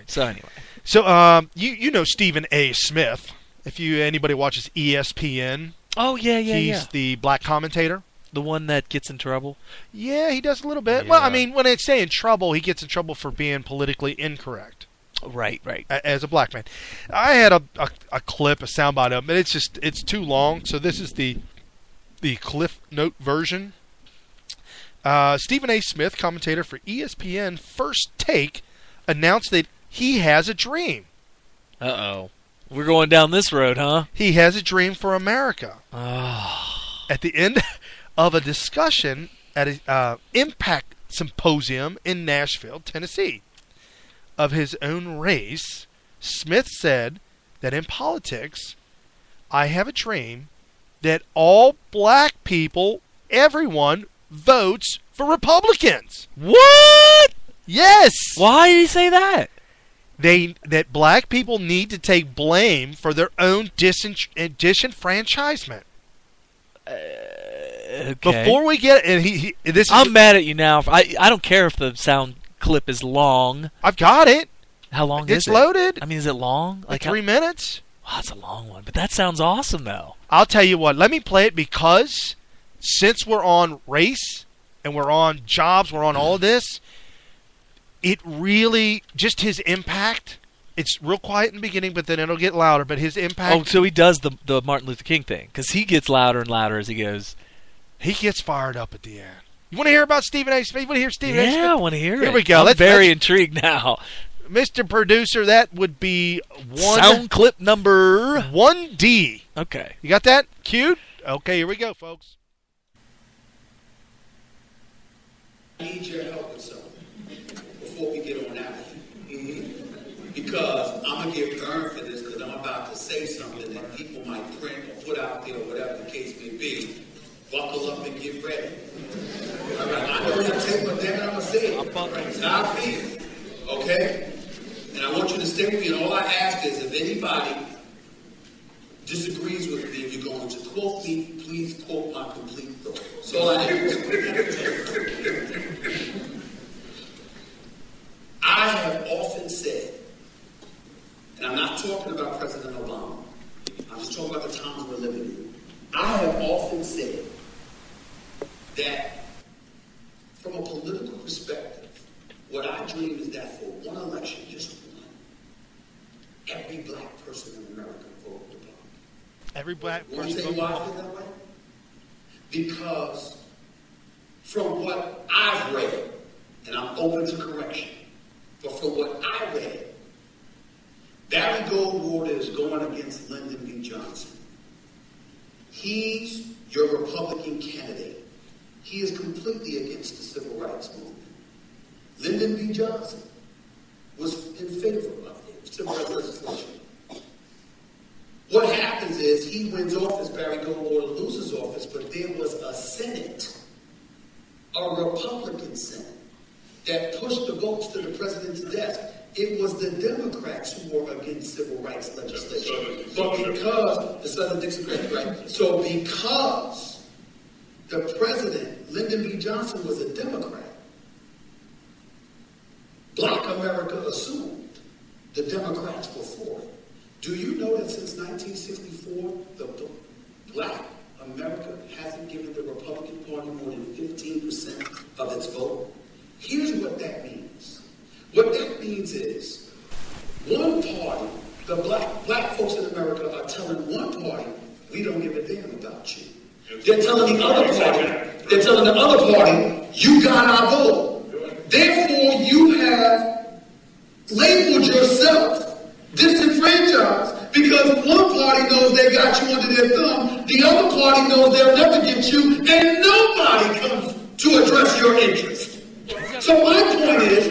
So anyway. So you know Stephen A. Smith. If anybody watches ESPN. Oh, yeah. He's the black commentator. The one that gets in trouble? Yeah, he does a little bit. Yeah. Well, I mean, when I say in trouble, he gets in trouble for being politically incorrect. Right. As a black man. I had a clip, a soundbite of him, and it's too long, so this is the Cliff Note version. Stephen A. Smith, commentator for ESPN First Take, announced that he has a dream. Uh-oh. We're going down this road, huh? He has a dream for America. Oh. At the end of a discussion at an Impact Symposium in Nashville, Tennessee, of his own race, Smith said that in politics, I have a dream that all black people, everyone, votes for Republicans. What? Yes. Why did he say that? That black people need to take blame for their own disenfranchisement. Okay. Before we get, and I'm mad at you now. I don't care if the sound clip is long. I've got it. How long is it? It's loaded. I mean, is it long? Like 3 minutes. Wow, that's a long one. But that sounds awesome, though. I'll tell you what. Let me play it because since we're on race and we're on jobs, we're on all of this. It really, just his impact, it's real quiet in the beginning, but then it'll get louder. But his impact... Oh, so he does the Martin Luther King thing, because he gets louder and louder as he goes. He gets fired up at the end. You want to hear about Stephen A. Smith? You want to hear Stephen A. Smith? Yeah, I want to hear it. Here we go. I'm very intrigued now. Mr. Producer, that would be sound clip number 1D. Okay. You got that cued? Okay, here we go, folks. I need your help with something before we get on out. Because I'm going to get burned for this because I'm about to say something that people might print or put out there or whatever the case may be. Buckle up and get ready. All right, I know that tape, but damn it, I'm going to say it. It's how I feel. Okay? And I want you to stay with me. And all I ask is if anybody disagrees with me, if you're going to quote me, please quote my complete thought. So I have often said, and I'm not talking about President Obama, I'm just talking about the times we're living in. I have often said that From a political perspective, what I dream is that for one election, just one, every black person in America vote Republican. Every black Want person to tell you why I feel that way? Because from what I've read, and I'm open to correction, but from what I read, Barry Goldwater is going against Lyndon B. Johnson. He's your Republican candidate. He is completely against the civil rights movement. Lyndon B. Johnson was in favor of the civil rights legislation. What happens is he wins office, Barry Goldwater loses office, but there was a Senate, a Republican Senate, that pushed the votes to the president's desk. It was the Democrats who were against civil rights legislation. But because, the Southern Dixiecrats, right? So because the president, Lyndon B. Johnson, was a Democrat, Black America assumed the Democrats were for it. Do you know that since 1964, the Black America hasn't given the Republican Party more than 15% of its vote? Here's what that means. What that means is one party, the black folks in America are telling one party, we don't give a damn about you. They're telling the other party, you got our vote. Therefore, you have labeled yourself disenfranchised because one party knows they got you under their thumb, the other party knows they'll never get you, and nobody comes to address your interest. So my point is,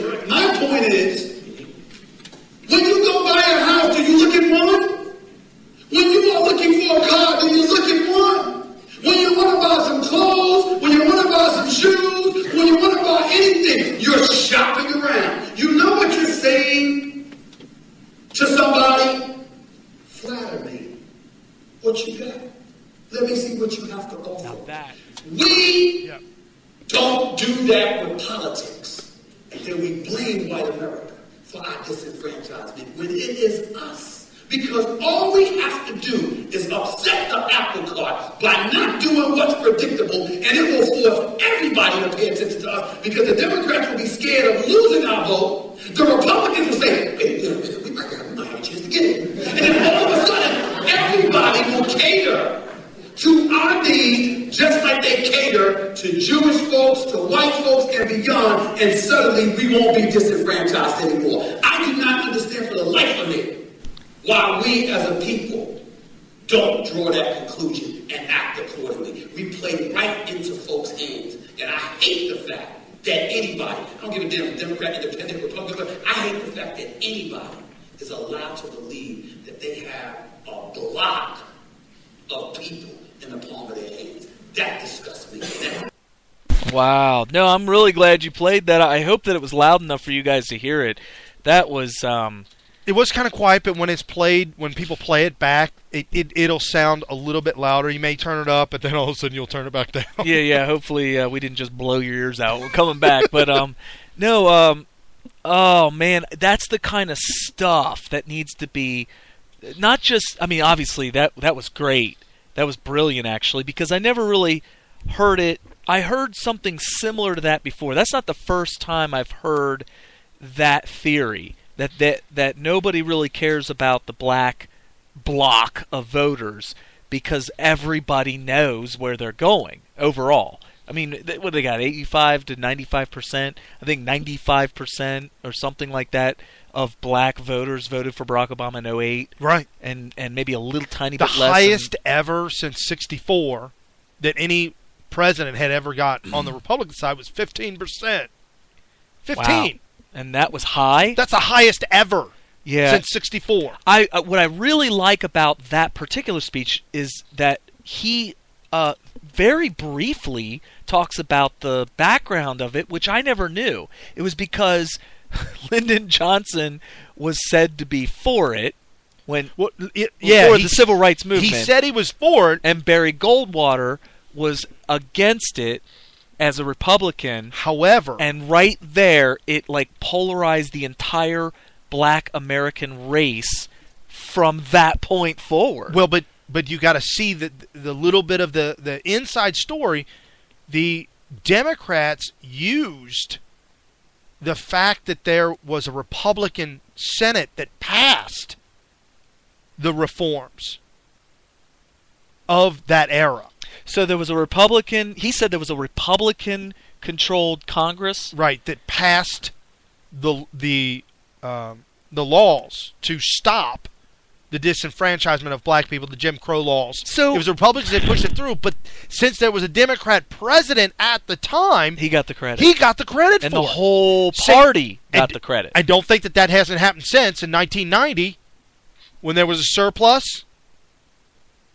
when you go buy a house, do you look at one? When you are looking for a car, do you look at one? When you want to buy some clothes, when you want to buy some shoes, when you want to buy anything, you're shopping around. You know what you're saying to somebody? Flatter me. What you got? Let me see what you have to offer. Now that. We don't do that with politics. And then we blame white America for our disenfranchisement when it is us. Because all we have to do is upset the apple cart by not doing what's predictable, and it will force everybody to pay attention to us because the Democrats will be scared of losing our vote. The Republicans will say, wait a minute, we might have a chance to get it. And then all of a sudden, everybody will cater to our needs just like they cater to Jewish folks, to white folks, and beyond, and suddenly we won't be disenfranchised anymore. I do not understand for the life of me why we as a people don't draw that conclusion and act accordingly. We play right into folks' hands. And I hate the fact that anybody, I don't give a damn Democrat, Independent, Republican, I hate the fact that anybody is allowed to believe that they have a block of people in the palm of their hands. That disgusts me. Wow. No, I'm really glad you played that. I hope that it was loud enough for you guys to hear it. That was... It was kind of quiet, but when it's played, when people play it back, it'll sound a little bit louder. You may turn it up, but then all of a sudden you'll turn it back down. Yeah. Hopefully we didn't just blow your ears out. We're coming back, but no. Oh man, that's the kind of stuff that needs to be not just. I mean, obviously that was great. That was brilliant, actually, because I never really heard it. I heard something similar to that before. That's not the first time I've heard that theory. That nobody really cares about the black block of voters because everybody knows where they're going overall. I mean, what they got, 85 to 95%? I think 95% or something like that of black voters voted for Barack Obama in 2008. Right. And maybe a little tiny bit less. The highest ever since 64 that any president had ever got on the Republican side was 15%. 15. Wow. And that was high? That's the highest ever since 64. What I really like about that particular speech is that he very briefly talks about the background of it, which I never knew. It was because Lyndon Johnson was said to be for it for the civil rights movement. He said he was for it. And Barry Goldwater was against it as a Republican. However, and right there it like polarized the entire black American race from that point forward. Well, but you got to see the little bit of the inside story. The Democrats used the fact that there was a Republican Senate that passed the reforms of that era. So there was a Republican. He said there was a Republican-controlled Congress, right, that passed the laws to stop the disenfranchisement of black people, the Jim Crow laws. So it was the Republicans that pushed it through, but since there was a Democrat president at the time, he got the credit. He got the credit and for the it. whole party got the credit. I don't think that hasn't happened since in 1990 when there was a surplus.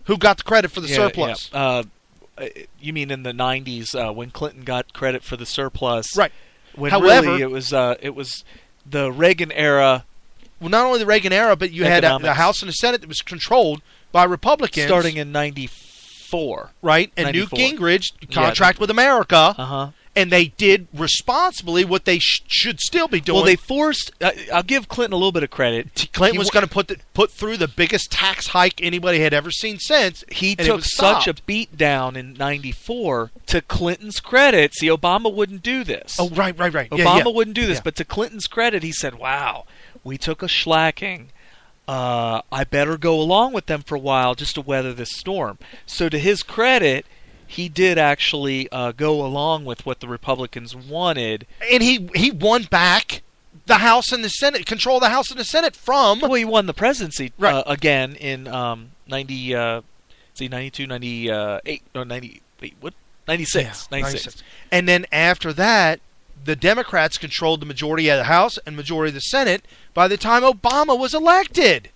Who got the credit for the surplus? Yeah. You mean in the 90s when Clinton got credit for the surplus? Right. When However, really it was the Reagan era. Well, not only the Reagan era, but you had the House and the Senate that was controlled by Republicans. Starting in 94. Right, and 94. Newt Gingrich contract with America. Uh-huh. And they did responsibly what they should still be doing. Well, they forced. I'll give Clinton a little bit of credit. Clinton was going to put through the biggest tax hike anybody had ever seen since. He took such a beat down in '94. To Clinton's credit, see, Obama wouldn't do this. Oh, right. Obama wouldn't do this, but to Clinton's credit, he said, "Wow, we took a shellacking. I better go along with them for a while just to weather this storm." So, to his credit, he did actually go along with what the Republicans wanted. And he won back the House and the Senate, control of the House and the Senate from... Well, he won the presidency again in 92, 98, or 90, wait, what? 96. Yeah, 96. And then after that, the Democrats controlled the majority of the House and majority of the Senate by the time Obama was elected.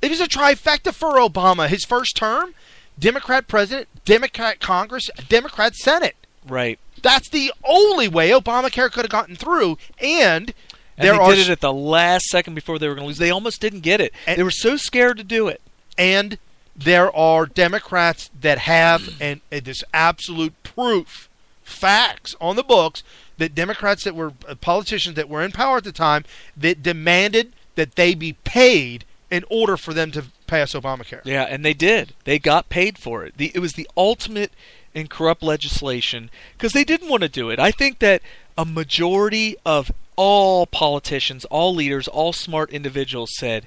It was a trifecta for Obama. His first term... Democrat president, Democrat Congress, Democrat Senate. Right. That's the only way Obamacare could have gotten through. And they did it at the last second before they were going to lose. They almost didn't get it. They were so scared to do it. And there are Democrats that have this absolute proof, facts on the books, that Democrats that were politicians that were in power at the time that demanded that they be paid in order for them to pass Obamacare. Yeah, and they did. They got paid for it. It was the ultimate in corrupt legislation because they didn't want to do it. I think that a majority of all politicians, all leaders, all smart individuals said,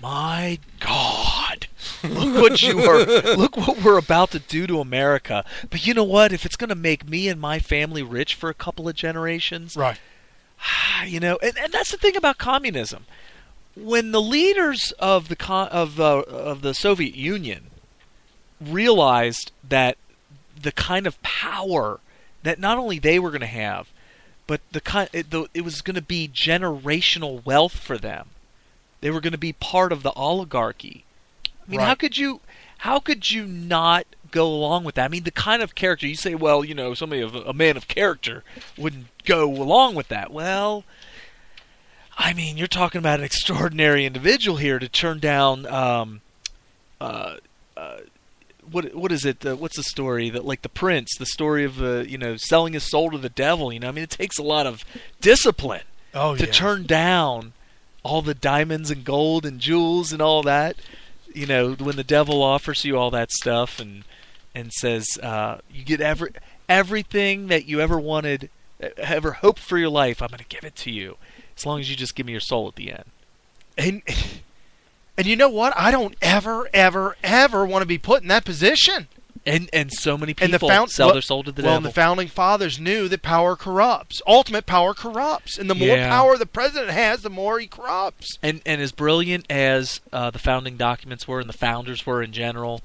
"My God, look what we're about to do to America." But you know what? If it's going to make me and my family rich for a couple of generations, right? You know, and that's the thing about communism. When the leaders of the Soviet Union realized that the kind of power that not only they were going to have, but it was going to be generational wealth for them. They were going to be part of the oligarchy. I mean, right. how could you not go along with that? I mean, the kind of character you say, well, you know, somebody of a man of character wouldn't go along with that. Well, I mean, you're talking about an extraordinary individual here to turn down. What is it? What's the story that, like, the prince? The story of selling his soul to the devil. You know, I mean, it takes a lot of discipline to turn down all the diamonds and gold and jewels and all that. You know, when the devil offers you all that stuff and says you get everything that you ever wanted, ever hoped for your life, I'm going to give it to you. As long as you just give me your soul at the end. And you know what? I don't ever want to be put in that position. And so many people sell their soul to the devil. Well, and the founding fathers knew that power corrupts. Ultimate power corrupts. And the more power the president has, the more he corrupts. And as brilliant as the founding documents were and the founders were in general,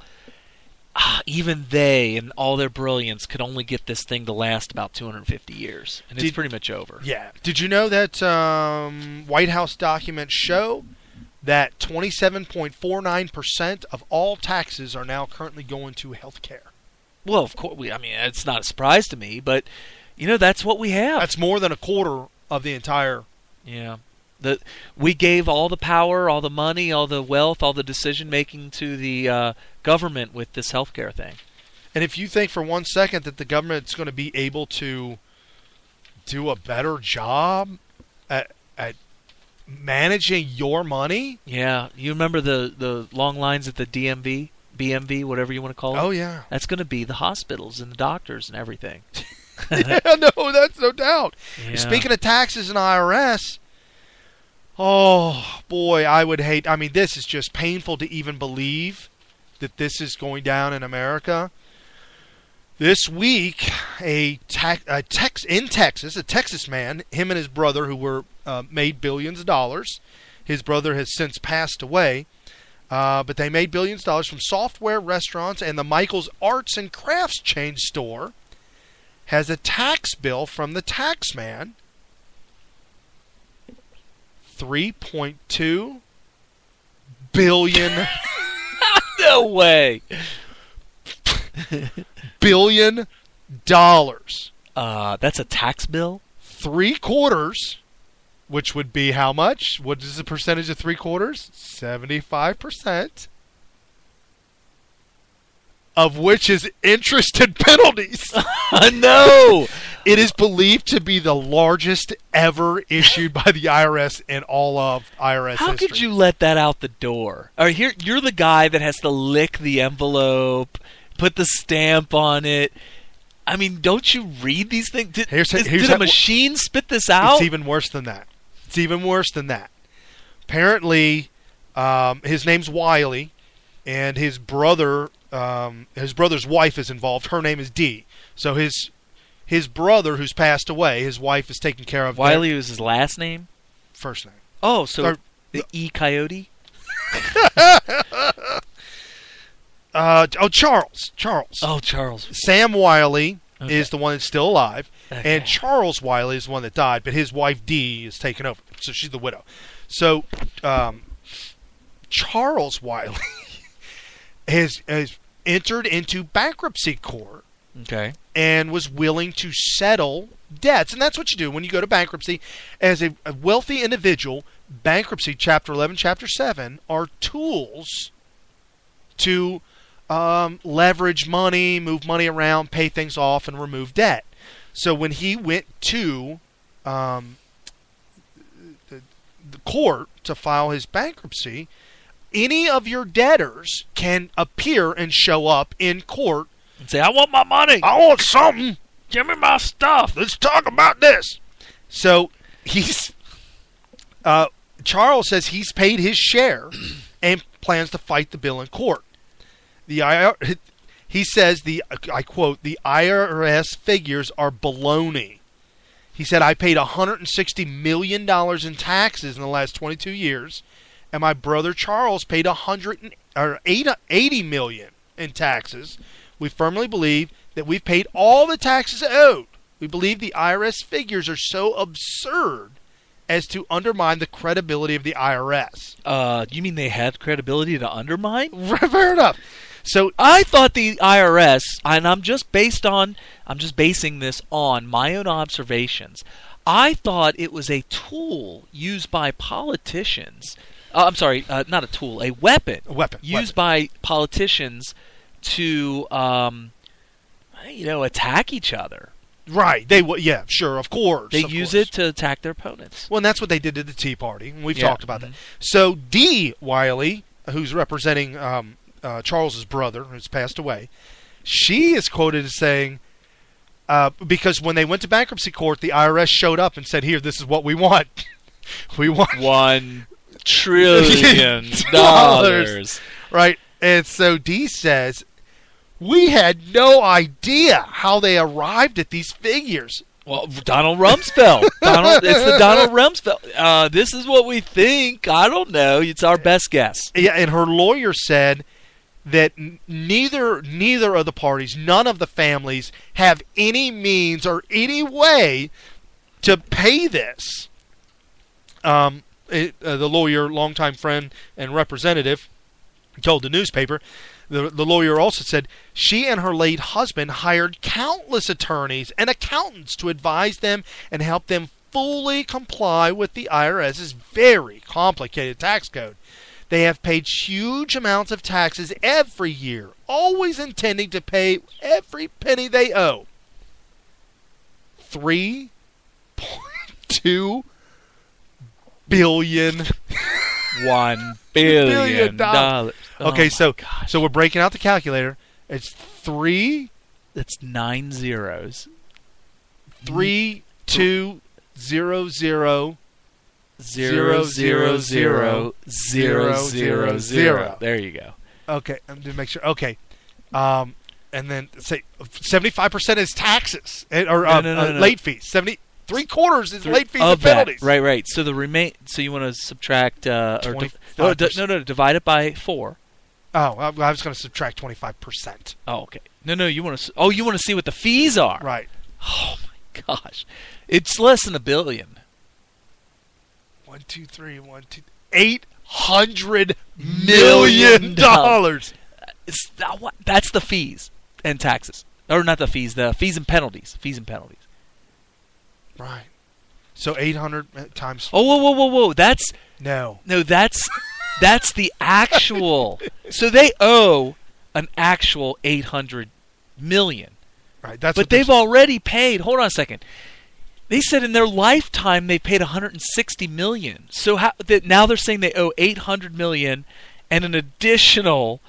even they, in all their brilliance, could only get this thing to last about 250 years. And it's pretty much over. Yeah. Did you know that White House documents show that 27.49% of all taxes are now currently going to health care? Well, of course. I mean, it's not a surprise to me, but, you know, that's what we have. That's more than a quarter of the entire... Yeah. We gave all the power, all the money, all the wealth, all the decision-making to the government with this healthcare thing. And if you think for 1 second that the government's going to be able to do a better job at managing your money... Yeah. You remember the long lines at the DMV? BMV, whatever you want to call it. Oh, yeah. That's going to be the hospitals and the doctors and everything. Yeah, no, that's no doubt. Yeah. Speaking of taxes and IRS, oh, boy, I would hate. I mean, this is just painful to even believe that this is going down in America. This week, in Texas, a Texas man, him and his brother, who were made billions of dollars. His brother has since passed away. But they made billions of dollars from software restaurants, and the Michael's Arts and Crafts chain store has a tax bill from the tax man. $3.2 billion. No way. $billion dollars. That's a tax bill? 3/4, which would be how much? What is the percentage of 3/4? 75%. Of which is interest and penalties. No! It is believed to be the largest ever issued by the IRS in all of IRS How history. could you let that out the door? Or you're the guy that has to lick the envelope, put the stamp on it. I mean, don't you read these things? Did a machine spit this out? It's even worse than that. It's even worse than that. Apparently, his name's Wiley, and his brother's wife is involved. Her name is Dee. So his brother, who's passed away, his wife is taking care of. Wiley was his last name? First name. Oh, so the E Coyote? Charles. Oh, Charles. Sam Wiley Okay. is the one that's still alive, Okay. and Charles Wiley is the one that died, but his wife Dee is taken over, so she's the widow. So Charles Wiley has entered into bankruptcy court, Okay. and was willing to settle debts, and that's what you do when you go to bankruptcy as a wealthy individual. Bankruptcy, Chapter 11, Chapter 7 are tools to leverage money, move money around, pay things off, and remove debt. So when he went to the court to file his bankruptcy, any of your debtors can appear and show up in court and say, I want my money. I want something. Give me my stuff. Let's talk about this. So Charles says he's paid his share and plans to fight the bill in court. He says I quote, the IRS figures are baloney. He said, I paid $160 million in taxes in the last 22 years, and my brother Charles paid $80 million in taxes. We firmly believe that we've paid all the taxes owed. We believe the IRS figures are so absurd as to undermine the credibility of the IRS. You mean they had credibility to undermine? Fair enough. So I thought the IRS, and I'm just basing this on my own observations. I thought it was a tool used by politicians. I'm sorry, not a tool, a weapon. Used by politicians to, attack each other. Right. Yeah, sure, of course. They use it to attack their opponents. Well, and that's what they did to the Tea Party, and we've talked about that. So Dee Wiley, who's representing Charles's brother, who's passed away, she is quoted as saying, because when they went to bankruptcy court, the IRS showed up and said, here, this is what we want. We want $1 trillion. Right. And so Dee says, we had no idea how they arrived at these figures. Well, Donald Rumsfeld. It's the Donald Rumsfeld. This is what we think. I don't know. It's our best guess. Yeah, and her lawyer said that neither of the parties, none of the families, have any means or any way to pay this. The lawyer, longtime friend and representative, told the newspaper. The lawyer also said she and her late husband hired countless attorneys and accountants to advise them and help them fully comply with the IRS's very complicated tax code. They have paid huge amounts of taxes every year, always intending to pay every penny they owe. $3.2 billion. $1 billion. Okay, so we're breaking out the calculator. It's 3. That's 9 zeros. 3 2 0 0 0 0 0 0 0 0. There you go. Okay, I'm to make sure. Okay, and then say 75% is taxes or late fees. 3/4 is late fees and penalties. Right. So So you want to subtract divide it by 4. Oh, I was going to subtract 25%. Oh, okay. No, you want to. Oh, you want to see what the fees are. Right. Oh my gosh, it's less than $1 billion. 1, 2, 3, 1, 2, $800 million. That's the fees and taxes, or not the fees and penalties. Right. So 800 times. Oh, whoa! That's no. That's the actual. So they owe an actual $800 million. Right. But they've already paid. Hold on a second. They said in their lifetime they paid $160 million. So now they're saying they owe $800 million and an additional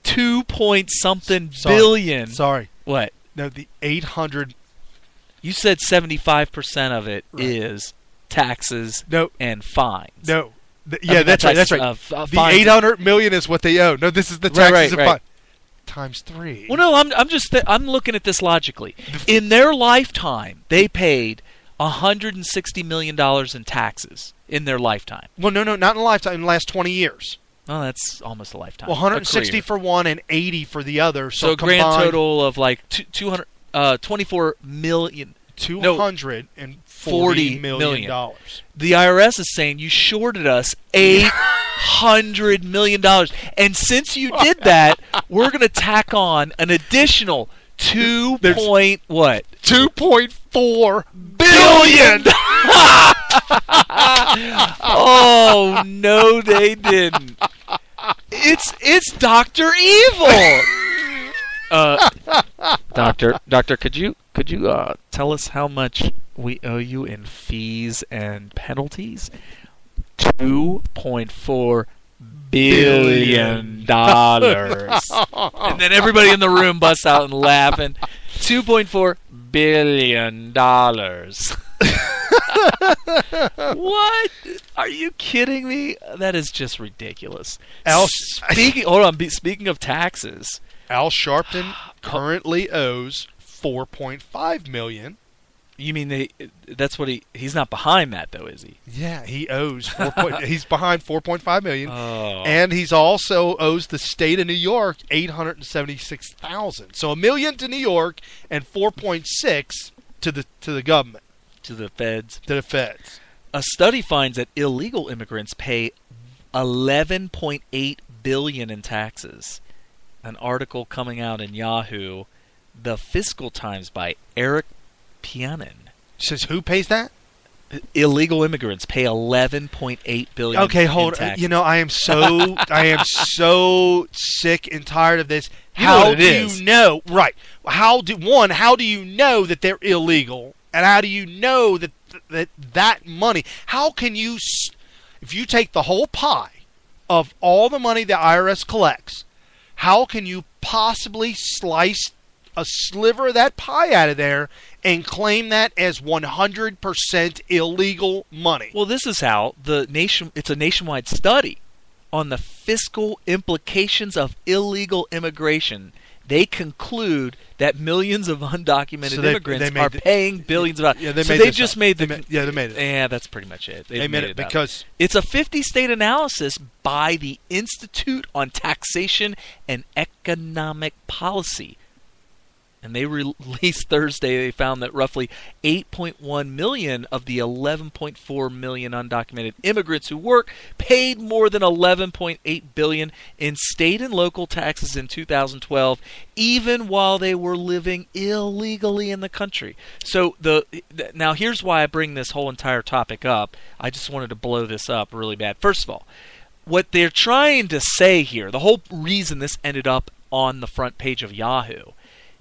2-point-something billion. Sorry. What? No, the 800. You said 75% of it is taxes and fines. No. That's right. The $800 million is what they owe. No, this is the taxes and fines. Times 3. Well, no, I'm looking at this logically. In their lifetime, they paid $160 million in taxes in their lifetime. Well, no, not in a lifetime. In the last 20 years. Oh, that's almost a lifetime. Well, 160 for one and 80 for the other. So a grand total of like 24 million. $240 million. The IRS is saying you shorted us $800 million. And since you did that, we're going to tack on an additional 2.4 billion. Oh, no, they didn't. It's Dr. Evil. Doctor, could you tell us how much we owe you in fees and penalties? $2.4 billion. And then everybody in the room busts out and laughing. $2.4 billion. What? Are you kidding me? That is just ridiculous. Speaking of taxes, Al Sharpton currently owes $4.5 million. You mean that's what he's not behind that though, is he? Yeah, he owes he's behind $4.5 million. Oh. And he's also owes the state of New York $876,000. So $1 million to New York and 4.6 to the government. To the feds. To the feds. A study finds that illegal immigrants pay $11.8 billion in taxes. An article coming out in Yahoo, The Fiscal Times by Eric Pianin. Says who pays that? Illegal immigrants pay $11.8 billion. Okay, hold on. You know, I am so sick and tired of this. How do you know? Right. How do you know that they're illegal? And how do you know that money? How can you, if you take the whole pie of all the money the IRS collects, how can you possibly slice a sliver of that pie out of there and claim that as 100% illegal money? Well, this is how it's a nationwide study on the fiscal implications of illegal immigration. They conclude that millions of undocumented immigrants are paying billions of dollars. Yeah, they made it. Yeah, that's pretty much it. They made it because it's a 50-state analysis by the Institute on Taxation and Economic Policy. And they released Thursday, they found that roughly 8.1 million of the 11.4 million undocumented immigrants who work paid more than $11.8 billion in state and local taxes in 2012, even while they were living illegally in the country. So now here's why I bring this whole entire topic up. I just wanted to blow this up really bad. First of all, what they're trying to say here, the whole reason this ended up on the front page of Yahoo,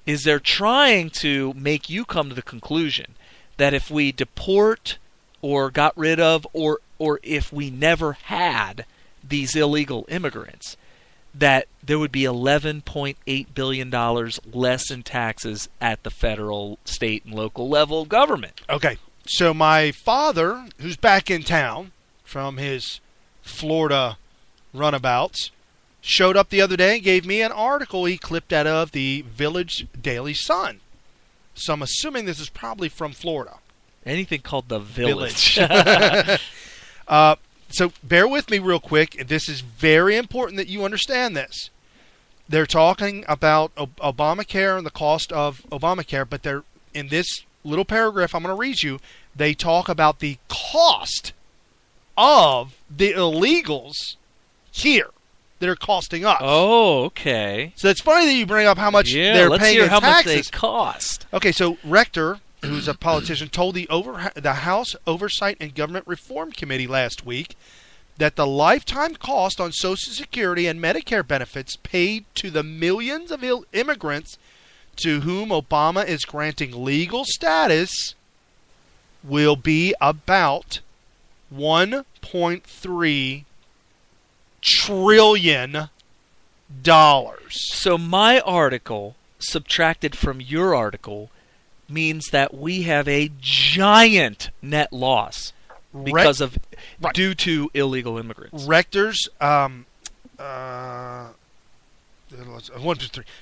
is they're trying to make you come to the conclusion that if we deport or got rid of or if we never had these illegal immigrants, that there would be $11.8 billion less in taxes at the federal, state, and local level of government. Okay, so my father, who's back in town from his Florida runabouts, showed up the other day and gave me an article he clipped out of the Village Daily Sun. So I'm assuming this is probably from Florida. Anything called the Village. So bear with me real quick. This is very important that you understand this. They're talking about Obamacare and the cost of Obamacare, but they're in this little paragraph I'm going to read you, they talk about the cost of the illegals here that are costing us. Oh, okay. So it's funny that you bring up how much they're let's paying hear in how taxes. much they cost. Okay, so Rector, who's a politician, told the House Oversight and Government Reform Committee last week that the lifetime cost on Social Security and Medicare benefits paid to the millions of immigrants to whom Obama is granting legal status will be about $1.3 trillion. So my article, subtracted from your article, means that we have a giant net loss because of due to illegal immigrants. Rector's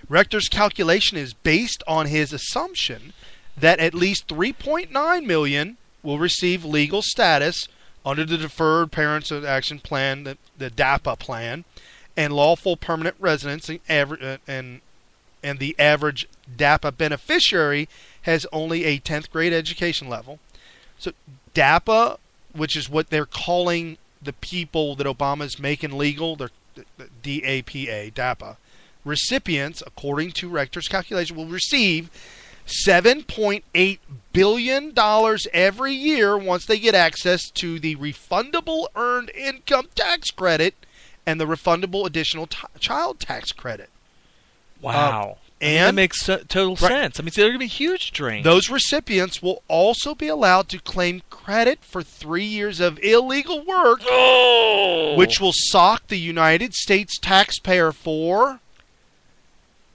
Rector's calculation is based on his assumption that at least 3.9 million will receive legal status under the Deferred Parents Action Plan, the DAPA plan, and lawful permanent residence, and the average DAPA beneficiary has only a 10th grade education level. So DAPA, which is what they're calling the people that Obama's making legal, they're DAPA, DAPA, recipients, according to Rector's calculation, will receive $7.8 billion every year once they get access to the refundable earned income tax credit and the refundable additional child tax credit. Wow. And that makes total sense. I mean, they're going to be huge drains. Those recipients will also be allowed to claim credit for 3 years of illegal work, which will sock the United States taxpayer for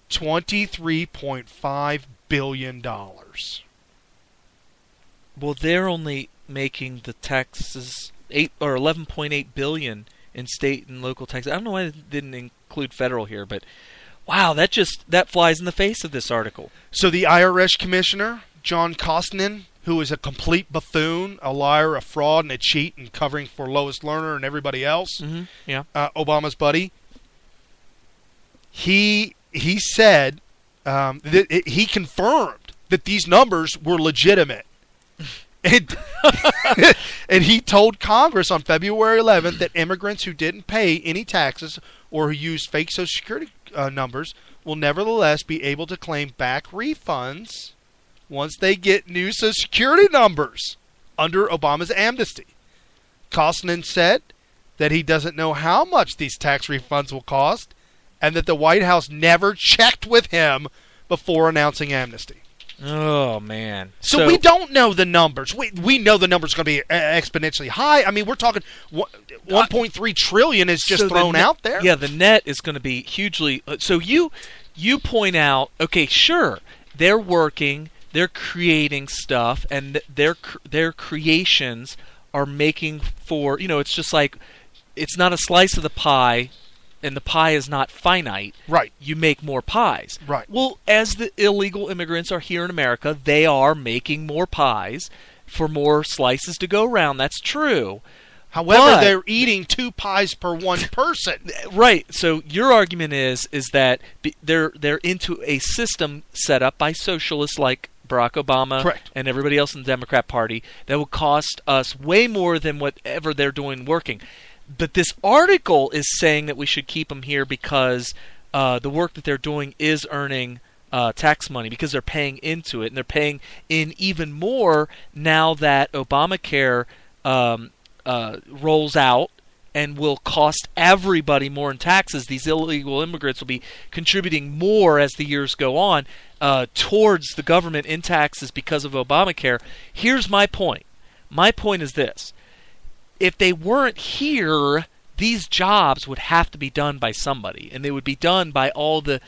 $23.5 billion. Well, they're only making the taxes 11.8 billion in state and local taxes. I don't know why they didn't include federal here, but wow, that flies in the face of this article. So the IRS commissioner, John Costner, who is a complete buffoon, a liar, a fraud, and a cheat, and covering for Lois Lerner and everybody else, Obama's buddy, he said that he confirmed that these numbers were legitimate. And he told Congress on February 11th that immigrants who didn't pay any taxes or who used fake Social Security numbers will nevertheless be able to claim back refunds once they get new Social Security numbers under Obama's amnesty. Costner said that he doesn't know how much these tax refunds will cost and that the White House never checked with him before announcing amnesty. Oh, man. So we don't know the numbers. We know the number's going to be exponentially high. I mean, we're talking 1.3 trillion is just thrown out there. Yeah, the net is going to be hugely. So you point out, okay, sure, they're working, they're creating stuff, and their creations are making for, it's just like, it's not a slice of the pie, and the pie is not finite. Right. You make more pies. Right. Well, as the illegal immigrants are here in America, they are making more pies for more slices to go around. That's true. However, they're eating 2 pies per one person. Right. So your argument is that they're into a system set up by socialists like Barack Obama Correct. and everybody else in the Democrat Party that will cost us way more than whatever they're doing working. But this article is saying that we should keep them here because the work that they're doing is earning tax money because they're paying into it, and they're paying in even more now that Obamacare rolls out and will cost everybody more in taxes. These illegal immigrants will be contributing more as the years go on towards the government in taxes because of Obamacare. Here's my point. My point is this. If they weren't here these jobs would have to be done by somebody, and they would be done by all the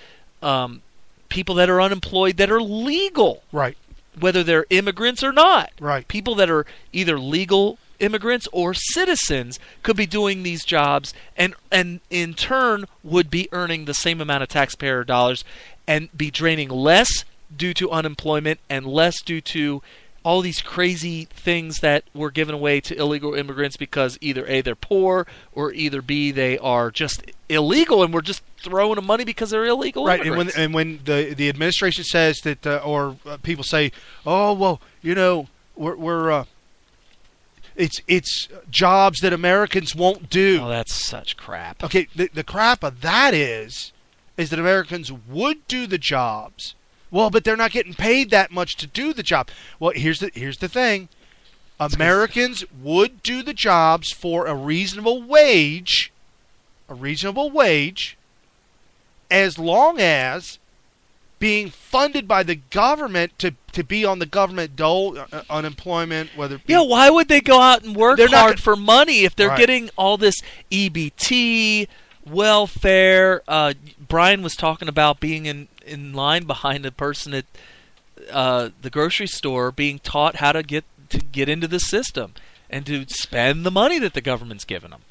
people that are unemployed that are legal. Right. Whether they're immigrants or not. Right. People that are either legal immigrants or citizens could be doing these jobs and in turn would be earning the same amount of taxpayer dollars and be draining less due to unemployment and less due to all these crazy things that were given away to illegal immigrants because either A, they're poor, or either B, they are just illegal and we're just throwing them money because they're illegal immigrants. And when the administration says that, or people say, oh, well, you know, we're it's jobs that Americans won't do. Oh, that's such crap. Okay, the crap of that is that Americans would do the jobs. Well, but they're not getting paid that much to do the job. Well, here's the thing. Americans would do the jobs for a reasonable wage, as long as being funded by the government to be on the government dole, unemployment, whether it be, yeah, why would they go out and work hard for money if they're Right. getting all this EBT, welfare? Brian was talking about being in line behind a person at the grocery store being taught how to get into the system and to spend the money that the government's giving them.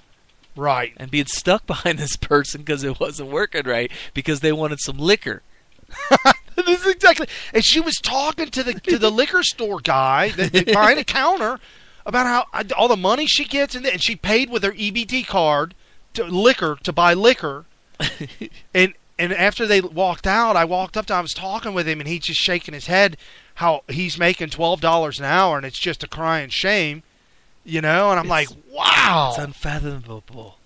Right. And being stuck behind this person because it wasn't working right because they wanted some liquor. This is exactly. And she was talking to the liquor store guy behind the counter about how all the money she gets and she paid with her EBT card to buy liquor. and after they walked out, I walked up to him, I was talking with him, and he's just shaking his head how he's making $12 an hour, and it's just a crying shame, you know. And I'm like, wow, it's unfathomable.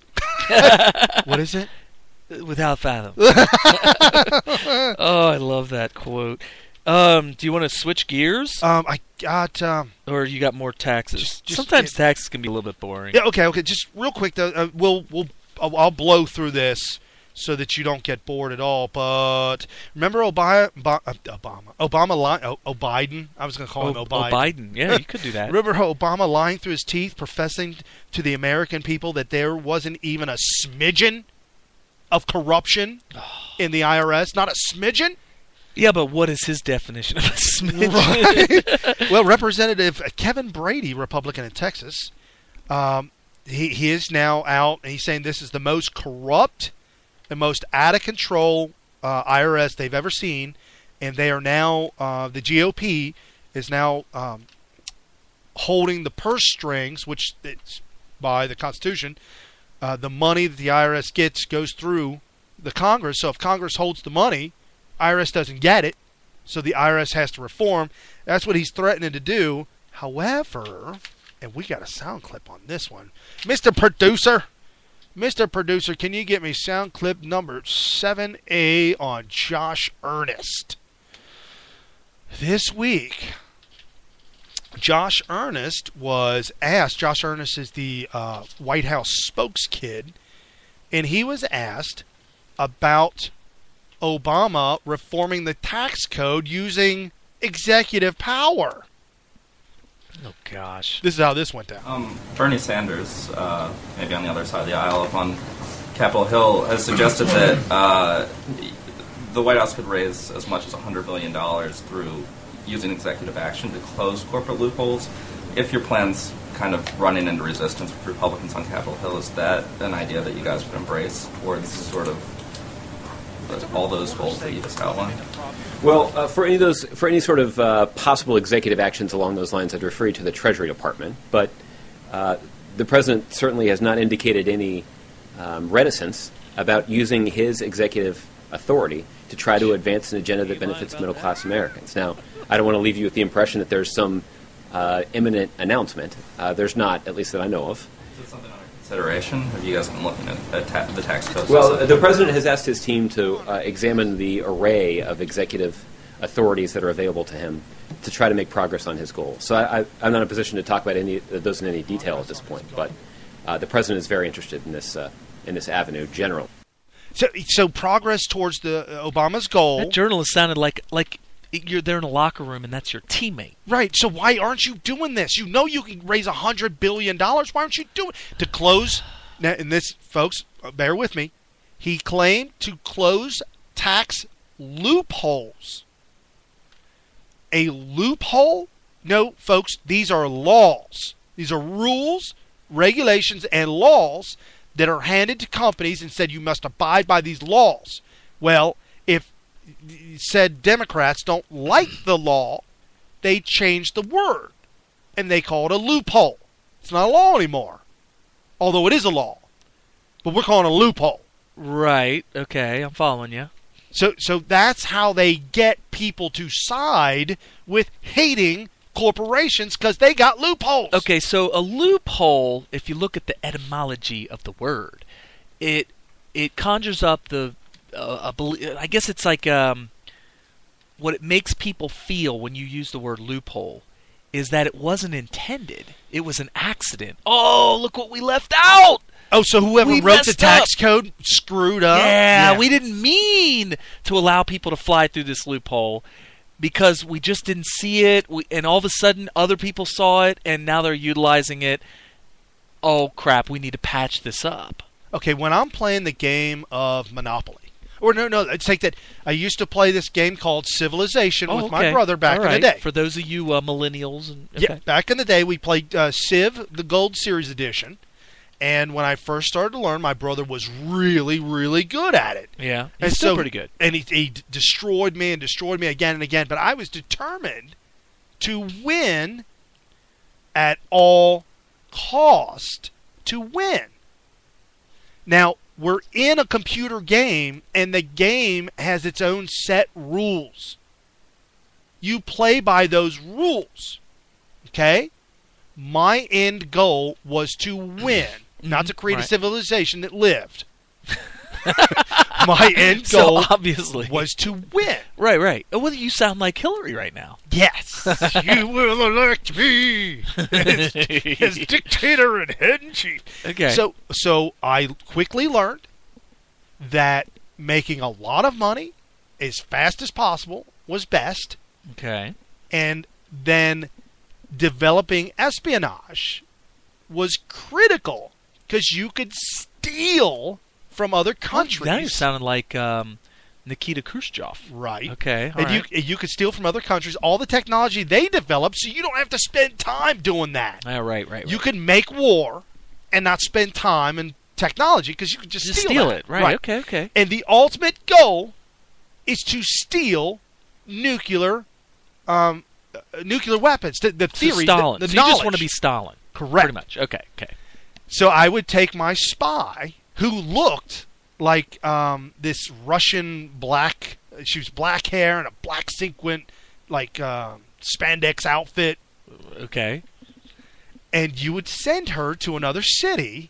What is it? Without fathom. Oh, I love that quote. Do you want to switch gears? I got. Or you got more taxes. Sometimes taxes can be a little bit boring. Yeah. Okay. Just real quick though, I'll blow through this so that you don't get bored at all. But remember Biden? I was going to call him O'Biden. Biden. Yeah, you could do that. Remember Obama lying through his teeth, professing to the American people that there wasn't even a smidgen of corruption in the IRS? Not a smidgen? Yeah, but what is his definition of a smidgen? Right. Well, Representative Kevin Brady, Republican in Texas, he is now out, and he's saying this is the most corrupt and most out of control IRS they've ever seen, and they are now, the GOP is now holding the purse strings, which it's by the Constitution. The money that the IRS gets goes through the Congress. So if Congress holds the money, IRS doesn't get it. So the IRS has to reform. That's what he's threatening to do. However, and we got a sound clip on this one. Mr. Producer, can you get me sound clip number 7A on Josh Earnest? This week, Josh Earnest was asked. Josh Earnest is the White House spokeskid, and he was asked about Obama reforming the tax code using executive power. Oh, gosh. This is how this went down. Bernie Sanders, maybe on the other side of the aisle up on Capitol Hill, has suggested that the White House could raise as much as $100 billion through using executive action to close corporate loopholes. If your plan's kind of running into resistance with Republicans on Capitol Hill, is that an idea that you guys would embrace towards sort of all those goals that you just outlined? Well, for any sort of possible executive actions along those lines, I'd refer you to the Treasury Department. But the president certainly has not indicated any reticence about using his executive authority to try to advance an agenda that benefits middle-class Americans. Now, I don't want to leave you with the impression that there's some imminent announcement. There's not, at least that I know of. Is it something under consideration? Have you guys been looking at the tax code? Well, the president has asked his team to examine the array of executive authorities that are available to him to try to make progress on his goals. So I'm not in a position to talk about any of those in any detail at this point, but the president is very interested in this avenue generally. So progress towards the Obama's goal. That journalist sounded like you're there in a locker room and that's your teammate. Right. So why aren't you doing this? You know you can raise $100 billion. Why aren't you doing it? To close Now, and this, folks, bear with me. He claimed to close tax loopholes. A loophole? No, folks, these are laws. These are rules, regulations, and laws that are handed to companies and said you must abide by these laws. Well, if said Democrats don't like the law, they change the word, and they call it a loophole. It's not a law anymore, although it is a law. But we're calling it a loophole. Right. Okay, I'm following you. So that's how they get people to side with hating corporations, because they got loopholes. Okay, so a loophole, if you look at the etymology of the word, it conjures up I guess it's like what it makes people feel when you use the word loophole is that it wasn't intended. It was an accident. Oh, look what we left out! Oh, so whoever wrote the tax code screwed up? Yeah, we didn't mean to allow people to fly through this loophole because we just didn't see it, and all of a sudden other people saw it, and now they're utilizing it. Oh, crap, we need to patch this up. Okay, when I'm playing the game of Monopoly, or no, let's take that. I used to play this game called Civilization with my brother back in the day. For those of you millennials. Yeah, back in the day, we played Civ, the Gold Series Edition. And when I first started to learn, my brother was really, really good at it. Yeah, he's still pretty good. And he destroyed me again and again. But I was determined to win at all cost to win. Now, we're in a computer game, and the game has its own set rules. You play by those rules. Okay? My end goal was to win. Not to create a civilization that lived. My end goal obviously was to win. Right. Oh, well, you sound like Hilary right now. Yes. You will elect me as dictator and head in chief. Okay. So I quickly learned that making a lot of money as fast as possible was best. Okay. And then developing espionage was critical because you could steal from other countries. Now you sounded like Nikita Khrushchev. Right. Okay. And you could steal from other countries all the technology they developed, so you don't have to spend time doing that. Right. You can make war and not spend time in technology because you can just steal it. Right. Okay. And the ultimate goal is to steal nuclear weapons. The theory, Stalin. the so knowledge. You just want to be Stalin. Correct. Pretty much. Okay. So I would take my spy, who looked like this Russian black. She was black hair and a black sequin, like spandex outfit. Okay. And you would send her to another city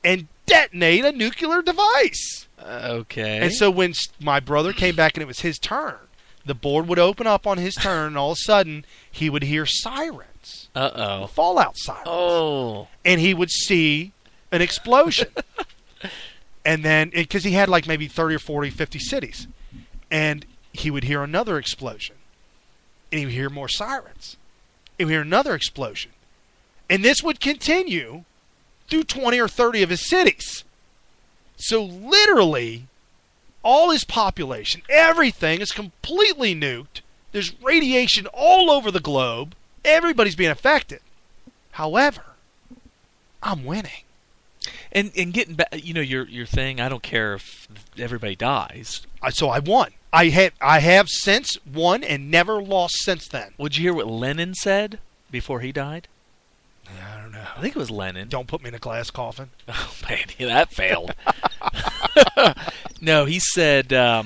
and detonate a nuclear device. Okay. And so when my brother came back and it was his turn, the board would open up on his turn, and all of a sudden he would hear sirens. Uh-oh. Fallout sirens. Oh. And he would see an explosion. And then, because he had like maybe 30 or 40, 50 cities. And he would hear another explosion. And he would hear more sirens. He would hear another explosion. And this would continue through 20 or 30 of his cities. So literally, all his population, everything is completely nuked. There's radiation all over the globe. Everybody's being affected. However, I'm winning. And getting back, your thing. I don't care if everybody dies. So I won. I have since won and never lost since then. Would you hear what Lenin said before he died? I don't know. I think it was Lenin. Don't put me in a glass coffin. Oh man, that failed. No, he said, I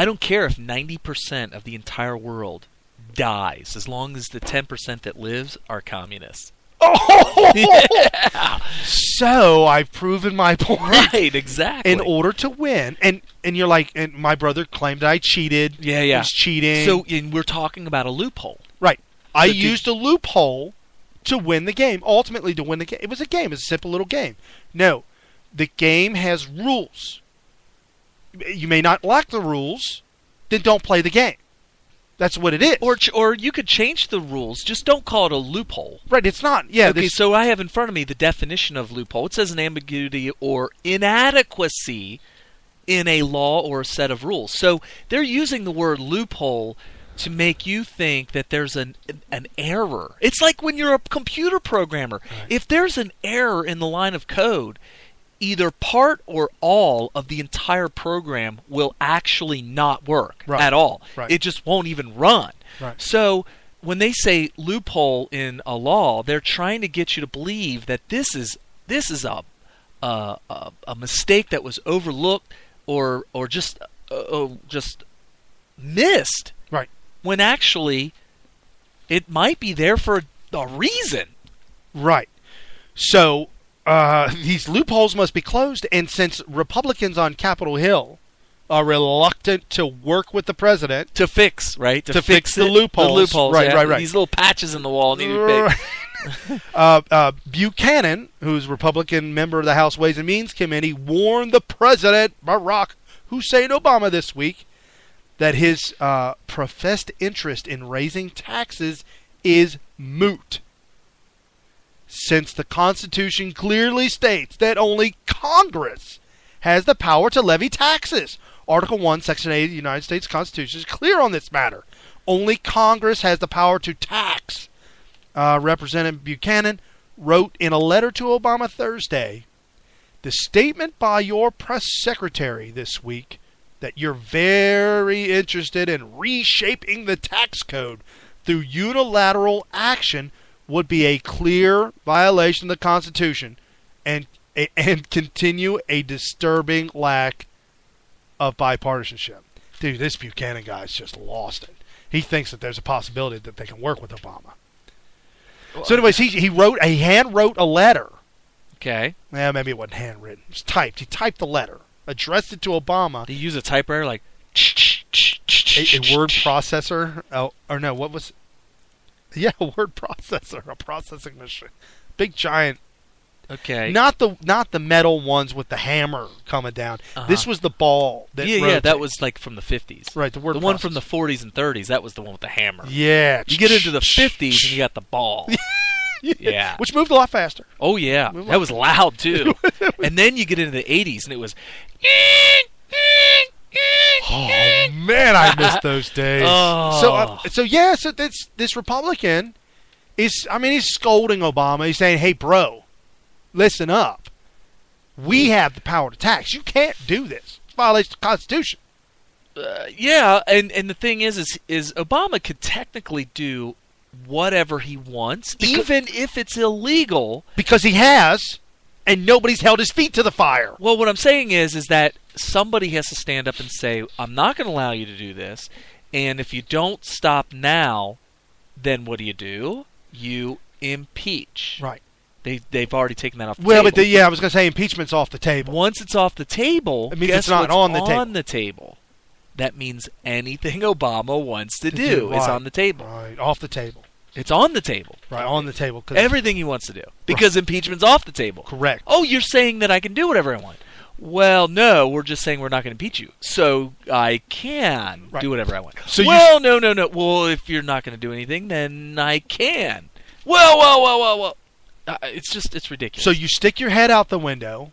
don't care if 90% of the entire world dies, as long as the 10% that lives are communists. Oh! Yeah. So I've proven my point. Right, exactly. In order to win. And you're like, and my brother claimed I cheated. Yeah. He was cheating. So we're talking about a loophole. Right. I used a loophole to win the game. Ultimately, to win the game. It was a game. It was a simple little game. No. The game has rules. You may not like the rules, then don't play the game. That's what it is. Or you could change the rules. Just don't call it a loophole. Right, it's not. Yeah. Okay, so I have in front of me the definition of loophole. It says an ambiguity or inadequacy in a law or a set of rules. So they're using the word loophole to make you think that there's an error. It's like when you're a computer programmer. Right. If there's an error in the line of code, either part or all of the entire program will actually not work at all. Right. It just won't even run. Right. So when they say loophole in a law, they're trying to get you to believe that this is a mistake that was overlooked or just missed. Right. When actually it might be there for a reason. Right. So these loopholes must be closed, and since Republicans on Capitol Hill are reluctant to work with the president to fix, right? To fix the loopholes. Right. These little patches in the wall need to be fixed. Buchanan, who's Republican member of the House Ways and Means Committee, warned the president, Barack Hussein Obama, this week that his professed interest in raising taxes is moot, since the Constitution clearly states that only Congress has the power to levy taxes. Article 1, Section 8 of the United States Constitution is clear on this matter. Only Congress has the power to tax. Representative Buchanan wrote in a letter to Obama Thursday, the statement by your press secretary this week that you're very interested in reshaping the tax code through unilateral action would be a clear violation of the Constitution and continue a disturbing lack of bipartisanship. Dude, this Buchanan guy's just lost it. He thinks that there's a possibility that they can work with Obama. So anyways, he hand-wrote a letter. Okay. Well, maybe it wasn't handwritten. It was typed. He typed the letter, addressed it to Obama. Did he use a typewriter like a word processor? Oh, or no, what was... Yeah, a word processor, a processing machine, big giant. Okay. Not the metal ones with the hammer coming down. This was the ball. That was like from the 50s. Right, the one from the 40s and 30s. That was the one with the hammer. Yeah. You get into the 50s and you got the ball. Yeah. Which moved a lot faster. Oh yeah, that was loud too. And then you get into the 80s and it was. Oh man, I miss those days. So this Republican is, he's scolding Obama. He's saying, "Hey, bro, listen up. We have the power to tax. You can't do this. It violates the Constitution." Yeah, and the thing is Obama could technically do whatever he wants, even if it's illegal, because he has, and nobody's held his feet to the fire. Well, what I'm saying is that somebody has to stand up and say, I'm not going to allow you to do this, and if you don't stop now, then what do? You impeach. Right. They've already taken that off the table. But I was going to say impeachment's off the table. Once it's off the table, it means it's not on the table. That means anything Obama wants to do is on the table. Right, off the table. It's on the table. Right, on the table. Everything he wants to do. Because impeachment's off the table. Correct. Oh, you're saying that I can do whatever I want. Well, no, we're just saying we're not going to impeach you. So I can do whatever I want. So no. Well, if you're not going to do anything, then I can. Well. It's ridiculous. So you stick your head out the window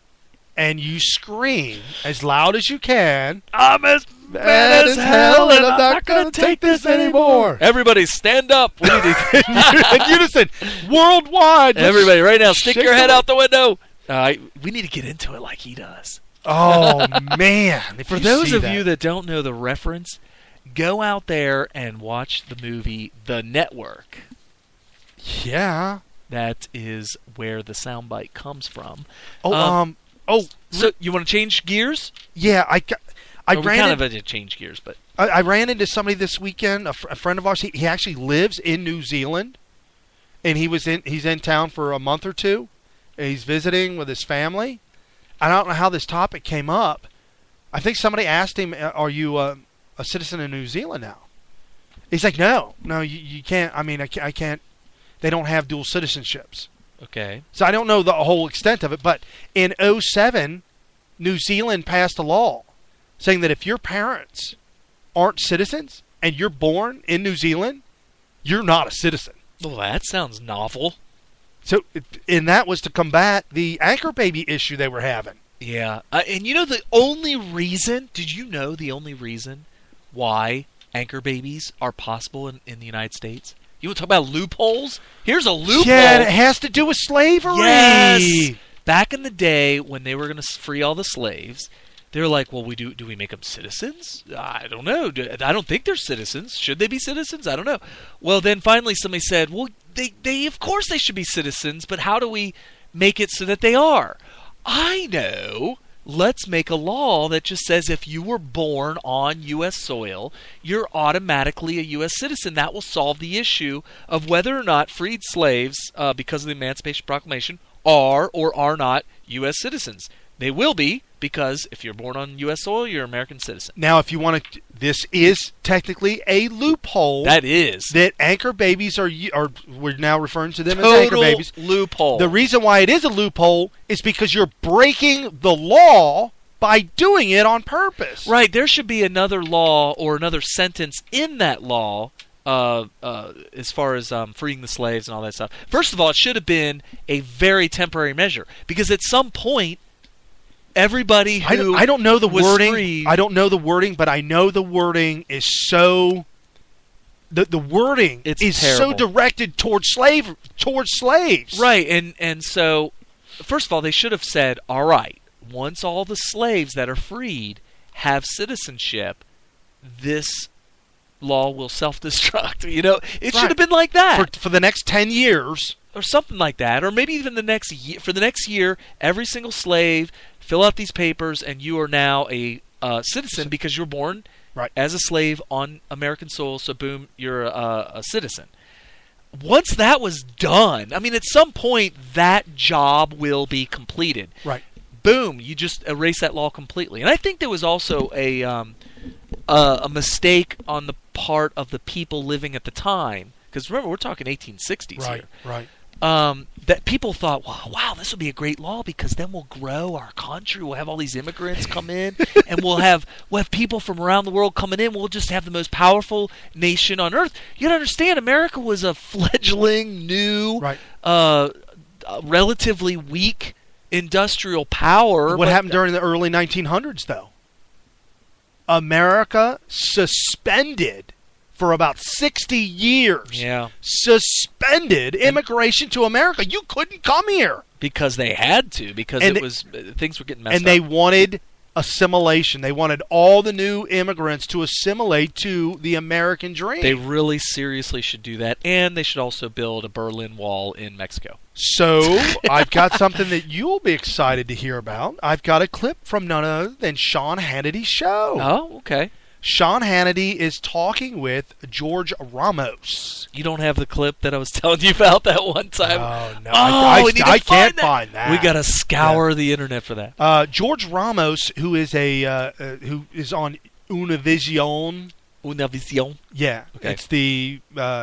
and you scream as loud as you can, I'm as mad as hell and I'm not going to take this anymore. Everybody stand up. We need to in unison, worldwide. Everybody right now, stick your head out the window. We need to get into it like he does. Oh, man. For those of you that don't know the reference, go out there and watch the movie The Network. Yeah. That is where the soundbite comes from. So you want to change gears? Yeah, I kind of had to change gears, but I ran into somebody this weekend, a friend of ours. He actually lives in New Zealand, and he's in town for a month or two. And he's visiting with his family. I don't know how this topic came up. I think somebody asked him, "Are you a citizen of New Zealand now?" He's like, "No, you can't. I can't. They don't have dual citizenships." Okay. So I don't know the whole extent of it, but in 2007, New Zealand passed a law saying that if your parents aren't citizens, and you're born in New Zealand, you're not a citizen. Well, that sounds novel. So, and that was to combat the anchor baby issue they were having. Yeah. And you know the only reason, did you know the only reason why anchor babies are possible in the United States? You want to talk about loopholes? Here's a loophole. Yeah, it has to do with slavery. Yes. Back in the day when they were going to free all the slaves, they were like, well, do we make them citizens? I don't know. I don't think they're citizens. Should they be citizens? I don't know. Well, then finally somebody said, well, they of course they should be citizens, but how do we make it so that they are? I know. Let's make a law that just says if you were born on U.S. soil, you're automatically a U.S. citizen. That will solve the issue of whether or not freed slaves, because of the Emancipation Proclamation, are or are not U.S. citizens. They will be, because if you're born on U.S. soil, you're an American citizen. Now, if you want to, this is technically a loophole. That is. That anchor babies are we're now referring to them as anchor babies. Loophole. The reason why it is a loophole is because you're breaking the law by doing it on purpose. Right. There should be another law or another sentence in that law as far as freeing the slaves and all that stuff. First of all, it should have been a very temporary measure, because at some point, everybody who I don't know the wording. Freed, I don't know the wording, but I know the wording is so. The wording is terrible. so directed towards slaves. Right, and so first of all, they should have said, all right, once all the slaves that are freed have citizenship, this law will self-destruct. You know, it should have been like that for the next 10 years, or something like that, or maybe even the next year. For the next year, every single slave, fill out these papers, and you are now a citizen because you were born as a slave on American soil. So boom, you're a citizen. Once that was done, I mean, at some point that job will be completed. Right. Boom, you just erase that law completely. And I think there was also a mistake on the part of the people living at the time, because remember, we're talking 1860s here. Right. That people thought, wow, this will be a great law, because then we'll grow our country. We'll have all these immigrants come in, and we'll have people from around the world coming in. We'll just have the most powerful nation on earth. You gotta understand, America was a fledgling, new, relatively weak industrial power. What happened during the early 1900s, though? America suspended for about 60 years. Yeah. Suspended immigration to America. You couldn't come here. Because they had to, because things were getting messed up. And they wanted assimilation. They wanted all the new immigrants to assimilate to the American dream. They really seriously should do that, and they should also build a Berlin Wall in Mexico. So, I've got something that you'll be excited to hear about. I've got a clip from none other than Sean Hannity's show. Oh, okay. Sean Hannity is talking with George Ramos. You don't have the clip that I was telling you about that one time? Oh, no. I can't find that. We got to scour the internet for that. George Ramos, who is on Univision. Yeah. Okay. It's the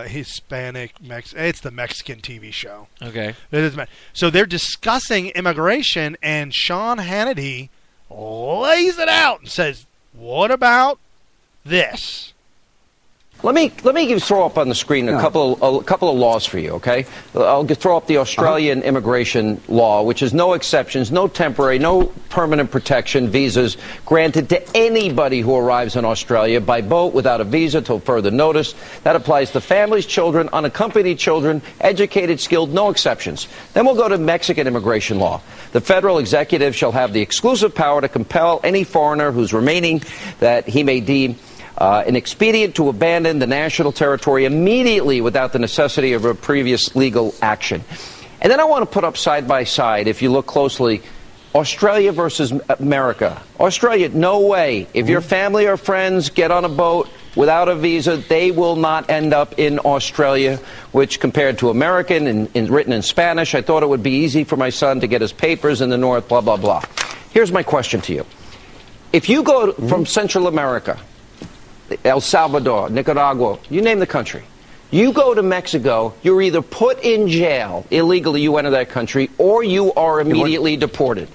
Hispanic, it's the Mexican TV show. Okay. It doesn't matter. So they're discussing immigration, and Sean Hannity lays it out and says, what about this? Let me throw up on the screen a couple of laws for you, okay? I'll throw up the Australian immigration law, which is no exceptions, no temporary, no permanent protection visas granted to anybody who arrives in Australia by boat without a visa till further notice. That applies to families, children, unaccompanied children, educated, skilled, no exceptions. Then we'll go to Mexican immigration law. The federal executive shall have the exclusive power to compel any foreigner who's remaining that he may deem an expedient to abandon the national territory immediately without the necessity of a previous legal action. And then I want to put up side by side, if you look closely, Australia versus America. Australia, no way. If your family or friends get on a boat without a visa, they will not end up in Australia, which compared to American and written in Spanish, I thought it would be easy for my son to get his papers in the north, blah, blah, blah. Here's my question to you. If you go from Central America, El Salvador, Nicaragua, you name the country. You go to Mexico, you're either put in jail, illegally you enter that country, or you are immediately deported.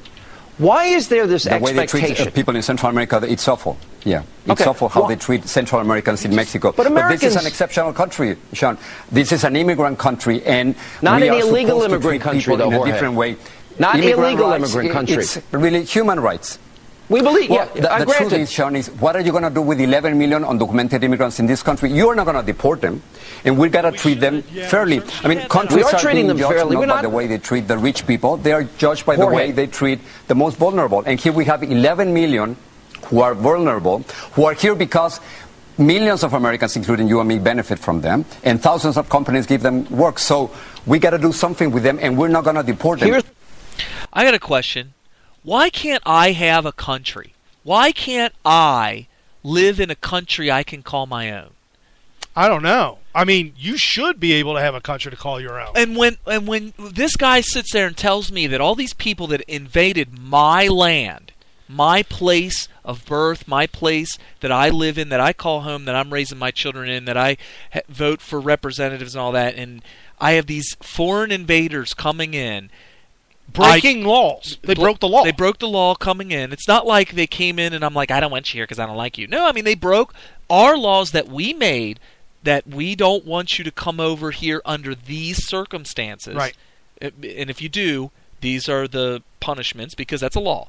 Why is there this the way they expectation? treat people in Central America, it's awful. Yeah, it's awful how they treat Central Americans in Mexico. But Americans, this is an exceptional country, Sean. This is an immigrant country, and not we an are illegal supposed to immigrant treat country, people though, in a different way. Not illegal rights, immigrant country. It's really human rights. We believe, well, the truth granted. is, Sean, is what are you going to do with 11 million undocumented immigrants in this country? You're not going to deport them, and we've got to treat them fairly. I mean, countries are treating them being judged fairly. not by the way they treat the rich people. They are judged by the way they treat the most vulnerable. And here we have 11 million who are vulnerable, who are here because millions of Americans, including you and me, benefit from them, and thousands of companies give them work. So we got to do something with them, and we're not going to deport them. I got a question. Why can't I have a country? Why can't I live in a country I can call my own? I don't know. I mean, you should be able to have a country to call your own. And when this guy sits there and tells me that all these people that invaded my land, my place of birth, my place that I live in, that I call home, that I'm raising my children in, that I vote for representatives and all that, and I have these foreign invaders coming in, breaking laws. They broke the law. They broke the law coming in. It's not like they came in and I'm like, I don't want you here because I don't like you. No, I mean, they broke our laws that we made, that we don't want you to come over here under these circumstances. Right. And if you do, these are the punishments because that's a law.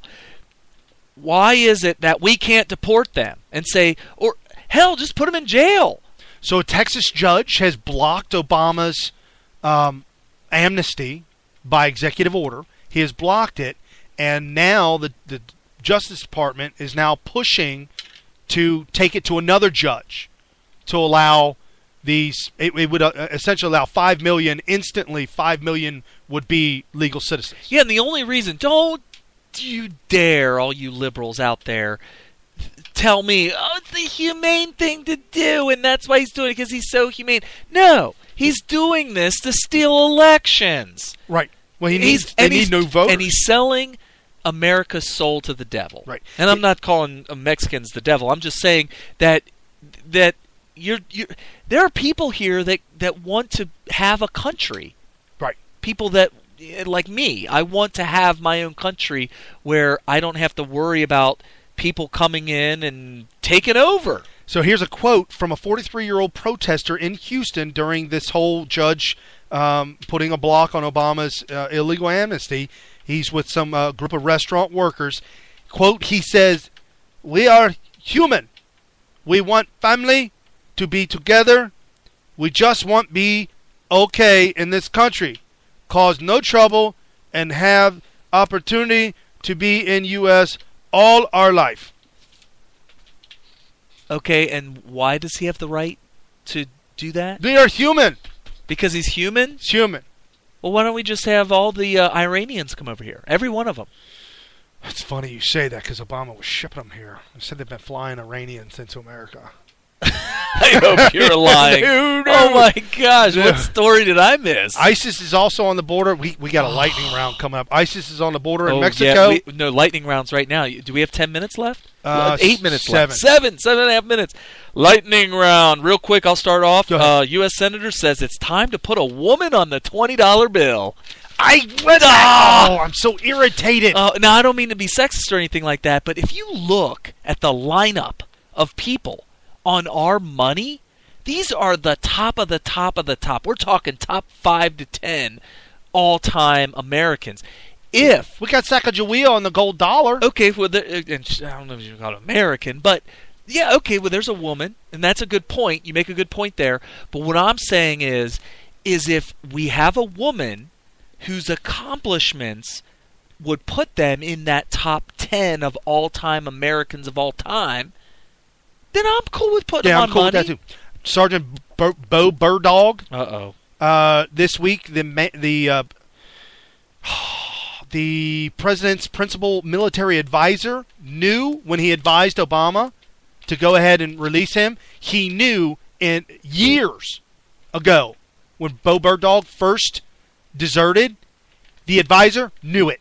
Why is it that we can't deport them and say, or hell, just put them in jail? So a Texas judge has blocked Obama's amnesty by executive order. He has blocked it, and now the Justice Department is now pushing to take it to another judge to allow these. It would essentially allow 5 million instantly. 5 million would be legal citizens. Yeah, and the only reason, don't you dare, all you liberals out there, tell me, oh, it's the humane thing to do, and that's why he's doing it because he's so humane. No, he's doing this to steal elections. Right. Well, they need new voters. And he's selling America's soul to the devil. Right. And I'm not calling Mexicans the devil. I'm just saying that there are people here that want to have a country. Right. People that, like me, I want to have my own country where I don't have to worry about people coming in and taking over. So here's a quote from a 43-year-old protester in Houston during this whole judge putting a block on Obama's illegal amnesty. He's with some group of restaurant workers. Quote, he says, "We are human. We want family to be together. We just want to be okay in this country. Cause no trouble and have opportunity to be in U.S. all our life." Okay, and why does he have the right to do that? They are human. Because he's human? He's human. Well, why don't we just have all the Iranians come over here? Every one of them. It's funny you say that because Obama was shipping them here. He said they've been flying Iranians into America. I hope you're lying. No. Oh my gosh, what story did I miss? ISIS is also on the border. We got a lightning round coming up. ISIS is on the border in Mexico. Yeah, no, lightning rounds right now. Do we have 10 minutes left? 8 minutes 7. left. 7.5 minutes. Lightning round. Real quick, I'll start off. U.S. Senator says it's time to put a woman on the $20 bill. I'm so irritated. Now, I don't mean to be sexist or anything like that, but if you look at the lineup of people on our money, these are the top of the top of the top. We're talking top 5 to 10 all-time Americans. If we got Sacagawea on the gold dollar, okay, well, and I don't know if you call it American, but yeah, okay, well, there's a woman, and that's a good point. You make a good point there. But what I'm saying is if we have a woman whose accomplishments would put them in that top 10 of all-time Americans of all time, then I'm cool with putting them on money. With that too. Sergeant Bo Burdog. This week, the president's principal military advisor knew when he advised Obama to go ahead and release him. He knew in years ago when Bo Burdog first deserted. The advisor knew it.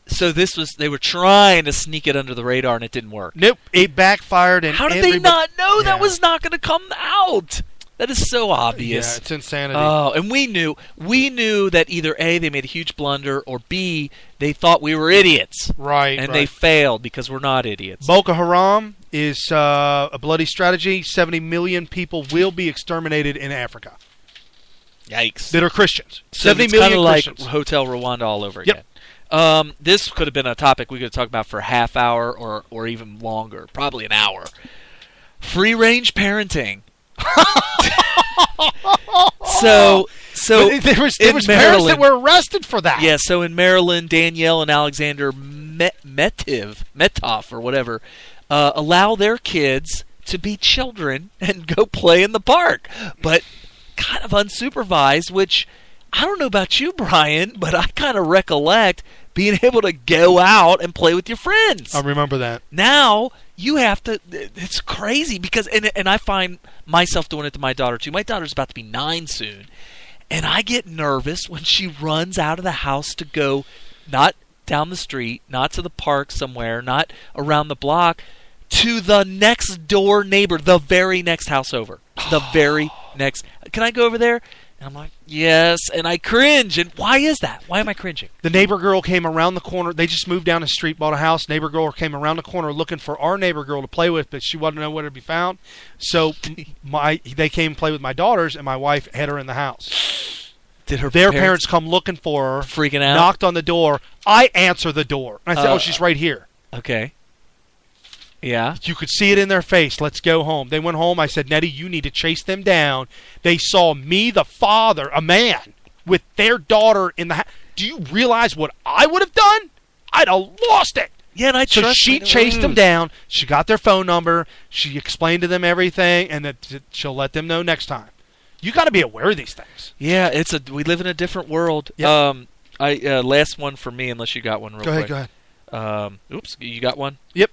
So they were trying to sneak it under the radar and it didn't work. Nope, it backfired. And how did they not know that was not going to come out? That is so obvious. Yeah, it's insanity. Oh, and we knew that either A, they made a huge blunder, or B, they thought we were idiots. Right. And they failed because we're not idiots. Boko Haram is a bloody strategy. 70 million people will be exterminated in Africa. Yikes. That are Christians. So 70 it's million kind of like Christians. Hotel Rwanda all over Yep. again. This could have been a topic we could have talked about for a half hour or even longer, probably an hour. Free-range parenting. So there was parents Maryland, that were arrested for that. Yeah, so in Maryland, Danielle and Alexander Metov or whatever allow their kids to be children and go play in the park, but kind of unsupervised, which I don't know about you, Brian, but I kind of recollect being able to go out and play with your friends. I remember that. Now you have to. It's crazy because, and I find myself doing it to my daughter too. My daughter's about to be 9 soon, and I get nervous when she runs out of the house to go, not down the street, not to the park somewhere, not around the block, to the next door neighbor, the very next house over, the very next. Can I go over there? And I'm like, yes, and I cringe. And why is that? Why am I cringing? The neighbor girl came around the corner. They just moved down the street, bought a house. Neighbor girl came around the corner looking for our neighbor girl to play with, but she wanted to know where to be found. So they came and played with my daughters, and my wife had her in the house. Did their parents come looking for her? Freaking out? Knocked on the door. I answer the door. I said, she's right here. Okay. Yeah. You could see it in their face. Let's go home. They went home. I said, Nettie, you need to chase them down. They saw me, the father, a man, with their daughter in the house. Do you realize what I would have done? I'd have lost it. Yeah, and So she chased them down. She got their phone number. She explained to them everything, and that she'll let them know next time. You got to be aware of these things. Yeah, we live in a different world. Yep. Last one for me, unless you got one real quick. Go ahead. Oops, you got one? Yep.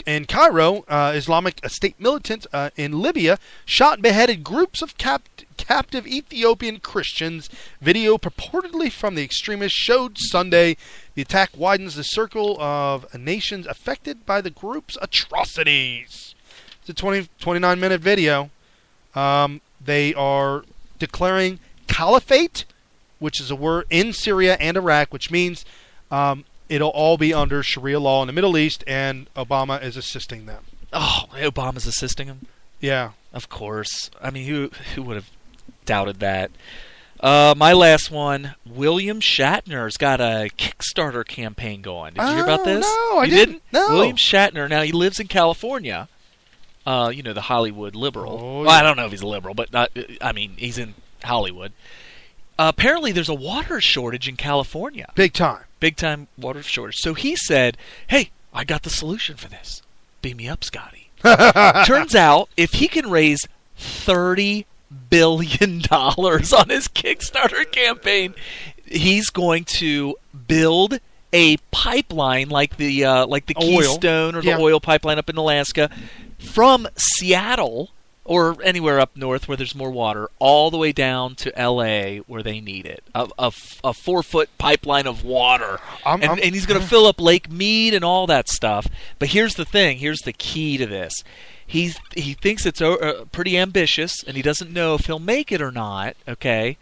In Cairo, Islamic State militants in Libya shot and beheaded groups of captive Ethiopian Christians. Video purportedly from the extremists showed Sunday. The attack widens the circle of nations affected by the group's atrocities. It's a 29-minute video. They are declaring caliphate, which is a word in Syria and Iraq, which means it'll all be under Sharia law in the Middle East, and Obama is assisting them. Oh, Obama's assisting him? Yeah. Of course. I mean, who would have doubted that? My last one, William Shatner's got a Kickstarter campaign going. Did you hear about this? No, I didn't. No. William Shatner, now he lives in California. The Hollywood liberal. Oh, yeah. Well, I don't know if he's a liberal, but he's in Hollywood. Apparently there's a water shortage in California. Big time. Big time water shortage. So he said, hey, I got the solution for this. Beam me up, Scotty. Turns out, if he can raise $30 billion on his Kickstarter campaign, he's going to build a pipeline like the Keystone or the oil pipeline up in Alaska from Seattle or anywhere up north where there's more water, all the way down to L.A. where they need it. A 4-foot pipeline of water. And he's going to fill up Lake Mead and all that stuff. But here's the thing. Here's the key to this. He thinks it's pretty ambitious, and he doesn't know if he'll make it or not, okay?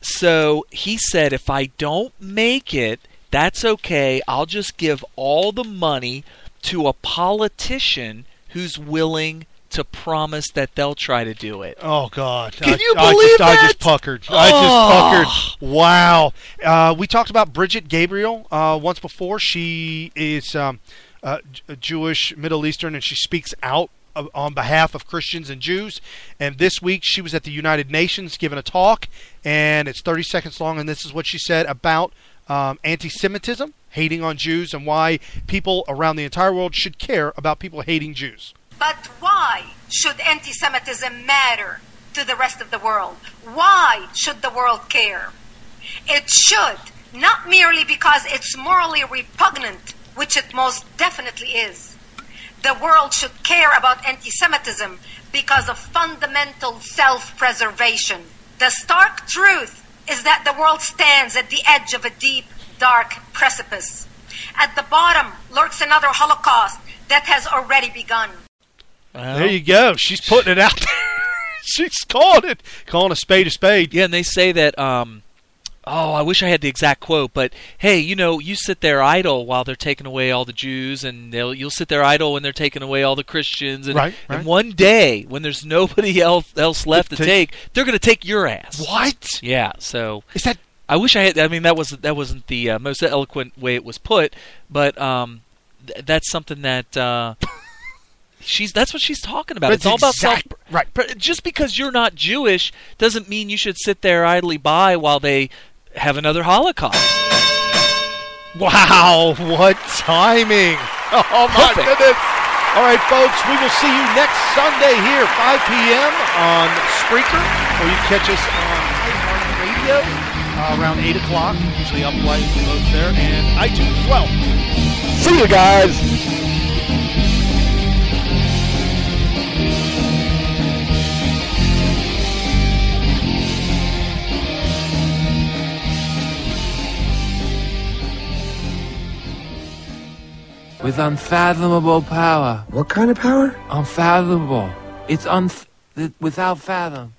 So he said, if I don't make it, that's okay. I'll just give all the money to a politician who's willing to promise that they'll try to do it. Oh, God. Can you believe that? I just puckered. I just puckered. Wow. We talked about Bridget Gabriel once before. She is Jewish, Middle Eastern, and she speaks out on behalf of Christians and Jews. And this week she was at the United Nations giving a talk, and it's 30 seconds long, and this is what she said about anti-Semitism, hating on Jews, and why people around the entire world should care about people hating Jews. But why should anti-Semitism matter to the rest of the world? Why should the world care? It should, not merely because it's morally repugnant, which it most definitely is. The world should care about anti-Semitism because of fundamental self-preservation. The stark truth is that the world stands at the edge of a deep, dark precipice. At the bottom lurks another Holocaust that has already begun. Well, there you go. She's putting it out there. She's calling a spade a spade. Yeah, and they say that. I wish I had the exact quote, but hey, you sit there idle while they're taking away all the Jews, and you'll sit there idle when they're taking away all the Christians, and, right. and one day when there's nobody else left to take, they're going to take your ass. What? Yeah. So is that? I wish I had. I mean, that wasn't the most eloquent way it was put, but that's something that. That's what she's talking about. It's all about right. Just because you're not Jewish doesn't mean you should sit there idly by while they have another Holocaust. Wow, what timing! Oh my goodness! All right, folks, we will see you next Sunday here, 5 p.m. on Spreaker, or you can catch us on iHeartRadio around 8 o'clock. Usually up right both there, and iTunes as well. See you guys. With unfathomable power. What kind of power? Unfathomable. It's without fathom.